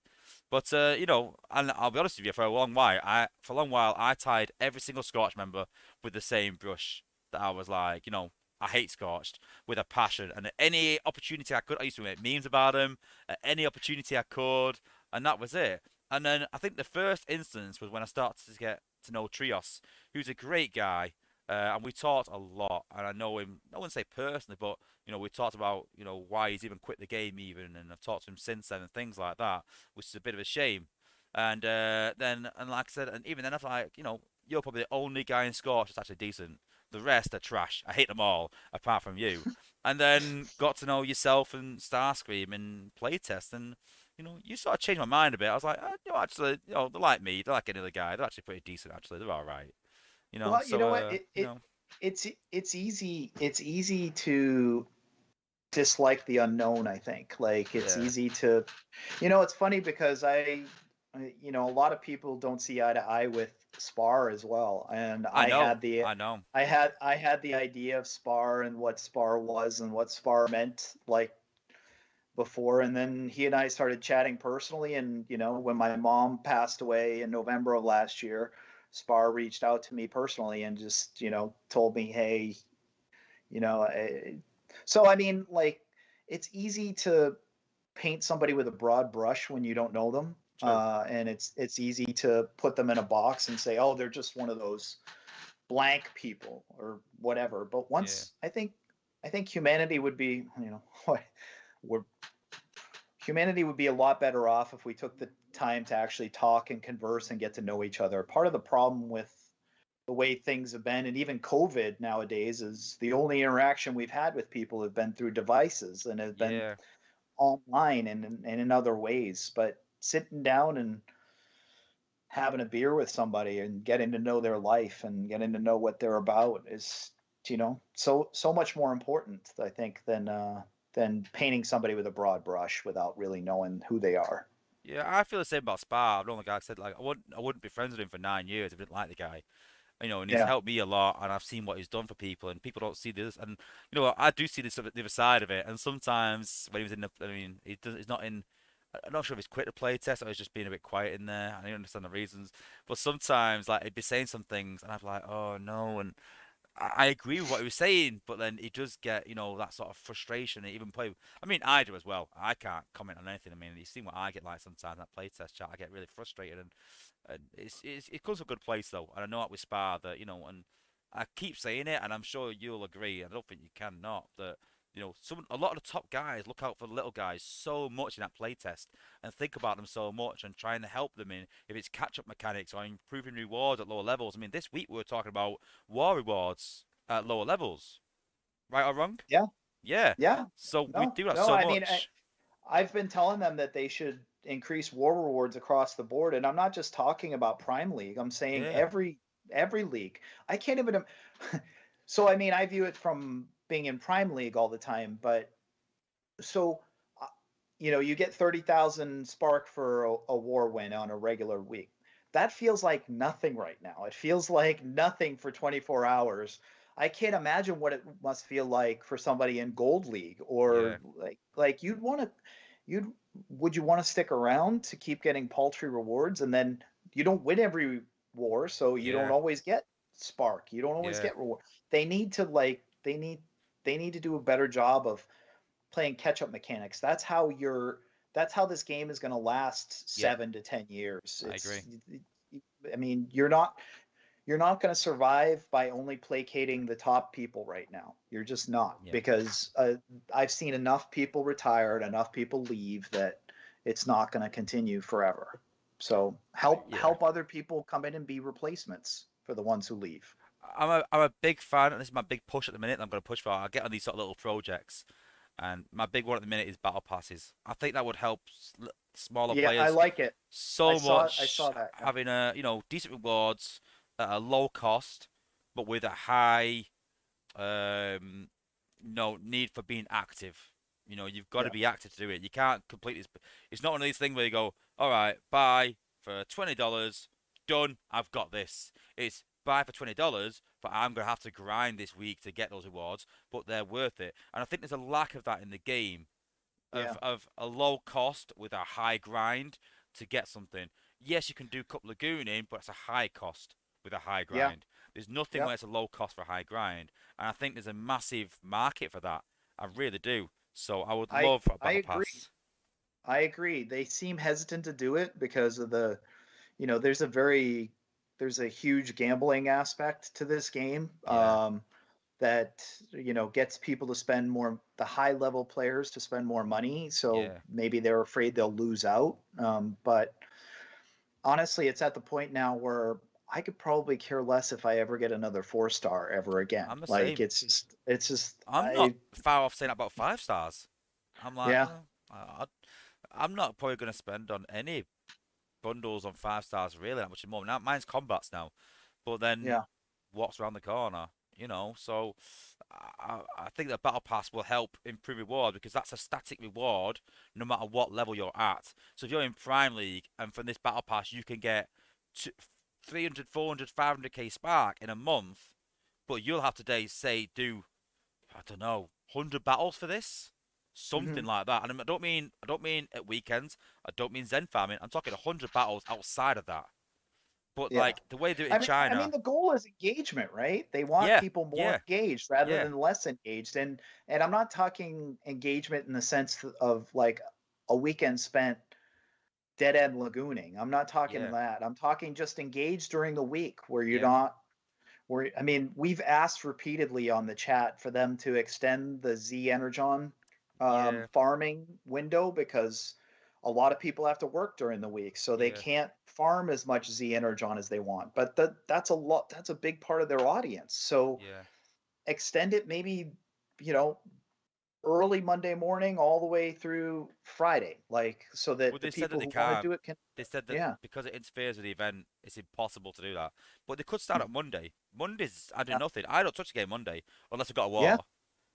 But and I'll be honest with you, for a long while I tied every single Scorch member with the same brush. That I was like, I hate Scorched with a passion, and at any opportunity I could, I used to make memes about them. At any opportunity I could, and that was it. And then I think the first instance was when I started to get to know Trios, who's a great guy, and we talked a lot. And I know him, I wouldn't say personally, but we talked about why he's even quit the game even, and I've talked to him since then and things like that, which is a bit of a shame. And then like I said, and even then I thought, like, you're probably the only guy in Scorch that's actually decent. The rest are trash. I hate them all, apart from you. And then got to know yourself and Starscream and playtest, and you sort of changed my mind a bit. I was like, actually, they like me. They like any other guy. They're actually pretty decent. Actually, they're all right. Well, you So know what? It's easy to dislike the unknown. I think like it's yeah. easy to, it's funny because a lot of people don't see eye to eye with Spar as well, and I know. I know. I had the idea of Spar and what Spar was and what Spar meant like before, and then he and I started chatting personally, and when my mom passed away in November of last year, Spar reached out to me personally and just told me, hey, you know eh, so I mean, like, it's easy to paint somebody with a broad brush when you don't know them, True. and it's easy to put them in a box and say, oh, they're just one of those blank people or whatever. But Yeah. once I think humanity would be, we're humanity would be a lot better off if we took the time to actually talk and converse and get to know each other. Part of the problem with the way things have been, and even COVID nowadays, is the only interaction we've had with people have been through devices and have been Yeah. online and in other ways. But sitting down and having a beer with somebody and getting to know their life and getting to know what they're about is, so much more important, I think, than painting somebody with a broad brush without really knowing who they are. Yeah, I feel the same about Spa. I don't like I said, like I wouldn't be friends with him for 9 years if I didn't like the guy. And he's Yeah. helped me a lot, and I've seen what he's done for people, and people don't see this. And I do see this the other side of it. And sometimes when he was in I mean, he's not in. I'm not sure if he's quit the play test or he's just being a bit quiet in there. I don't understand the reasons, but sometimes like he'd be saying some things, and I'd be like, oh no, and I agree with what he was saying, but then he does get, that sort of frustration. And even play. I mean, I do as well. I can't comment on anything. I mean, you've seen what I get like sometimes in that playtest chat. I get really frustrated, and it comes from a good place though. And I know that with Spa that and I keep saying it, and I'm sure you'll agree. I don't think you can not that. A lot of the top guys look out for the little guys so much in that playtest and think about them so much and trying to help them in if it's catch-up mechanics or improving rewards at lower levels. I mean, this week we were talking about war rewards at lower levels, right or wrong? Yeah, Yeah. yeah. So we No, do that no. so I mean, much. I've been telling them that they should increase war rewards across the board, and I'm not just talking about Prime League. I'm saying Yeah. every league. I can't even. So I mean, I view it from being in Prime League all the time, but so uh, you get 30,000 spark for a war win on a regular week. That feels like nothing right now. It feels like nothing for 24 hours. I can't imagine what it must feel like for somebody in Gold League, or Yeah. like you'd would you want to stick around to keep getting paltry rewards, and then you don't win every war, so you don't Yeah. always get spark. You don't always Yeah. get reward. They need to they need to do a better job of playing catch up mechanics. That's how this game is going to last Yeah. 7 to 10 years. I agree. I mean, you're not going to survive by only placating the top people right now. You're just not, Yeah. because I've seen enough people retire and enough people leave that it's not going to continue forever. So Yeah. help other people come in and be replacements for the ones who leave. I'm a big fan, and this is my big push at the minute. And I'm going to push for. I get on these sort of little projects, and my big one at the minute is battle passes. I think that would help smaller Yeah, I players like it. I so saw I much, saw that. Yeah. having decent rewards at a low cost, but with a high need for being active. You've got to Yeah. be active to do it. You can't completely. It's not one of these things where you go, all right, buy for $20, done. I've got this. It's buy for $20, but I'm gonna have to grind this week to get those rewards, but they're worth it. And I think there's a lack of that in the game Yeah. of a low cost with a high grind to get something. Yes, you can do Cup Lagooning, but it's a high cost with a high Yeah. grind. There's nothing Yeah. where it's a low cost for a high grind, and I think there's a massive market for that. I really do. So I would I love a I battle agree. pass. I agree. They seem hesitant to do it because of there's a huge gambling aspect to this game, Yeah, that gets people to spend more, the high level players to spend more money. So yeah. maybe they're afraid they'll lose out. But honestly, it's at the point now where I could probably care less if I ever get another 4 star ever again. I'm the Like same. it's just I'm not I far off saying about 5 stars. I'm like, yeah, I'm not probably going to spend on any bundles on 5 stars really that much more. Now mine's combats now, but then yeah, what's around the corner? So I think the battle pass will help improve reward because that's a static reward no matter what level you're at. So if you're in Prime League and from this battle pass you can get 300, 400, 500k spark in a month, but you'll have to say do I don't know 100 battles for this, hmm something like that. And I don't mean at weekends. I don't mean Zen farming. I'm talking 100 battles outside of that. But yeah. like the way they do it in I mean, China, the goal is engagement, right? They want yeah, people more yeah, engaged rather yeah, than less engaged. And I'm not talking engagement in the sense of like a weekend spent dead end lagooning. I'm not talking yeah, that. I'm talking just engaged during the week where you're yeah, not where I mean, we've asked repeatedly on the chat for them to extend the Z Energon yeah, farming window, because a lot of people have to work during the week, so they yeah, can't farm as much Z Energon as they want. But that's a lot. That's a big part of their audience. So yeah. extend it maybe, you know, early Monday morning all the way through Friday, like so Well, that the they said that people they who want to can't. do it can. They said that Yeah, because it interferes with the event, it's impossible to do that. But they could start mm, at Monday. Mondays, I do yeah, nothing. I don't touch a game Monday unless I've got a yeah, war.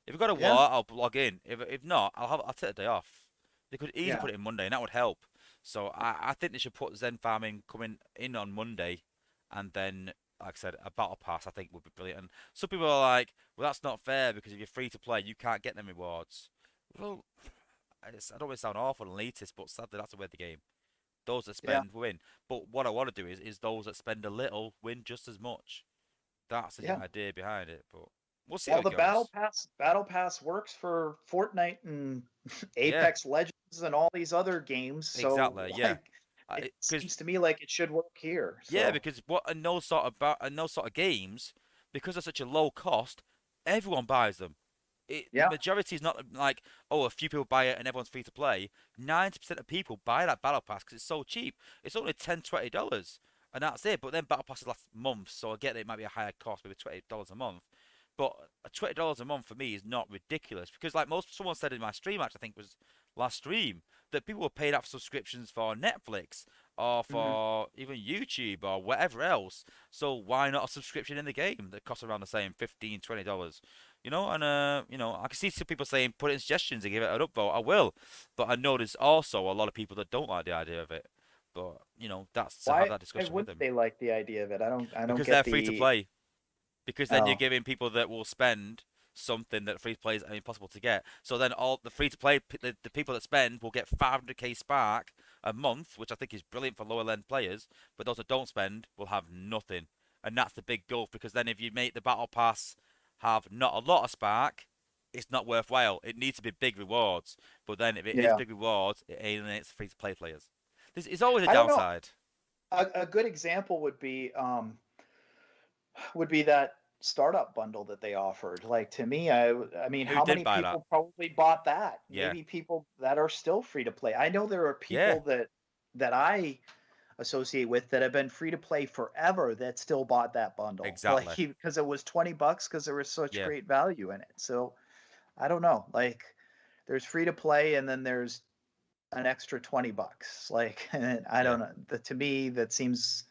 If I've got a yeah, war, I'll log in. If not, I'll take a day off. They could easily yeah, put it in Monday, and that would help. So I think they should put Zen farming coming in on Monday, and then, like I said, a battle pass I think would be brilliant. And some people are like, well, that's not fair because if you're free to play, you can't get them rewards. Well, I don't want to sound awful and elitist, but sadly that's the way of the game. Those that yeah. spend win. But what I want to do is those that spend a little win just as much. That's the Yeah. idea behind it. But we'll see how Well, it the goes. battle pass works for Fortnite and Yeah, Apex Legends and all these other games. So exactly. Yeah, like it because seems to me like it should work here. yeah, So because what in those sort of games, because they're such a low cost, everyone buys them. The Yeah. majority is not like, oh, a few people buy it and everyone's free to play. 90% of people buy that battle pass because it's so cheap. It's only $10, $20, and that's it. But then battle passes last months, so I get that it might be a higher cost, maybe $20 a month. But $20 a month for me is not ridiculous because, like someone said in my stream, actually, I think it was last stream, that people were paying up subscriptions for Netflix or Mhm. for even YouTube or whatever else. So why not a subscription in the game that costs around the same $15, $20? And I can see some people saying put it in suggestions and give it an upvote. I will, but I know there's also a lot of people that don't like the idea of it. But that's to have Why that why discussion with wouldn't them they like the idea of it? I don't because get they're free to the play. Because then you're oh giving people that will spend something that free to play is impossible to get. So then all the free to play, the people that spend will get 500k spark a month, which I think is brilliant for lower end players. But those that don't spend will have nothing, and that's the big gulf. Because then if you make the battle pass have not a lot of spark, it's not worthwhile. It needs to be big rewards. But then if it is yeah. big rewards, it alienates free to play players. This is always a I don't know. downside. A good example would be that startup bundle that they offered. Like to me, I mean, Who how did many buy that? people probably bought that? Yeah, Maybe people that are still free to play. I know there are yeah, people that I associate with that have been free to play forever that still bought that bundle. Like exactly. because it was $20 because there was such Yeah, great value in it. So I don't know. Like there's free to play and then there's an extra $20. Like I yeah. don't know. To me, that seems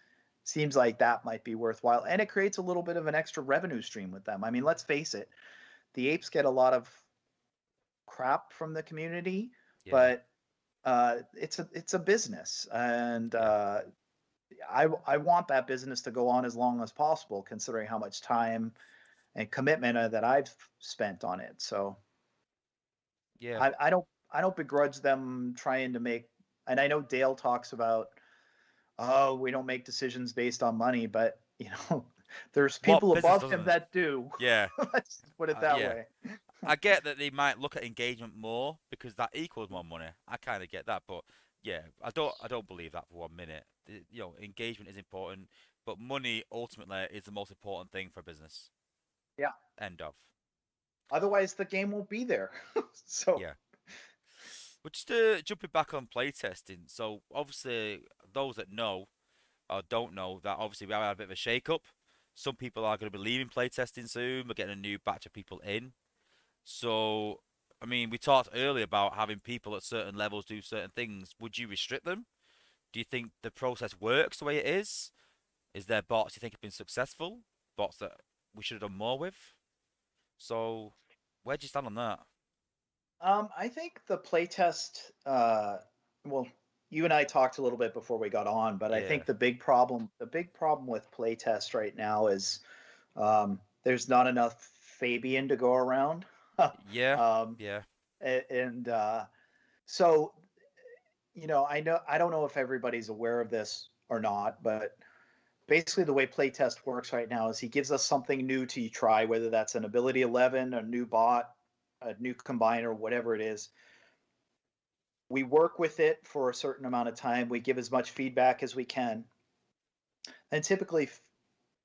like that might be worthwhile, and it creates a little bit of an extra revenue stream with them. I mean, let's face it, the apes get a lot of crap from the community, Yeah, but it's a business, and yeah, I want that business to go on as long as possible, considering how much time and commitment that I've spent on it. So yeah. I don't begrudge them trying to make. And I know Dale talks about, oh, we don't make decisions based on money, but there's What people business above doesn't him it? that do. Yeah, Let's put it that yeah. way. I get that they might look at engagement more because that equals more money. I kind of get that, but yeah, I don't believe that for 1 minute. Engagement is important, but money ultimately is the most important thing for business. Yeah. End of. Otherwise, the game won't be there. So Yeah. But just jumping back on playtesting, so obviously those that know or don't know that obviously we have had a bit of a shake-up. Some people are going to be leaving playtesting soon. We're getting a new batch of people in. So, I mean, we talked earlier about having people at certain levels do certain things. Would you restrict them? Do you think the process works the way it is? Is there bots you think have been successful? Bots that we should have done more with? So, where do you stand on that? I think the playtest, well, you and I talked a little bit before we got on, but I Yeah. think the big problem with playtest right now is there's not enough Fabian to go around. Yeah. um, Yeah. and so I don't know if everybody's aware of this or not, but basically the way playtest works right now is he gives us something new to try, whether that's an ability 11, a new bot, a new combiner, whatever it is. We work with it for a certain amount of time. We give as much feedback as we can. And typically,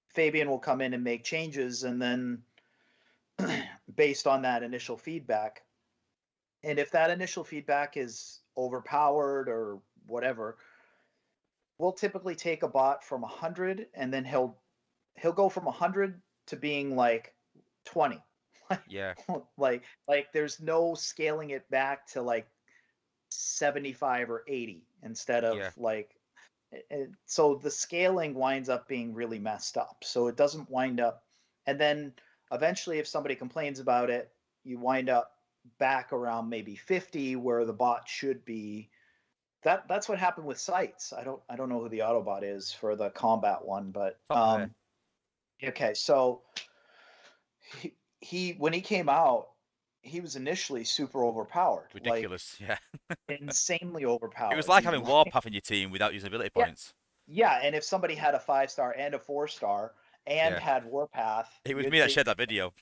Fabian will come in and make changes. And then, based on that initial feedback, and if that initial feedback is overpowered or whatever, we'll typically take a bot from 100 and then he'll go from 100 to being like 20. Yeah. like there's no scaling it back to like 75 or 80 instead of Yeah. like so the scaling winds up being really messed up, so it doesn't wind up. And then eventually if somebody complains about it, you wind up back around maybe 50 where the bot should be. That's what happened with sites. I don't know who the autobot is for the combat one, but Top of it. okay, so he when he came out, he was initially super overpowered, like Ridiculous. Yeah. insanely It was overpowered. like He having Warpath in your team without using ability yeah, points. yeah, and if somebody had a 5-star and a 4-star and Yeah. had Warpath, It was me that shared that video.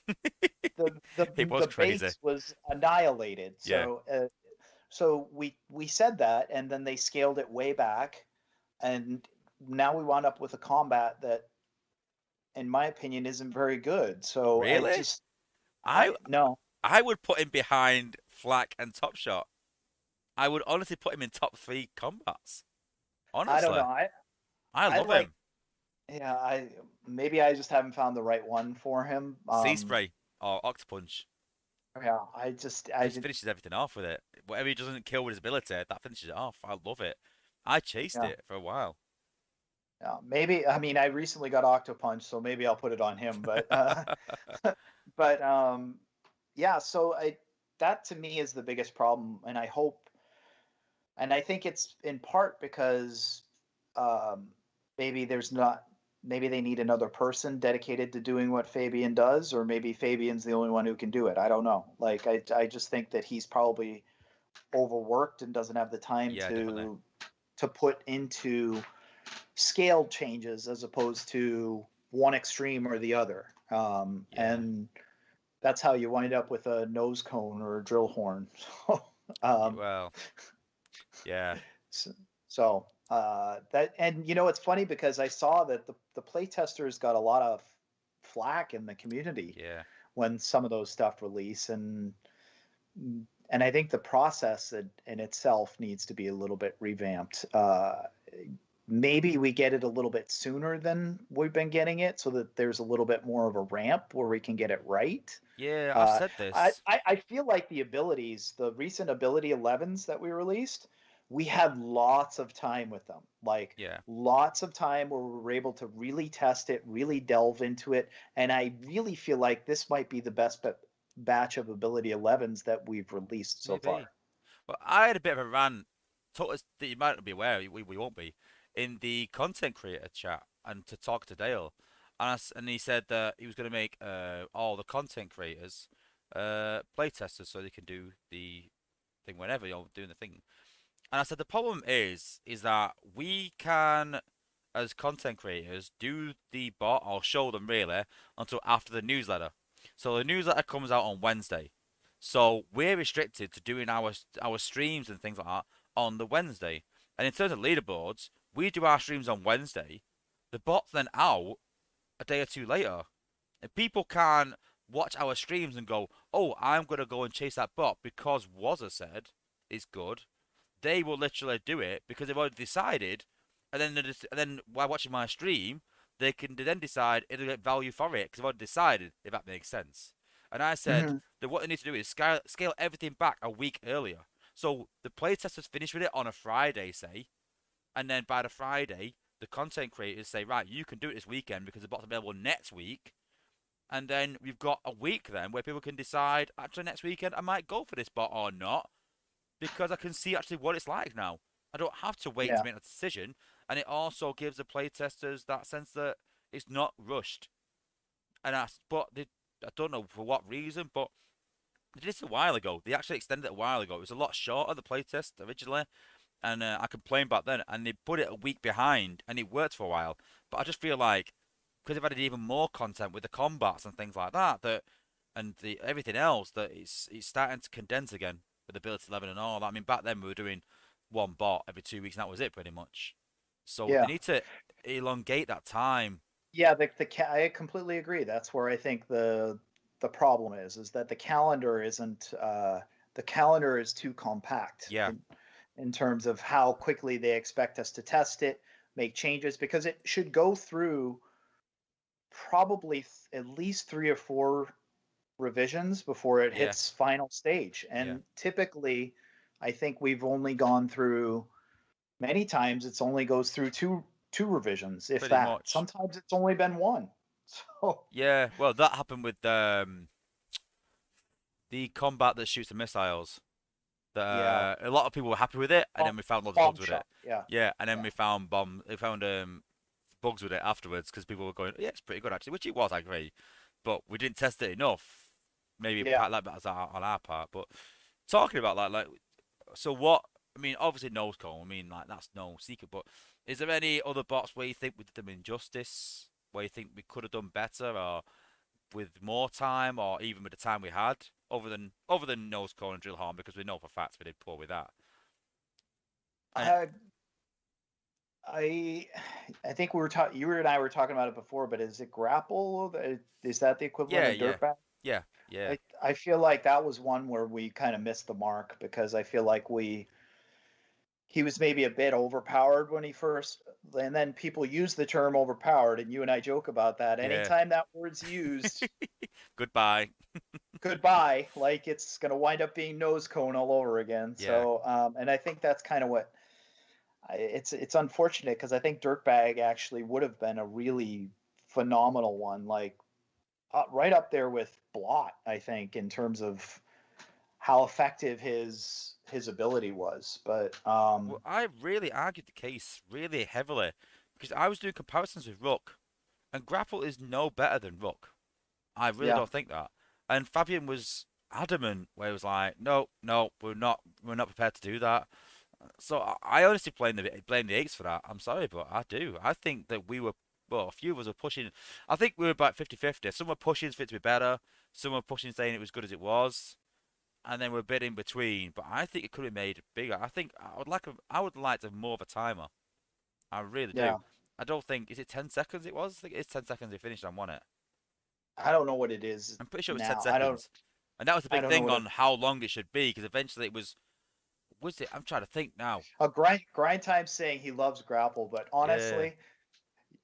It was the crazy. base was annihilated. Yeah. So we said that, and then they scaled it way back, and now we wound up with a combat that, in my opinion, isn't very good. So I Really? just I I no. I would put him behind Flak and Top Shot. I would honestly put him in top 3 combats. I don't know. Honestly, I I I love like him. yeah, I maybe I just haven't found the right one for him. Sea Spray or Octopunch. Yeah, I just I Just did finishes everything off with it. Whatever he doesn't kill with his ability, that finishes it off. I love it. I chased yeah. it for a while. Yeah, maybe I mean I recently got Octopunch, so maybe I'll put it on him. But but yeah, so I that to me is the biggest problem, and I hope, and I think it's in part because um, maybe there's not, maybe they need another person dedicated to doing what Fabian does, or maybe Fabian's the only one who can do it. I don't know. Like I just think that he's probably overworked and doesn't have the time Yeah, definitely. to put into scaled changes as opposed to one extreme or the other. Yeah. And that's how you wind up with a nose cone or a drill horn. um, Well, yeah, so, that, and you know, it's funny because I saw that the play testers got a lot of flack in the community yeah. when some of those stuff release, and I think the process in itself needs to be a little bit revamped. Maybe we get it a little bit sooner than we've been getting it, so that there's a little bit more of a ramp where we can get it right. Yeah, I've Uh, said this. I feel like the abilities, the recent ability 11s that we released, we had lots of time with them, like Yeah. lots of time where we were able to really test it, really delve into it. And I really feel like this might be the best batch of ability 11s that we've released so far. Maybe. But I had a bit of a rant, that you might not be aware, we won't be, in the content creator chat and to talk to Dale. And he said that he was going to make all the content creators playtesters so they can do the thing whenever you're doing the thing. And I said the problem is that we can, as content creators, do the bot or show them really until after the newsletter. So the newsletter comes out on Wednesday. So we're restricted to doing our streams and things like that on the Wednesday. And in terms of leaderboards, we do our streams on Wednesday. The bot's then out a day or two later. And people can watch our streams and go, oh, I'm going to go and chase that bot because Wozza said it's good. They will literally do it because they've already decided, and then while watching my stream, they can then decide if they get value for it because they've already decided if that makes sense. And I said Hmm. that what they need to do is scale everything back a week earlier. So the playtesters finish with it on a Friday, say, and then by the Friday, the content creators say, right, you can do it this weekend because the bot's available next week. And then we've got a week then where people can decide, actually, next weekend I might go for this bot or not because I can see actually what it's like now. I don't have to wait Yeah. to make a decision, and it also gives the playtesters that sense that it's not rushed. I don't know for what reason, but they did this a while ago. They actually extended it a while ago. It was a lot shorter the playtest originally, and I complained back then, and they put it a week behind, and it worked for a while. But I just feel like because they've added even more content with the combats and things like that, and the everything else, that it's starting to condense again with Ability 11 and all that. I mean, back then we were doing one bot every 2 weeks, and that was it pretty much. So they Yeah. need to elongate that time. Yeah, I completely agree. That's where I think the problem is that the calendar is too compact Yeah, in terms of how quickly they expect us to test it, make changes, because it should go through probably at least 3 or 4 revisions before it yeah, hits final stage. yeah, And typically, I think we've only gone through, many times it's only goes through two revisions, if pretty that. much. Sometimes it's only been one. So Yeah, well, that happened with the combat that shoots the missiles. That yeah, a lot of people were happy with it, and bomb, then we found loads of bomb bugs with it. shot. Yeah, Yeah, and then yeah, we found bugs with it afterwards because people were going, yeah, it's pretty good actually, which it was, I agree, but we didn't test it enough. Maybe yeah. part that was on our part. But talking about like so what? I mean, obviously nose cone. I mean, like that's no secret. But is there any other bots where you think we did them injustice? Where you think we could have done better, or with more time, or even with the time we had, other than nose cone and drill harm, because we know for facts we did poor with that. And I I I think we were talking. You and I were talking about it before, but is it grapple? Is that the equivalent yeah, of yeah, dirtbag? Yeah, yeah, I feel like that was one where we kind of missed the mark because I feel like he was maybe a bit overpowered when he first, and then people use the term overpowered, and you and I joke about that. yeah. Anytime that word's used, Goodbye. goodbye, like it's going to wind up being nose cone all over again. Yeah, So, and I think that's kind of what it's unfortunate because I think Dirtbag actually would have been a really phenomenal one, like right up there with Blot, I think, in terms of how effective his ability was. But well, I really argued the case really heavily because I was doing comparisons with Rook, and Grapple is no better than Rook. I really yeah, don't think that. And Fabian was adamant, where he was like, "No, no, we're not prepared to do that." So I honestly blame the eights for that. I'm sorry, but I do. I think that we were, well, a few of us were pushing. I think we were about 50-50. Some were pushing for it to be better. Some were pushing saying it was good as it was, and then we're a bit in between. But I think it could have made bigger. I think I would like to have more of a timer. I really do. yeah. I don't think, is it 10 seconds it was? I think it's 10 seconds they finished and won it. I don't know what it is I'm pretty sure it was 10 now. seconds. And that was the I big don't know thing what it. on how long it should be, because eventually it was it? I'm trying to think now. Grind time saying he loves Grapple, but Yeah, honestly,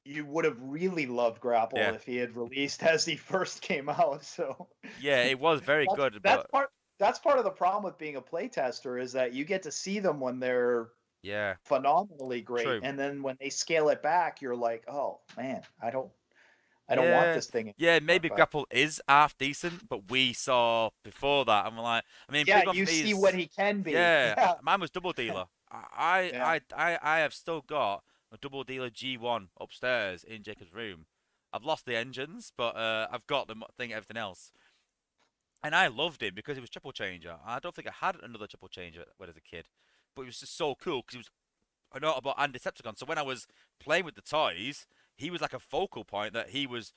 you would have really loved Grapple yeah, if he had released as he first came out. So yeah, it was very that's good, that's but part that's part of the problem with being a playtester is that you get to see them when they're yeah, phenomenally great, true. and then when they scale it back, you're like, oh man, I don't want Yeah, this thing yeah, anymore. maybe But Grapple is half decent, but we saw before that, and we're like, I mean, yeah, big one for you me see what is, he can be. yeah, Yeah, mine was double dealer. I, yeah, I, I have still got a double dealer G1 upstairs in Jacob's room. I've lost the engines, but I've got the thing, everything else. And I loved him because he was triple changer. I don't think I had another triple changer when I was a kid, but it was just so cool because he was an Autobot and Decepticon. So when I was playing with the toys, he was like a focal point that he was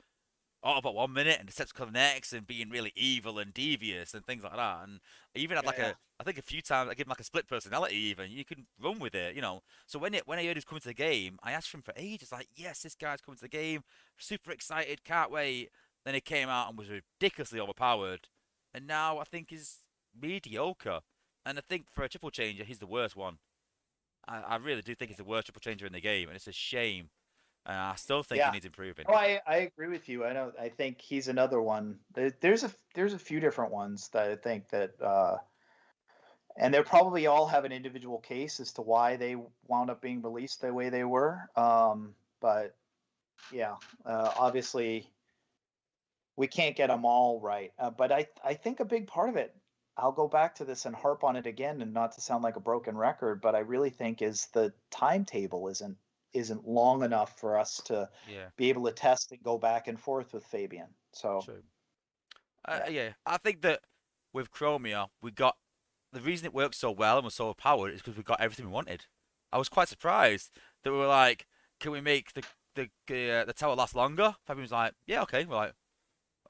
Autobot 1 minute and Decepticon the next, and being really evil and devious and things like that. And I even had yeah, like yeah, I think a few times I gave him like a split personality. Even you can run with it, you know. So when I heard he was coming to the game, I asked for him for ages. Like, yes, this guy's coming to the game. Super excited, can't wait. Then he came out and was ridiculously overpowered, and now I think he's mediocre. And I think for a triple changer, he's the worst one. I really do think he's the worst triple changer in the game, and it's a shame. And I still think he yeah. needs improving. Oh, I agree with you. I know. I think he's another one. There's a few different ones that I think that and they probably all have an individual case as to why they wound up being released the way they were. But yeah, obviously we can't get them all right. But I think a big part of it, I'll go back to this and harp on it again, and not to sound like a broken record, but I really think is the timetable isn't long enough for us to Yeah, be able to test and go back and forth with Fabian. So true. yeah, Yeah, I think that with Chromia, we got the reason it worked so well and was so overpowered is because we got everything we wanted. I was quite surprised that we were like, "Can we make the tower last longer?" Fabian was like, "Yeah, okay." We're like,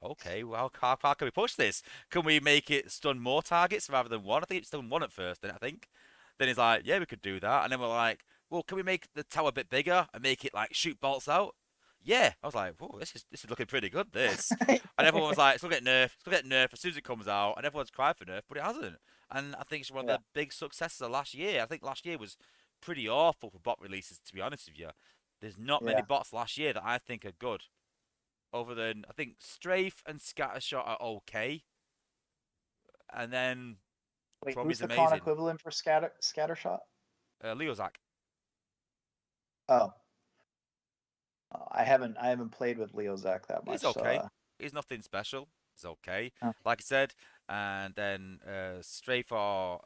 "Okay, well, how can we push this? Can we make it stun more targets rather than one?" I think it stunned one at first, then I think. Then he's like, "Yeah, we could do that." And then we're like, "Well, can we make the tower a bit bigger and make it like shoot bolts out?" Yeah, I was like, "Whoa, this is looking pretty good, this." And everyone was like, "It's gonna get nerfed. It's gonna get nerfed as soon as it comes out." And everyone's crying for nerf, but it hasn't. And I think it's one of yeah, the big successes of last year. I think last year was pretty awful for bot releases, to be honest with you. There's not many yeah. bots last year that I think are good, other than I think Strafe and Scattershot are okay, and then Wait, Chrome who's is the con amazing. equivalent for scattershot? Leozak, Oh, I haven't played with Leo Zach that he's much, so okay. He's nothing special. He's okay, oh. like I said. And then Strafe or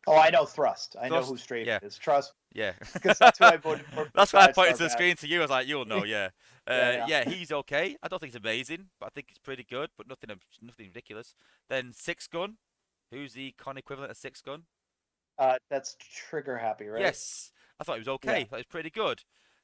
Oh, I know Thrust. I know who Thrust, Strafe yeah, is. Trust, yeah. because that's who I voted for That's why I Five pointed Star to the Bat. screen to you. I was like, you'll know, yeah. Yeah, Yeah, he's okay. I don't think he's amazing, but I think he's pretty good, but nothing ridiculous. Then Six Gun, who's the con equivalent of Six Gun? that's trigger happy, right? Yes, I thought he was okay. Yeah. I thought he was pretty good,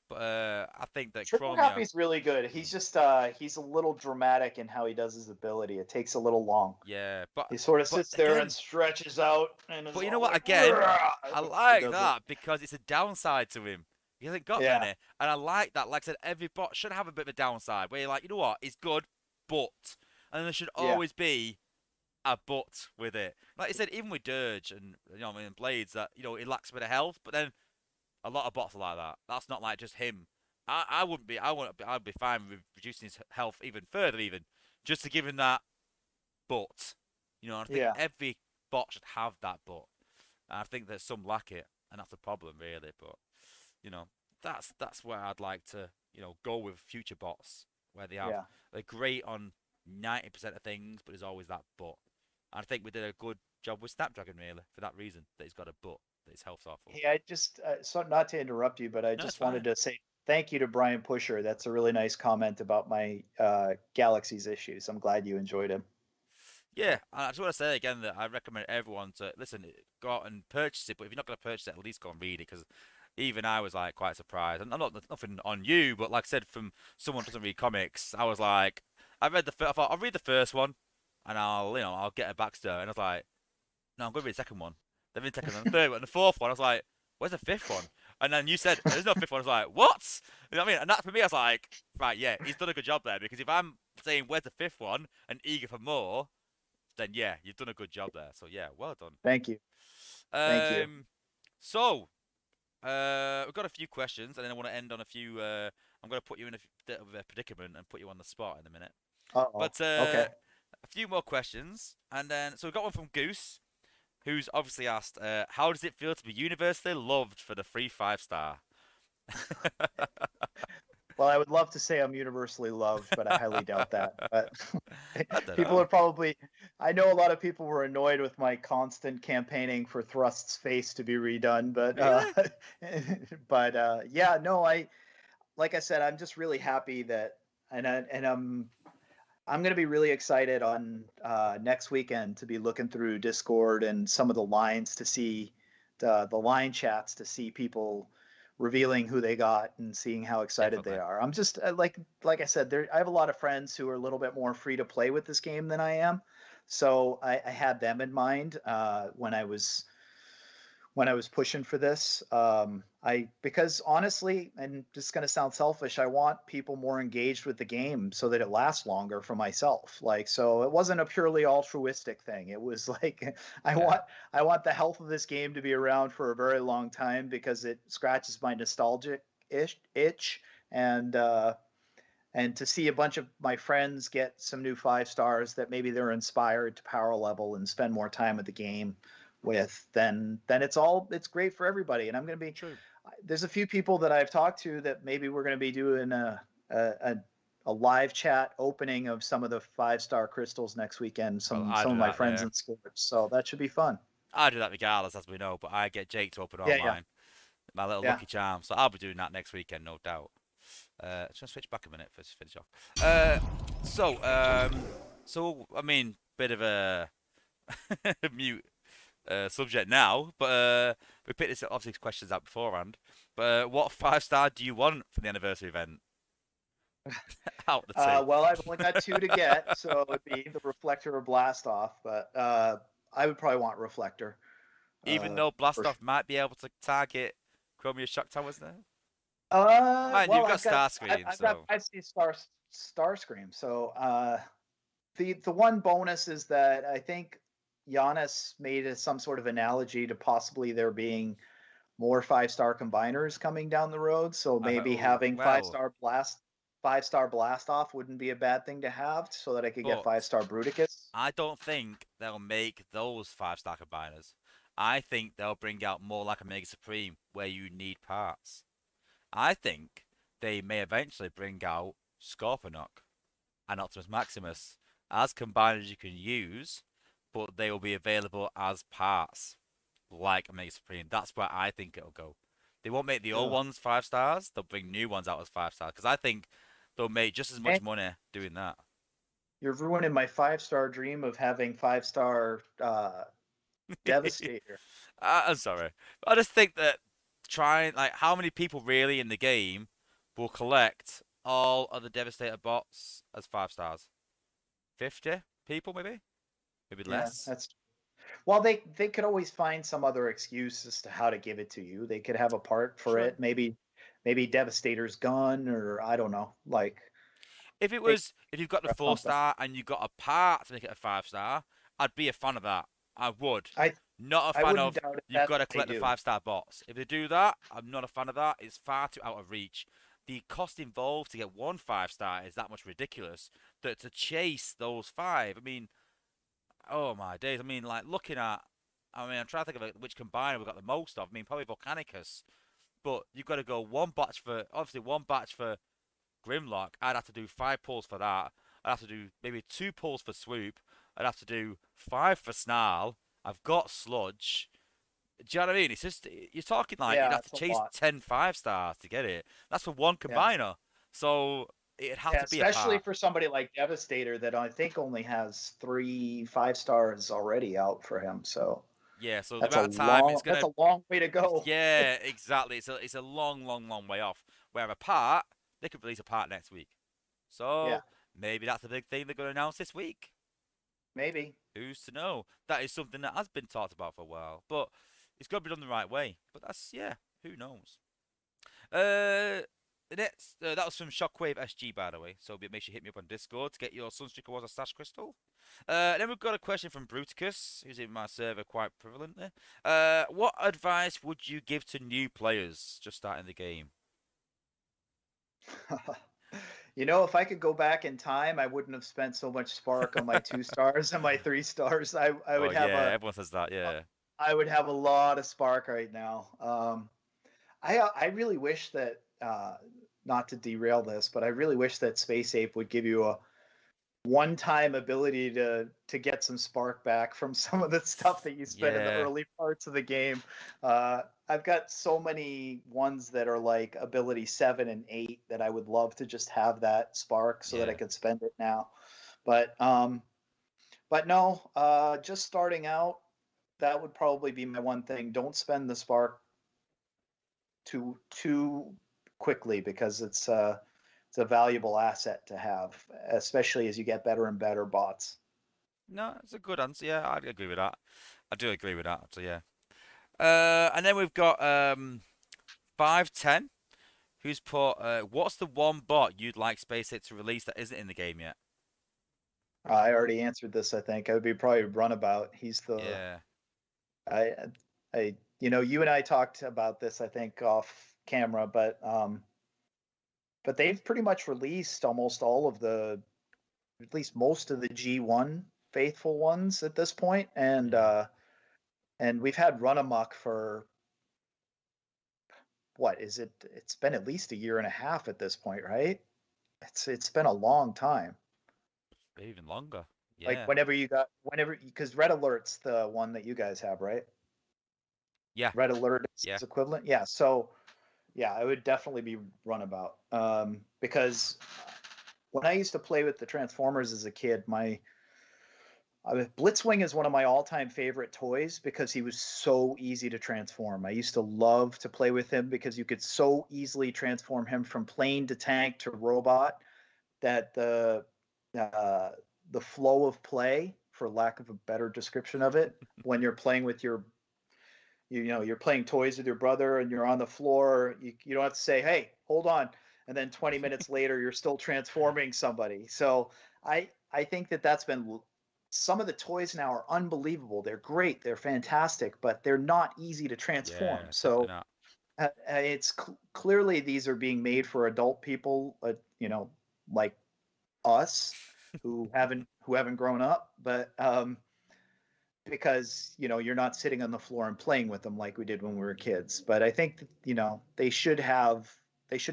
but I think that Trigger Chromia, happy's really good. He's a little dramatic in how he does his ability. It takes a little long. yeah, He sort of but sits there and again, stretches out and is but you know all what? like, Again, "Rah!" I He like does it. that because it's a downside to him. He hasn't got Yeah, many, and I like that. Like I said, every bot should have a bit of a downside where you're like, you know what? He's good. but, and there should Yeah. always be a but with it. Like I said, even with Dirge and I mean Blades, that it lacks a bit of health, but then a lot of bots are like that. That's not like just him. I wouldn't be. I'd be fine with reducing his health even further, even just to give him that but. I think Yeah. every bot should have that but. And I think that some lack it, and that's a problem, really. But you know, that's where I'd like to go with future bots, where Yeah. they're great on 90% of things, but there's always that but. And I think we did a good job with Snapdragon, really, for that reason, that he's got a but, that his health's awful. Hey, I just so not to interrupt you, but I No, it's just wanted fine. to say thank you to Brian Pusher. That's a really nice comment about my Galaxy's issues. I'm glad you enjoyed him. Yeah, and I just want to say again that I recommend everyone to listen, go out and purchase it. But if you're not going to purchase it, at least go and read it because even I was like quite surprised. And I'm not nothing on you, but like I said, from someone who doesn't read comics, I was like, I thought I'll read the first one, and I'll get a backstory. And I was like, no, I'm going to read the second one. Then read the second one, the third one, the fourth one. I was like, where's the fifth one? And then you said there's no fifth one. I was like, what? You know what I mean? And that for me, I was like, right, yeah, he's done a good job there because if I'm saying where's the fifth one and eager for more, then yeah, you've done a good job there. So yeah, well done. Thank you. Thank you. Um, so we've got a few questions, and then I want to end on a few. I'm going to put you in a bit of a predicament and put you on the spot in a minute. Uh-oh. But Okay. a few more questions, and then so we've got one from Goose, who's obviously asked, "How does it feel to be universally loved for the free 5-star?" Well, I would love to say I'm universally loved, but I highly doubt that. But I don't people are know. probably, I know a lot of people were annoyed with my constant campaigning for Thrust's face to be redone, but Really? yeah, no, like I said, I'm just really happy that, and I'm going to be really excited on next weekend to be looking through Discord and some of the lines to see the line chats to see people revealing who they got and seeing how excited they Definitely. are. I'm just like I said, I have a lot of friends who are a little bit more free to play with this game than I am, so I had them in mind when I was pushing for this. Because honestly, and just going to sound selfish, I want people more engaged with the game so that it lasts longer for myself. Like, so it wasn't a purely altruistic thing. It was like I Yeah. want I want the health of this game to be around for a very long time because it scratches my nostalgic itch and to see a bunch of my friends get some new 5 stars that maybe they're inspired to power level and spend more time with the game with, then it's great for everybody. And I'm going to be True. there's a few people that I've talked to that maybe we're going to be doing a, a live chat opening of some of the 5-star crystals next weekend. Well, Some I some do of my that. friends Yeah. in sports, so that should be fun. I do that regardless, as we know. But I get Jake to open Yeah, yeah, online. My little yeah. lucky charm. So I'll be doing that next weekend, no doubt. Just switch back a minute for to finish off. So I mean, bit of a mute subject now, but we picked this obviously questions out beforehand. But what 5-star do you want for the anniversary event? Out the two. Well, I've only got two to get, so it would be the reflector or blast off. But I would probably want reflector. Even Uh, though for Blastoff might be able to target Chromia Shock Towers there. Mind you, well, you've got Starscream, I've got so 5C star scream. So the one bonus is that I think Giannis made some sort of analogy to possibly there being more 5-star combiners coming down the road. So maybe oh having well. 5-star blast off wouldn't be a bad thing to have, so that I could get But 5-star Bruticus. I don't think they'll make those 5-star combiners. I think they'll bring out more like a Mega Supreme where you need parts. I think they may eventually bring out Scorponok and Optimus Maximus as combiners you can use, but they will be available as parts, like a Mega Supreme. That's where I think it'll go. They won't make the old Ugh. ones 5 stars. They'll bring new ones out as 5 stars because I think they'll make just as much And money doing that. you're ruining my 5-star dream of having 5-star Devastator. I'm sorry. I just think that trying like how many people really in the game will collect all of the Devastator bots as 5 stars? 50 people maybe? Maybe Yeah, less? that's well, they could always find some other excuse as to how to give it to you. They could have a part for True. it. Maybe Devastator's gone, or I don't know. Like Take if you've got the or 4-star and you got a part to make it a 5-star, I'd be a fan of that. I would. I Not a I fan wouldn't of doubt if you've that's got to what they collect the do. 5-star bots. If they do that, I'm not a fan of that. It's far too out of reach. The cost involved to get one 5-star is that much ridiculous that to chase those five. I mean, oh my days. I mean, like looking at. I mean, I'm trying to think of which combiner we've got the most of. I mean, probably Volcanicus. But you've got to go one batch for obviously one batch for Grimlock. I'd have to do 5 pulls for that. I'd have to do maybe 2 pulls for Swoop. I'd have to do 5 for Snarl. I've got Sludge. Do you know what I mean? It's just you're talking like you'd Yeah, have to it's a chase lot. 10 5-stars to get it. That's for one Yeah. combiner. So it'd have Yeah, to be a especially part. for somebody like Devastator that I think only has 3 5 stars already out for him. So Yeah. So the that's a amount of time it's long that's gonna. a long way to go. Yeah, exactly. It's a long, long, long way off. Where a part they could release a part next week. Yeah, So maybe that's a big thing they're going to announce this week. maybe. Who's to know? That is something that has been talked about for a while, but it's got to be done the right way. But that's yeah, who knows? Uh, the next that was from Shockwave SG, by the way. So make sure you hit me up on Discord to get your Sunstreaker Wozza Stash Crystal. Then we've got a question from Bruticus, who's in my server quite prevalently. What advice would you give to new players just starting the game? You know, if I could go back in time, I wouldn't have spent so much spark on my 2 stars and my 3 stars. I Oh would have yeah, everyone says that. a Yeah, I would have a lot of spark right now. I really wish that not to derail this, but I really wish that Space Ape would give you a one-time ability to get some spark back from some of the stuff that you spent in the yeah, early parts of the game. I've got so many ones that are like ability 7 and 8 that I would love to just have that spark so that I yeah. could spend it now. But no, just starting out, that would probably be my one thing. Don't spend the spark too quickly because it's a valuable asset to have, especially as you get better and better bots. No, it's a good answer. Yeah, I'd agree with that. I do agree with that. So yeah. And then we've got 510, who's put, what's the one bot you'd like SpaceX to release that isn't in the game yet? I already answered this. I think I would be probably Runabout. He's the Yeah, I you and I talked about this I think off camera, but they've pretty much released almost all of the at least most of the G1 faithful ones at this point, yeah, and we've had Run Amok for what is it? It's been at least a year and a half at this point, right? It's been a long time. even longer. Like Yeah, whenever because Red Alert's the one that you guys have, right? yeah, Red Alert yeah, is equivalent. Yeah, so yeah, I would definitely be Runabout because when I used to play with the Transformers as a kid, my Blitzwing is one of my all-time favorite toys because he was so easy to transform. I used to love to play with him because you could so easily transform him from plane to tank to robot that uh, the flow of play, for lack of a better description of it, when you're playing with you're playing toys with your brother and you're on the floor, you don't have to say, "Hey, hold on," and then 20 minutes later you're still transforming somebody. So I think that that's been some of the toys now are unbelievable. They're great, they're fantastic, but they're not easy to transform. yeah, definitely So not. it's clearly these are being made for adult people, like us who haven't grown up, but because you're not sitting on the floor and playing with them like we did when we were kids. But I think they should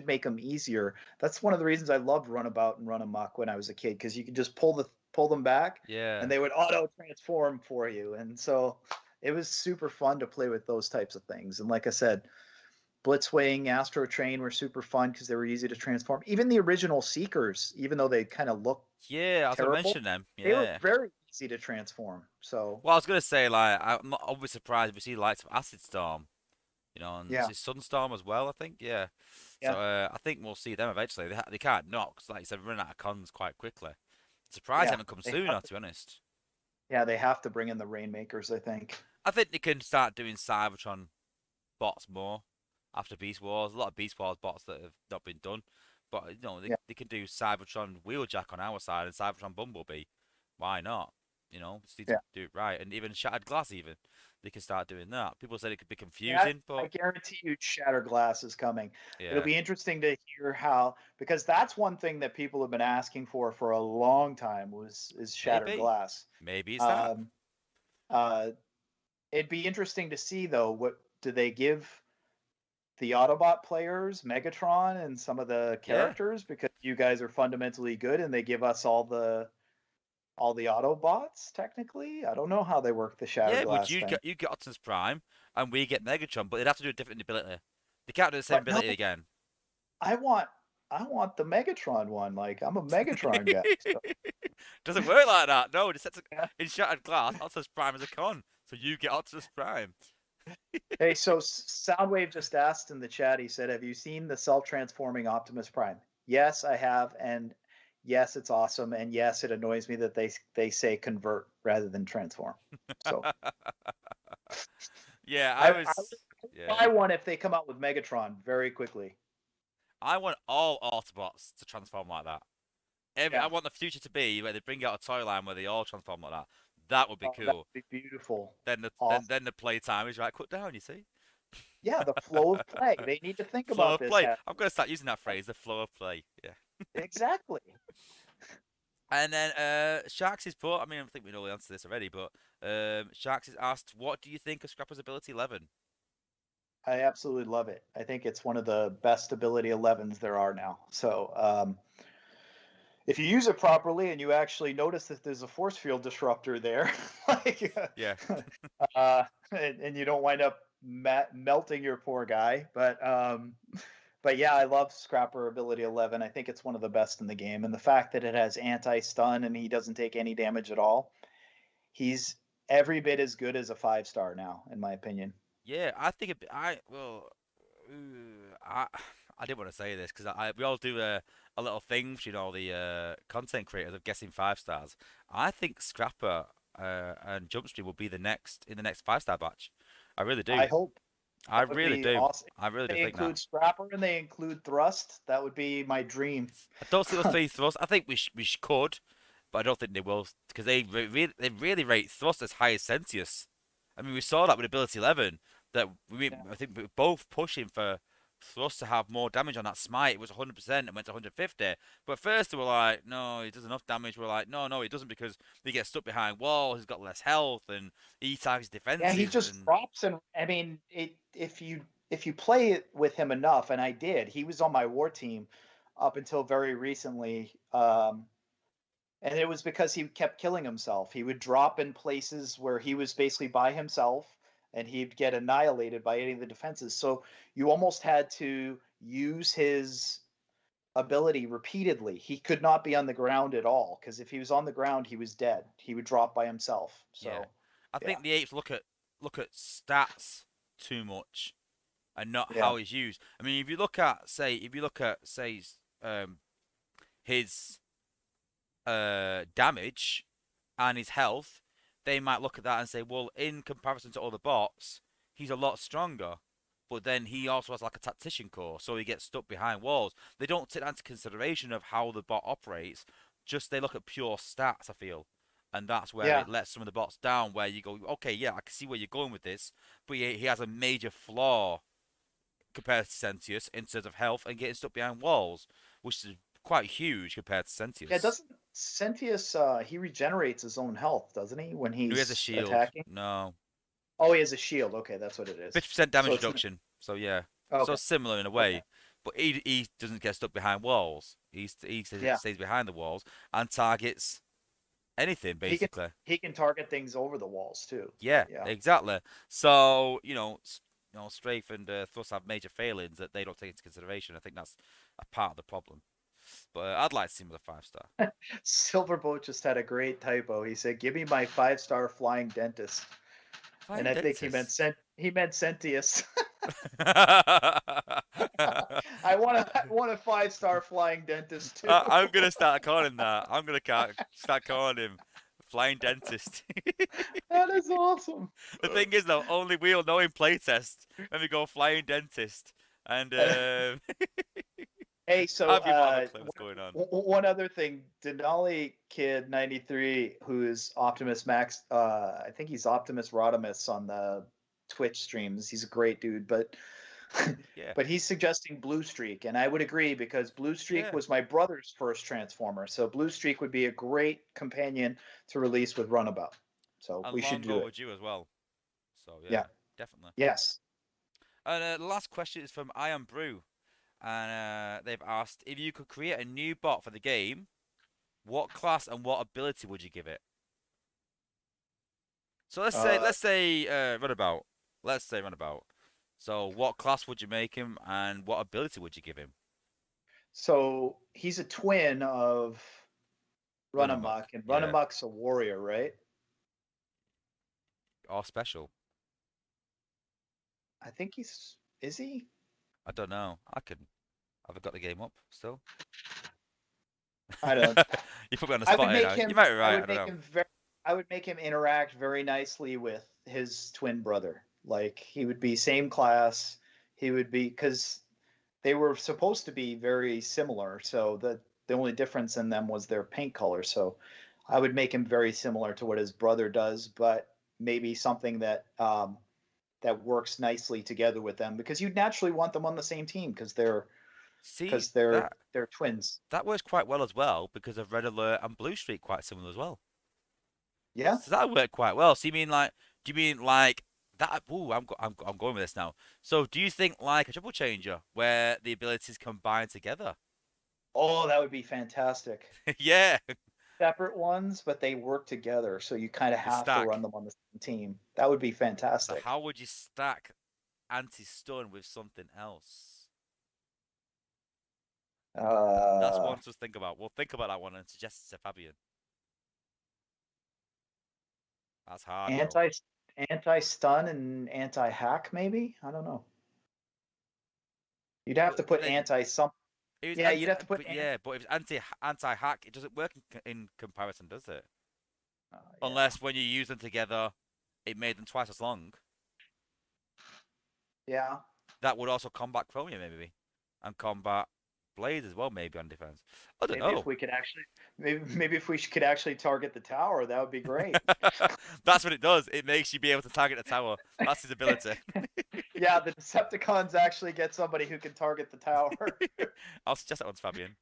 make them easier. That's one of the reasons I loved Runabout and Run Amok when I was a kid because you could just pull them back and Yeah, they would auto transform for you, and so it was super fun to play with those types of things. And like I said, Blitzwing, Astro Train were super fun because they were easy to transform. Even the original Seekers, even though they kind of look yeah, I was gonna terrible, mention them. they were Yeah. very easy to transform. So Well, I was gonna say like I'm not always surprised if we see lights of Acid Storm, and is yeah, it Sunstorm as well? I think. Yeah. So yeah, I think we'll see them eventually. They can't not, 'cause like you said, run out of cons quite quickly. Surprised they yeah. haven't come They sooner, have to be honest. they have to bring in the Rainmakers, I think. I think they can start doing Cybertron bots more after Beast Wars. A lot of Beast Wars bots that have not been done. But you know, Yeah, they can do Cybertron Wheeljack on our side and Cybertron Bumblebee. Why not? You know, just need to yeah. do it right. And even Shattered Glass, even they can start doing that. People said it could be Yeah, confusing, I but guarantee you Shatter Glass is coming. It'll yeah, be interesting to hear how, because that's one thing that people have been asking for a long time was is Shattered maybe, Glass. maybe it's that. Um, uh, it'd be interesting to see though, what do they give the Autobot players, Megatron, and some of the Yeah, characters, because you guys are fundamentally good and they give us all the Autobots technically. I don't know how they work the Shattered yeah. Would Glass thing. you get Optimus Prime and we get Megatron, but they'd have to do a different ability. They can't do the same But no, ability again. I want I want the Megatron one. Like I'm a Megatron guy. So Doesn't work like that. No, it sets yeah. in Shattered Glass. Optimus Prime is a con, so you get Optimus Prime. Hey, so Soundwave just asked in the chat. He said, "Have you seen the self-transforming Optimus Prime?" Yes, I have, and yes, it's awesome, and yes, it annoys me that they say convert rather than transform. So Yeah, I would yeah. buy one if they come out with Megatron very quickly. I want all Autobots to transform like that. I Yeah, want the future to be where they bring out a toy line where they all transform like that. That would be oh, that cool. would be beautiful, Then awesome. the playtime is right cut down. You see, Yeah, the flow of play. They need to think flow about of this. play. I'm gonna start using that phrase. The flow of play. Yeah. Exactly. And then Sharks is put. I mean, I think we know the answer to this already, but Sharks is asked, "What do you think of Scrapper's ability 11?" I absolutely love it. I think it's one of the best ability 11s there are now. So if you use it properly and you actually notice that there's a force field disruptor there, like, Yeah. and you don't wind up melting your poor guy. But yeah, I love Scrapper ability 11. I think it's one of the best in the game, and the fact that it has anti-stun and he doesn't take any damage at all, he's every bit as good as a 5-star now, in my opinion. Yeah, I think I well, I I didn't want to say this because we all do a little thing, you know, the content creators of guessing 5 stars. I think Scrapper and Jumpstream will be the next in the next 5-star batch. I really I do. hope I that would really be do. awesome. I really If do they think that. include Scrapper and they include Thrust, that would be my dream. I don't see the three thrusts. I think we could, but I don't think they will because they really rate thrust as high as Sentius. I mean, we saw that with Ability 11 that Yeah. I think we were both pushing for thrust to have more damage on that smite. It was 100% and went to 150. But first they were like, no, he does enough damage. We're like, no, he doesn't because he gets stuck behind walls. He's got less health and he targets Yeah, he defensive just and drops, and I mean, if you play it with him enough, and I did, he was on my war team up until very recently, and it was because he kept killing himself. He would drop in places where he was basically by himself, and he'd get annihilated by any of the defenses. So you almost had to use his ability repeatedly. He could not be on the ground at all because if he was on the ground, he was dead. He would drop by himself. yeah. So I yeah, think the apes look at stats too much and not yeah, how he's used. I mean, if you look at say um his damage and his health, they might look at that and say, well, in comparison to other bots, he's a lot stronger. But then he also has like a tactician core, so he gets stuck behind walls. They don't take that into consideration of how the bot operates. Just they look at pure stats, I feel. And that's where yeah, it lets some of the bots down, where you go, okay, yeah, I can see where you're going with this, but he has a major flaw compared to Sentius in terms of health and getting stuck behind walls, which is quite huge compared to yeah. Sentius. Doesn't Sentius he regenerates his own health, doesn't he, when No, he has a he's shield. attacking? No. Oh, he has a shield. Okay, that's what it is. 50% So damage it's reduction. So yeah. So okay, similar in a okay, way. But he doesn't get stuck behind walls. yeah. Stays behind the walls and targets anything He can basically. he can target things over the walls too. Yeah, Yeah, exactly. So, Strafe and Thrust have major failings that they don't take into consideration. I think that's a part of the problem. But I'd like to see him with a 5-star. Silverboat just had a great typo. He said, "Give me my 5-star flying dentist," and Flying I think he meant dentist. Sentius. I, I want a 5-star flying dentist too. I'm gonna start calling him that. I'm gonna start calling him Flying Dentist. That is awesome. The thing is, though, only we'll know in playtest when we go Flying Dentist. And Hey, Hey, so Have you not have a clue what's going on? one other thing, Denali Kid 93, who is Optimus Max, I think he's Optimus Rodimus on the Twitch streams. He's a great dude, but Yeah, but he's suggesting Blue Streak, and I would agree because Blue Streak yeah. was my brother's first Transformer. So Blue Streak would be a great companion to release with Runabout. So And we should long do it. overdue as well. So Yeah. yeah, definitely. Yes. And the last question is from I Am Brew, and they've asked if you could create a new bot for the game, what class and what ability would you give it? So Uh, let's say Runabout. Let's say Runabout. So what class would you make him, and what ability would you give him? so he's a twin of Runamuck. Runamuck, and Yeah. Runamuck's a warrior, right? Or special. I think he's is he? I don't know. I can. Have I got the game up still? I don't. You put me on the I would spot here make now. You him. might be I right. I would don't make know. him very. I would make him interact very nicely with his twin brother. Like he would be same class. He would be because they were supposed to be very similar. So the only difference in them was their paint color. So I would make him very similar to what his brother does, but maybe something that that works nicely together with them because you'd naturally want them on the same team because they're See because they're that they're twins. that works quite well as well because of Red Alert and Blue Streak quite similar as well. Yeah. So that worked quite well. So you mean like? Do you mean like that? Ooh, I'm going with this now. So do you think like a triple changer where the abilities combine together? Oh, that would be fantastic. Yeah, Separate ones, but they work together, so you kind of the have to run stack. them on the same team. That would be So fantastic. how would you stack anti-stun with something else? That's Uh, one to think about. We'll think about that one and suggest it to Fabian. That's hard though. anti anti stun and anti hack, maybe. I don't know. You'd have to But put then anti some. it was Yeah, you'd have to put but yeah, but if it's anti-hack, it doesn't work in comparison, does it? yeah, Unless when you use them together, it made them twice as long. yeah. That would also combat Chromium maybe, and combat Blaze as well maybe on defense. I don't Maybe if know. we could actually, maybe if we could actually target the tower, that would be great. That's what it does. It makes you be able to target the tower. That's his ability. Yeah, the Decepticons actually get somebody who can target the tower. I'll suggest that one to Fabian.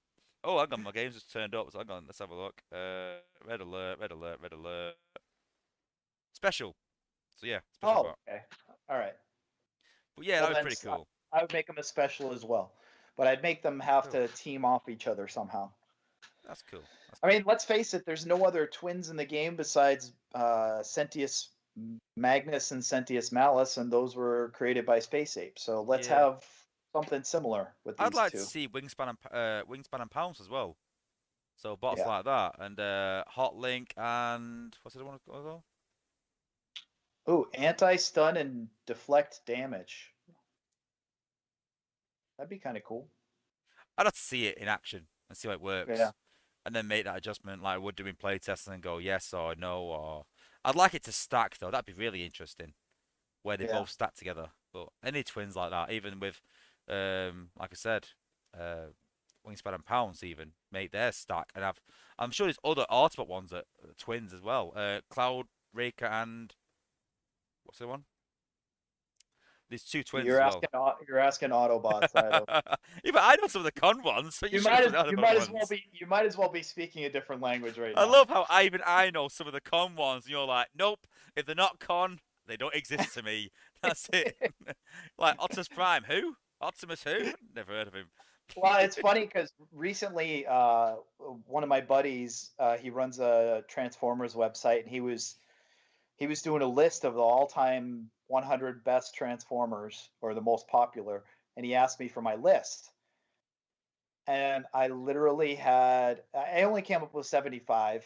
Oh, hang on, my game's just turned up, so hang on, let's have a look. Red alert, red alert, red alert. Special. So yeah, special Oh, bot. okay. All right. But yeah, Well, that was then pretty cool. I would make them a special as well, but I'd make them have Cool. to team off each other somehow. That's cool. That's I cool. mean, let's face it. There's no other twins in the game besides Sentius Magnus and Sentius Malice, and those were created by Space Ape. So let's Yeah. have something similar with I'd these like to two. see Wingspan and Pounce as well. So bots Yeah. like that, and Hot Link, and what's the one as well? Ooh, anti-stun and deflect damage. That'd be kind of cool. I'd have to see it in action and see how it Yeah. works, and then make that adjustment like I would do in playtests and then go yes or no. Or I'd like it to stack though. That'd be really interesting where they Yeah. both stack together. But any twins like that, even with like I said, Wingspan and Pounce, even make their stack and have. I'm sure there's other Autobot ones that are twins as well. Cloud Raker and what's the one? There's two twins You're as well. asking you're asking Autobots. I don't. Yeah, but I know some of the con ones, so you should have some of the other ones. You might as well be speaking a different language right I now. love how even I know some of the con ones, and you're like, nope, if they're not con, they don't exist to me. That's it. Like Optimus Prime, who? Optimus who? Never heard of him. Well, it's funny because recently, one of my buddies, he runs a Transformers website, and he was doing a list of the all-time 100 best Transformers or the most popular, and he asked me for my list, and I literally I only came up with 75,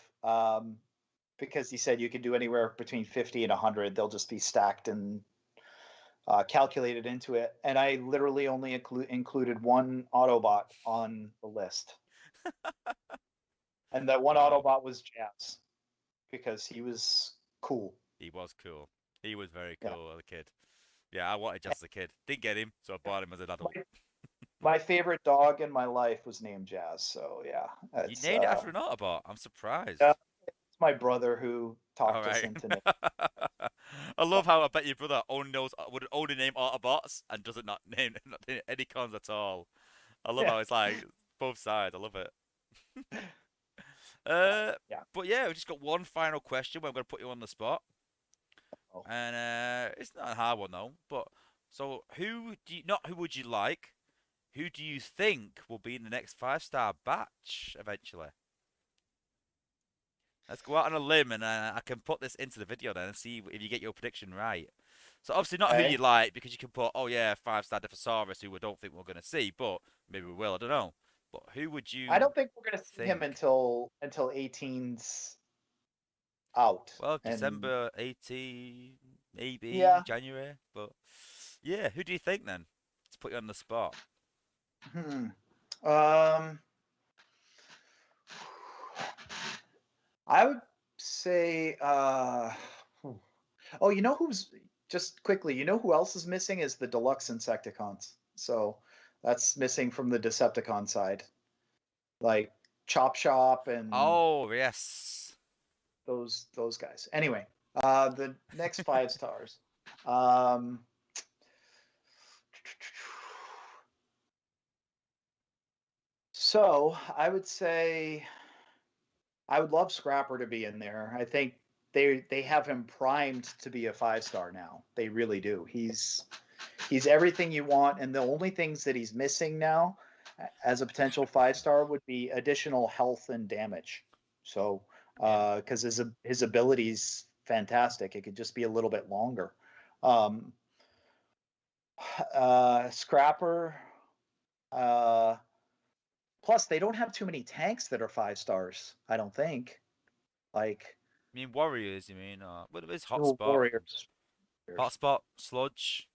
because he said you could do anywhere between 50 and 100. They'll just be stacked and calculated into it, and I literally only included one Autobot on the list, and that one Wow, Autobot was Jazz because he was cool. he was cool. He was very Yeah, cool as a kid. Yeah, I wanted just as a kid. Didn't get him, so I bought him as an adult. my, my favorite dog in my life was named Jazz. So yeah, You that's named it after an Autobot. I'm surprised. yeah, it's my brother who All talked us right. into naming. I love how I bet your brother only knows would only name Autobots and doesn't not name not name any cons at all. I love Yeah. how it's like both sides. I love it. But Uh, yeah. but yeah, we just got one final question. Where I'm gonna put you on the spot, Oh. and it's not a hard one though. But so, who do you not who would you like? Who do you think will be in the next 5-star batch eventually? Let's go out on a limb, and I can put this into the video then and see if you get your prediction right. So obviously not who you Okay. like, because you can put, oh yeah, 5-star Defosaurus, who we don't think we're gonna see, but maybe we will. I don't know. But who would I you don't think we're gonna see him think? until 18's out. Well, And December 18, maybe yeah. January. But yeah, who do you think then? To put you on the spot. Hmm. Um. I would say. Oh, you know who's just quickly. You know who else is missing is the deluxe Insecticons. So that's missing from the Decepticon side, like Chop Shop and Oh yes. those guys. Anyway, the next 5 stars. Um, so I would say I would love Scrapper to be in there. I think they have him primed to be a 5 star now. They really do. He's everything you want, and the only things that he's missing now as a potential 5 star would be additional health and damage. So Yeah. because his ability's fantastic, it could just be a little bit longer. Um, Scrapper. Uh, Plus, they don't have too many tanks that are 5 stars. I don't think. Like I mean Warriors, you mean? What is no Hotspot? warriors. Hotspot, Sludge.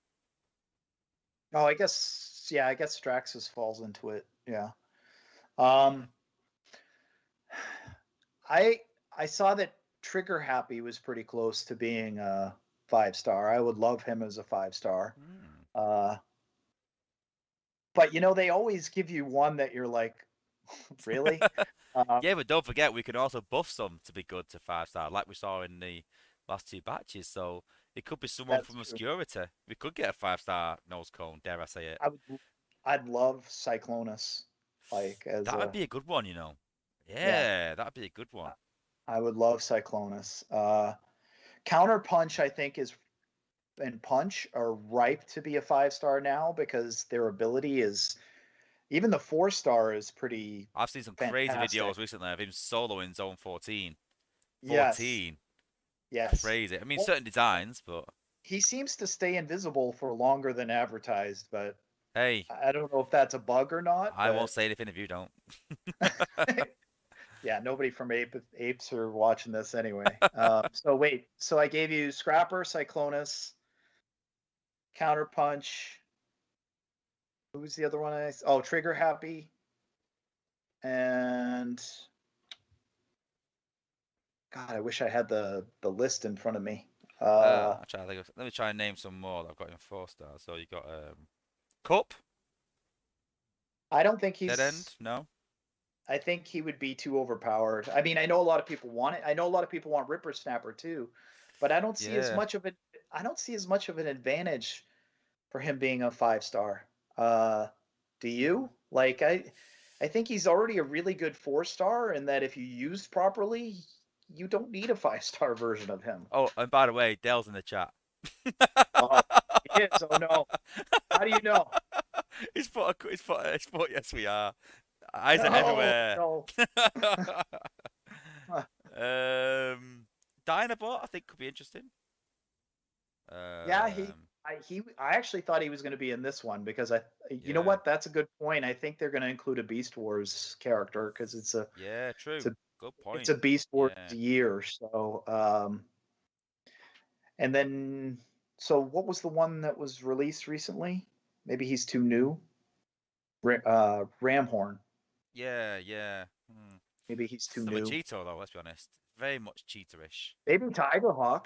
Oh, I guess yeah. I guess Straxus falls into it. Yeah. Yeah. Um, I I saw that Trigger Happy was pretty close to being a 5 star. I would love him as a 5 star. Hmm. Uh, but they always give you one that you're like, really? Um, Yeah, but don't forget we can also buff some to be good to 5-star, like we saw in the last two batches. So it could be someone that's from true. Obscurity. We could get a 5-star nose cone, dare I say it. I would. I'd love Cyclonus, like as That would a be a good one, you know. yeah. Yeah, that'd be a good one. I would love Cyclonus. Counter Punch, I think, and Punch are ripe to be a 5 star now because their ability is even the 4 star is pretty I've seen some crazy fantastic. videos recently of him soloing Zone 14. Yes, 14. yes. Crazy. I mean, Well, certain designs, but he seems to stay invisible for longer than advertised, but hey, I don't know if that's a bug or not. I won't But say anything if you don't. yeah, nobody from Apes are watching this anyway. So wait, so I gave you Scrapper, Cyclonus, Counter Punch. Who's the other one? Oh, Trigger Happy, and God, I wish I had the list in front of me. I'm trying to think let me try and name some more that I've got in 4 stars. So you got Cup, I don't think Dead he's. End, no? I think he would be too overpowered. I mean, I know a lot of people want it. I know a lot of people want Ripper Snapper too, but I don't see as Yeah. much of it. I don't see as much of an advantage for him being a 5 star. Uh, do you? Like I think he's already a really good 4 star, and that if you used properly, you don't need a 5 star version of him. Oh, and by the way, Dale's in the chat. Oh, he is. Oh no. How do you know? He's put, yes, we are. Eyes are No, everywhere. no. Dinobot, I think could be interesting. Yeah, Um, I actually thought he was going to be in this one because you know yeah, what? That's a good point. I think they're going to include a Beast Wars character because yeah, it's true. a Good it's point. a Beast Wars Yeah, year. So and then so what was the one that was released recently? Maybe he's too new. Ramhorn. yeah, yeah. Hmm. Maybe he's too Still a new. Cheeto though. Let's be honest. Very much cheaterish. Maybe Tigerhawk.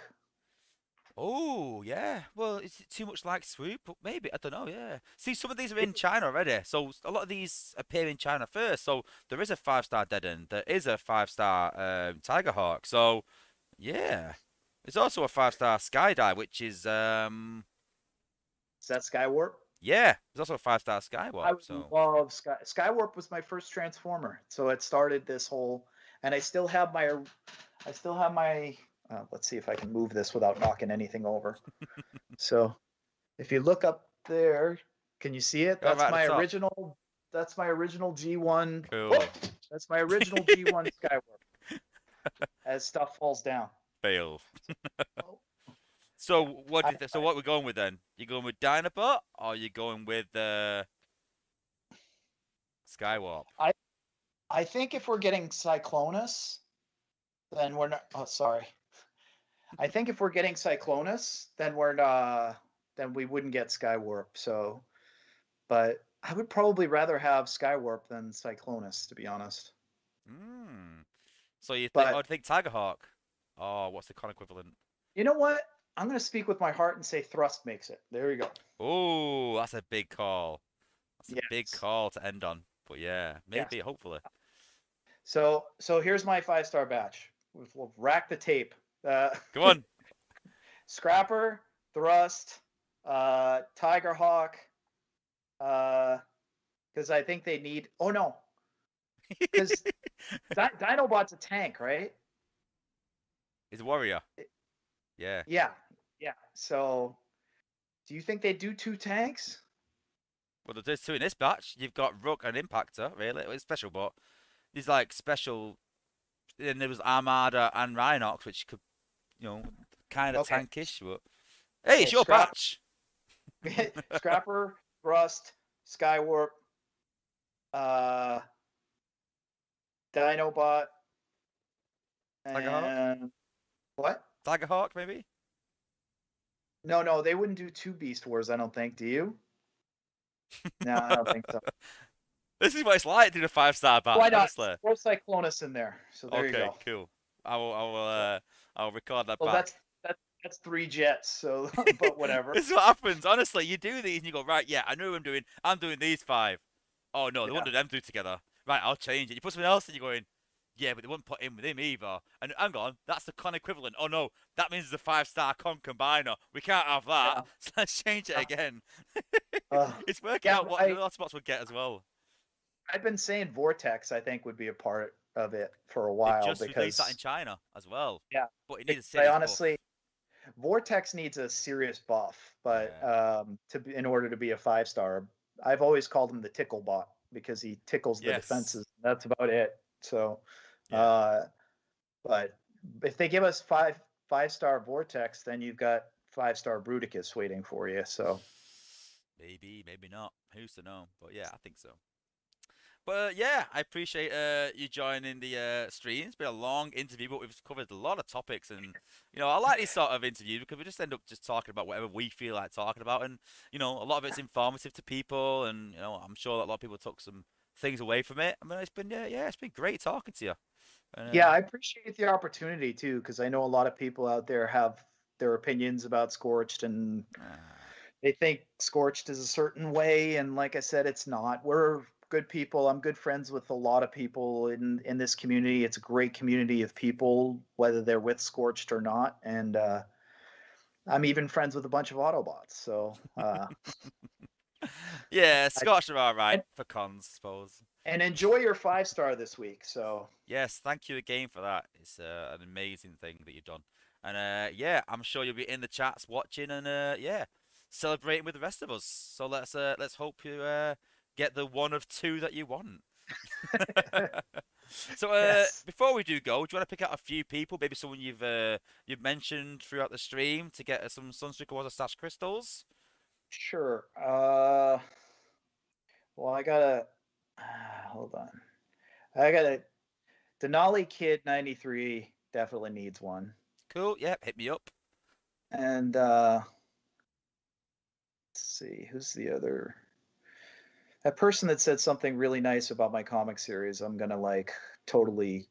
Oh, yeah. Well, is it too much like Swoop? But maybe. I don't know. Yeah. See, some of these are in China already. So a lot of these appear in China first. So there is a 5-star Dead End. There is a 5-star Tiger Hawk. So yeah. There's also a 5-star Skydive, which is Is that Skywarp? yeah. There's also a 5-star I Skywalk. would So love Skywarp was my first Transformer, so it started this whole, and I still have my. Let's see if I can move this without knocking anything over. So if you look up there, can you see it? go right at the top. That's my original G1. Cool. Whoop! That's my original G1 Skywarp. As stuff falls down. Fail. Oh, So what? I, So what we're going with then? You going with Dinobot or you going with Skywarp? I I think if we're getting Cyclonus, then we're not. Oh, sorry. I think if we're getting Cyclonus, then then we wouldn't get Skywarp. So, but I would probably rather have Skywarp than Cyclonus, to be honest. Hmm. So you think? I But would think Tigerhawk. Oh, what's the con equivalent? you know what? I'm gonna speak with my heart and say Thrust makes it. There you go. Oh, that's a big call. That's a big Yes. call to end on. But yeah, Yes. maybe, hopefully. So here's my 5-star batch. We'll rack the tape. Come on. Scrapper, Thrust, Tiger Hawk, because I think they need. Oh no, because Dinobot's a tank, right? He's a warrior. Yeah. Yeah, yeah. So, do you think they do 2 tanks? Well, there's 2 in this batch. You've got Rook and Impactor, really. Well, it's special, but these like special. Then there was Armada and Rhinox, which could, kind of Okay. tankish. But hey, it's Okay, your batch. Scrapper, Thrust, Skywarp, uh, Dinobot, Tigerhawk? and what? Tigerhawk, maybe? No, they wouldn't do 2 Beast Wars. I don't think. Do you? No, I don't think so. This is what it's like doing a 5-star batch, Why not? honestly. Throw Cyclonus in there. So there you Okay, go. cool. I'll record that Well, back. that's 3 jets. So, but whatever. This is what happens. Honestly, you do these and you go, right, yeah, I know what I'm doing. I'm doing these 5. Oh no, they won't do them 2 together. Right, I'll change it. You put something else and you're going, yeah, but they won't put in with him either. And hang on, that's the con equivalent. Oh no, that means it's a 5-star con combiner. We can't have that. Yeah. So let's change it again. Uh, It's working yeah, out what the other spots would get as well. I've been saying Vortex. I think would be a part of it for a They've while just released that in because China as well. yeah, But it needs a I serious buff. honestly Vortex needs a serious buff, but in order to be a 5-star, I've always called him the tickle bot because he tickles the Yes. defenses. That's about it. So, Yeah. but if they give us 5-star Vortex, then you've got 5-star Bruticus waiting for you. So Maybe not. Who's to know? But yeah, I think so. But yeah, I appreciate you joining the stream. It's been a long interview, but we've covered a lot of topics, and I like these sort of interviews because we just end up just talking about whatever we feel like talking about, and a lot of it's informative to people, and I'm sure that a lot of people took some things away from it. I mean, it's been it's been great talking to you. yeah, I appreciate the opportunity too because I know a lot of people out there have their opinions about Scorched and they think Scorched is a certain way, and like I said, it's not. We're good people. I'm good friends with a lot of people in this community. It's a great community of people, whether they're with Scorched or not. And I'm even friends with a bunch of Autobots. So yeah, Scotch are all right for cons, I suppose. and enjoy your 5-star this week. So Yes, thank you again for that. It's an amazing thing that you've done, and yeah, I'm sure you'll be in the chats watching, and yeah, celebrating with the rest of us. So let's hope you get the 1 of 2 that you want. So yes. before we do go, do you want to pick out a few people, maybe someone you've mentioned throughout the stream to get some Sunstreaker Wozza / crystals? Sure. Well, I gotta hold on. I gotta Denali Kid 93 definitely needs one. Cool. Yeah, hit me up. And let's see, who's the other? That person that said something really nice about my comic series. I'm gonna like totally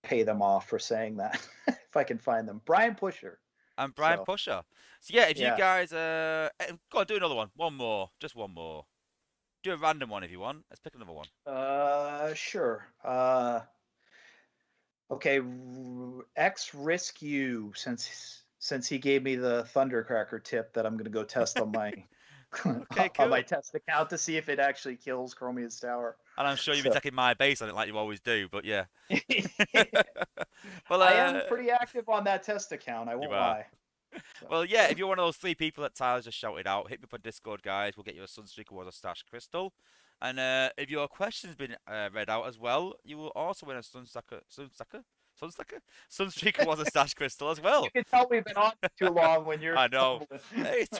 pay them off for saying that if I can find them. Brian Pusher. and Brian So Pusher. So yeah, if you yeah. guys go on, do another one. One more. Just one more. Do a random one if you want. Let's pick another one. Sure. Okay, X Risk U, since he gave me the Thundercracker tip that I'm gonna go test on my Okay, on my cool. test account to see if it actually kills Chromius Tower. And I'm sure you'll be So taking my base on it like you always do, but yeah. Well, I am pretty active on that test account, I you won't are. lie. So Well, yeah, if you're one of those 3 people that Tyler just shouted out, hit me up on Discord, guys. We'll get you a Sunstreaker Wozza Stash Crystal. And if your question's been read out as well, you will also win a Sunstreaker Wozza Stash Crystal as you well. can tell we've been on too long when you're I know. stumbling. Hey, it's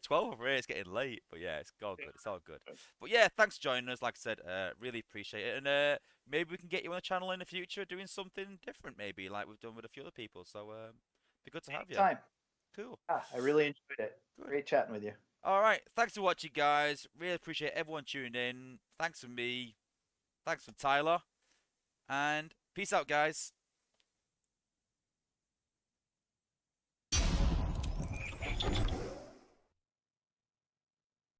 12 over here. It's getting late, but yeah, it's all good. It's all good. But yeah, thanks for joining us. Like I said, really appreciate it. And maybe we can get you on the channel in the future doing something different, maybe like we've done with a few other people. So be good to have you. Anytime. Cool. I really enjoyed it. Good. Great chatting with you. All right. Thanks for watching, guys. Really appreciate everyone tuning in. Thanks for me. Thanks for Tyler. And peace out, guys.